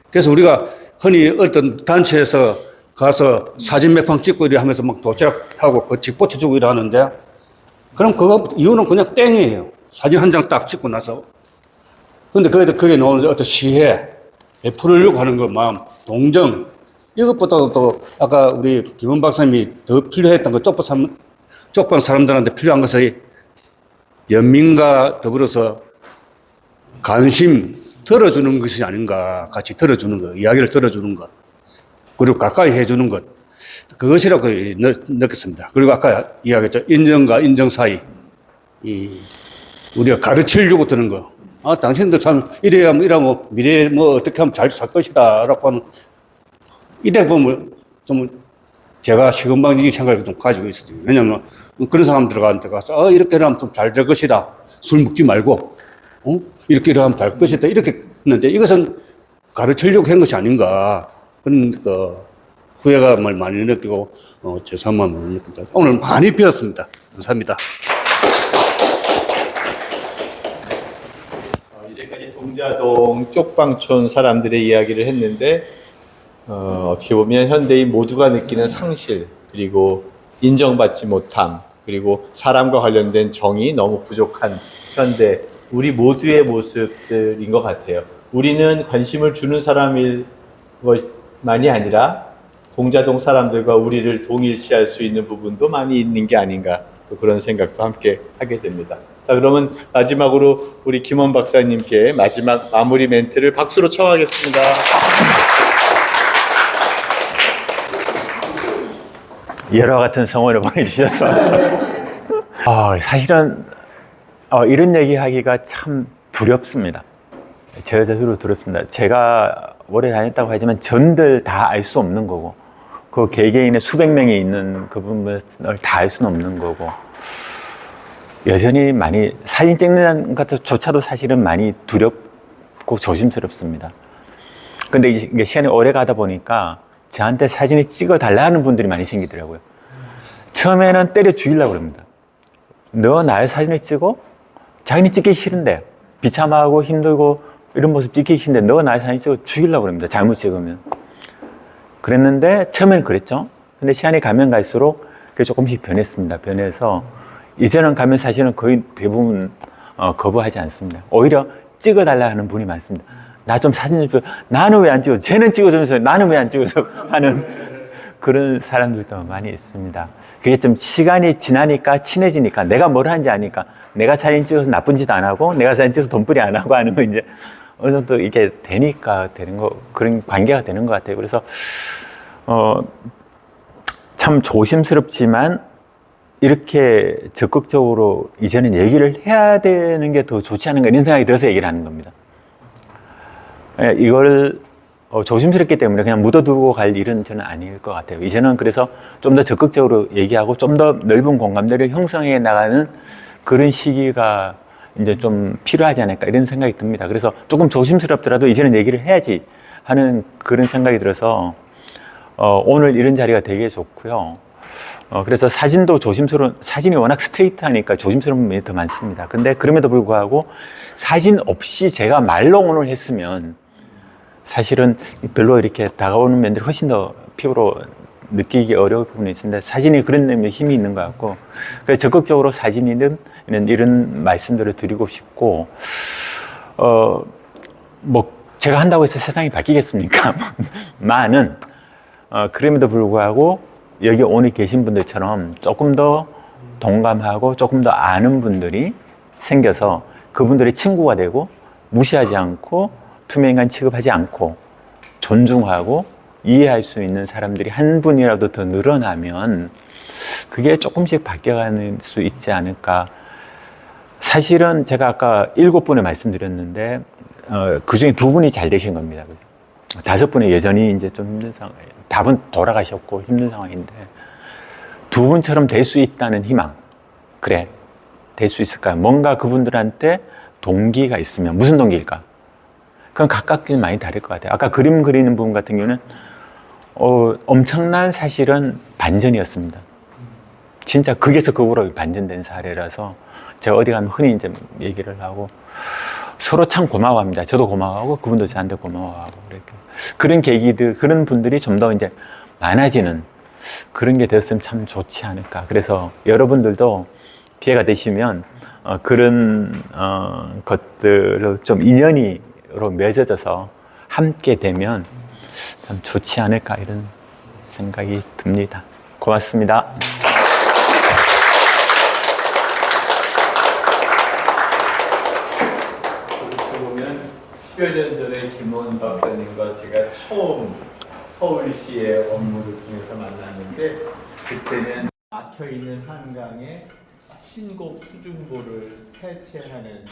Speaker 17: 그래서 우리가 흔히 어떤 단체에서 가서 사진 몇 방 찍고 이래 하면서 막 도착하고 그 집 고쳐주고 이래 하는데 그럼 그거 이유는 그냥 땡이에요. 사진 한 장 딱 찍고 나서. 근데 그게 나오는 어떤 시혜, 베풀으려고 하는 그 마음, 동정. 이것보다도 또 아까 우리 김원 박사님이 더 필요했던 그 쪽방 사람들한테 필요한 것이 연민과 더불어서 관심 들어주는 것이 아닌가. 같이 들어주는 것, 이야기를 들어주는 것. 그리고 가까이 해주는 것. 그것이라고 느꼈습니다. 그리고 아까 이야기했죠. 인정과 인정 사이. 우리가 가르치려고 드는 거. 아, 당신들 참 이래야 이러면 미래에 뭐 어떻게 하면 잘 살 것이다. 라고 하는. 이래 보면 좀 제가 시건방지적인 생각을 좀 가지고 있었죠. 왜냐면 그런 사람들한테 가서 이렇게 하면 좀 잘 될 것이다. 술 먹지 말고. 이렇게 하면 될 것이다. 이렇게 했는데 이것은 가르치려고 한 것이 아닌가. 그런 후회감을 많이 느끼고 죄송한 마음을 느낍니다. 오늘 많이 배웠습니다. 감사합니다.
Speaker 4: 이제까지 동자동 쪽방촌 사람들의 이야기를 했는데 어떻게 보면 현대인 모두가 느끼는 상실, 그리고 인정받지 못함, 그리고 사람과 관련된 정이 너무 부족한 현대 우리 모두의 모습들인 것 같아요. 우리는 관심을 주는 사람일 것만이 아니라 동자동 사람들과 우리를 동일시할 수 있는 부분도 많이 있는 게 아닌가, 또 그런 생각도 함께 하게 됩니다. 자, 그러면 마지막으로 우리 김원 박사님께 마지막 마무리 멘트를 박수로 청하겠습니다.
Speaker 5: 여러 같은 성원을 보내주셔서 사실은 이런 얘기하기가 참 두렵습니다. 제 자신으로 두렵습니다. 제가 오래 다녔다고 하지만 전들 다 알 수 없는 거고, 그 개개인의 수백 명이 있는 그 부분을 다 알 수는 없는 거고, 여전히 많이 사진 찍는 것조차도 사실은 많이 두렵고 조심스럽습니다. 근데 이게 시간이 오래 가다 보니까 저한테 사진을 찍어 달라는 분들이 많이 생기더라고요. 처음에는 때려 죽이려고 그럽니다. 너 나의 사진을 찍어? 자기는 찍기 싫은데, 비참하고 힘들고 이런 모습 찍기 싫은데 너 나의 사진 찍어 죽이려고 그럽니다. 잘못 찍으면. 그랬는데 처음에는 그랬죠. 근데 시간이 가면 갈수록 그게 조금씩 변했습니다. 변해서 이제는 가면 사실은 거의 대부분 거부하지 않습니다. 오히려 찍어달라 하는 분이 많습니다. 나 좀 사진 좀 찍어. 나는 왜 안 찍어? 쟤는 찍어주면서 나는 왜 안 찍어서 하는 그런 사람들도 많이 있습니다. 그게 좀 시간이 지나니까 친해지니까 내가 뭘 하는지 아니까 내가 사진 찍어서 나쁜 짓 안 하고 내가 사진 찍어서 돈벌이 안 하고 하는 거 이제 어느 정도 이게 되니까 되는 거, 그런 관계가 되는 것 같아요. 그래서 참 조심스럽지만 이렇게 적극적으로 이제는 얘기를 해야 되는 게 더 좋지 않은가 이런 생각이 들어서 얘기를 하는 겁니다. 이걸 조심스럽기 때문에 그냥 묻어두고 갈 일은 저는 아닐 것 같아요. 이제는 그래서 좀 더 적극적으로 얘기하고 좀 더 넓은 공감대를 형성해 나가는 그런 시기가 이제 좀 필요하지 않을까 이런 생각이 듭니다. 그래서 조금 조심스럽더라도 이제는 얘기를 해야지 하는 그런 생각이 들어서 오늘 이런 자리가 되게 좋고요. 그래서 사진도 사진이 워낙 스트레이트하니까 조심스러운 면이 더 많습니다. 근데 그럼에도 불구하고 사진 없이 제가 말롱을 했으면 사실은 별로 이렇게 다가오는 면들이 훨씬 더 피부로 느끼기 어려울 부분이 있는데 사진이 그런 데면 힘이 있는 것 같고, 그래서 적극적으로 사진이든 이런 말씀들을 드리고 싶고, 뭐 제가 한다고 해서 세상이 바뀌겠습니까? 많은 그럼에도 불구하고 여기 오늘 계신 분들처럼 조금 더 동감하고 조금 더 아는 분들이 생겨서 그분들의 친구가 되고 무시하지 않고 투명인간 취급하지 않고 존중하고 이해할 수 있는 사람들이 한 분이라도 더 늘어나면 그게 조금씩 바뀌어가는 수 있지 않을까. 사실은 제가 아까 7분을 말씀드렸는데 그 중에 2분이 잘 되신 겁니다. 5분이 여전히 이제 좀 힘든 상황이에요. 답은 돌아가셨고 힘든 상황인데 2분처럼 될 수 있다는 희망. 그래, 될 수 있을까요? 뭔가 그분들한테 동기가 있으면 무슨 동기일까? 그건 각각 많이 다를 것 같아요. 아까 그림 그리는 부분 같은 경우는 엄청난 사실은 반전이었습니다. 진짜 극에서 극으로 반전된 사례라서 제가 어디 가면 흔히 이제 얘기를 하고 서로 참 고마워합니다. 저도 고마워하고 그분도 저한테 고마워하고 이렇게. 그런 계기들, 그런 분들이 좀 더 이제 많아지는 그런 게 되었으면 참 좋지 않을까. 그래서 여러분들도 기회가 되시면 그런 것들을 좀 인연으로 맺어져서 함께 되면 참 좋지 않을까 이런 생각이 듭니다. 고맙습니다.
Speaker 4: 그렇게 보면 10여 년 전에 김원 박사님과 제가 처음 서울시의 업무를 통해서 만났는데 그때는 막혀있는 한강에 신곡 수중보를 폐체하는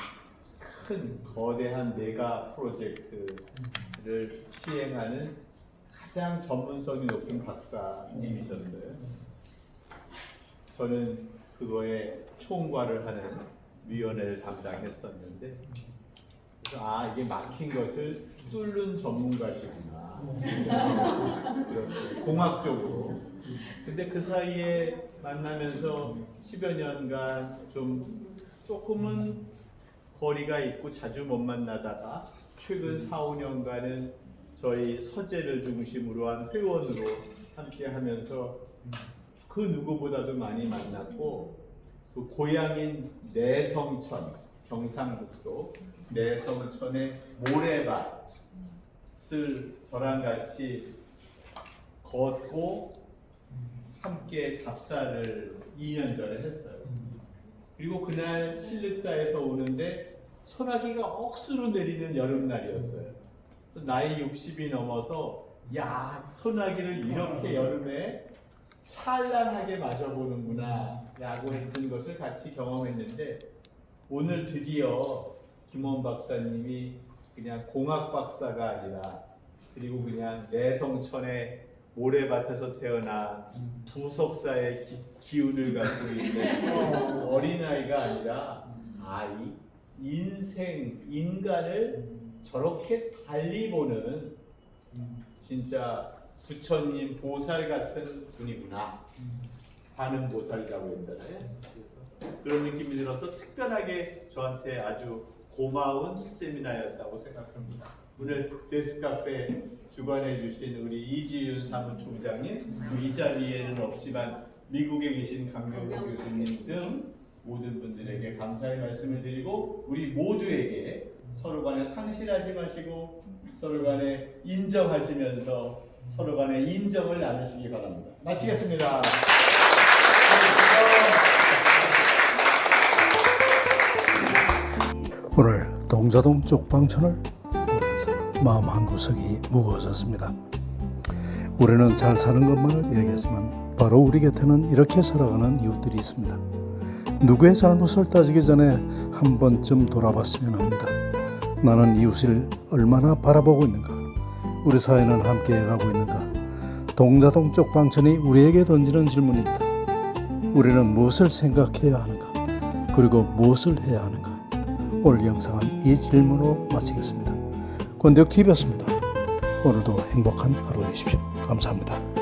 Speaker 4: 큰 거대한 메가 프로젝트를 시행하는 가장 전문성이 높은 박사님이셨어요. 저는 그거에 총괄을 하는 위원회를 담당했었는데 그래서 이게 막힌 것을 뚫는 전문가시구나. 그렇습니다. 공학적으로. 근데 그 사이에 만나면서 10여 년간 조금은 거리가 있고 자주 못 만나다가 최근 4, 5년간은 저희 서재를 중심으로 한 회원으로 함께 하면서 그 누구보다도 많이 만났고 그 고향인 내성천, 경상북도 내성천의 모래밭을 저랑 같이 걷고 함께 답사를 2년 전에 했어요. 그리고 그날 신륵사에서 오는데 소나기가 억수로 내리는 여름날이었어요. 나이 60이 넘어서 소나기를 이렇게 여름에 찬란하게 맞아보는구나 라고 했던 것을 같이 경험했는데 오늘 드디어 김원 박사님이 그냥 공학 박사가 아니라 그리고 그냥 내성천의 모래밭에서 태어난 부석사의 기운을 갖고 있는 어린아이가 아니라 인간을 저렇게 달리 보는 진짜 부처님 보살 같은 분이구나 하는 보살이라고 했잖아요. 그래서 그런 느낌이 들어서 특별하게 저한테 아주 고마운 세미나였다고 생각합니다. 오늘 데스카페 주관해 주신 우리 이지윤 사무총장님, 이 자리에는 없지만 미국에 계신 강명호 교수님 등 모든 분들에게 감사의 말씀을 드리고 우리 모두에게 서로 간에 상실하지 마시고 서로 간에 인정하시면서 서로 간에 인정을 나누시기 바랍니다. 마치겠습니다.
Speaker 18: 오늘 동자동 쪽방촌을 보면서 마음 한구석이 무거워졌습니다. 우리는 잘 사는 것만을 얘기하지만 바로 우리 곁에는 이렇게 살아가는 이웃들이 있습니다. 누구의 잘못을 따지기 전에 한 번쯤 돌아봤으면 합니다. 나는 이웃을 얼마나 바라보고 있는가? 우리 사회는 함께 가고 있는가? 동자동 쪽방촌이 우리에게 던지는 질문입니다. 우리는 무엇을 생각해야 하는가? 그리고 무엇을 해야 하는가? 오늘 영상은 이 질문으로 마치겠습니다. 권대혁TV였습니다. 오늘도 행복한 하루 되십시오. 감사합니다.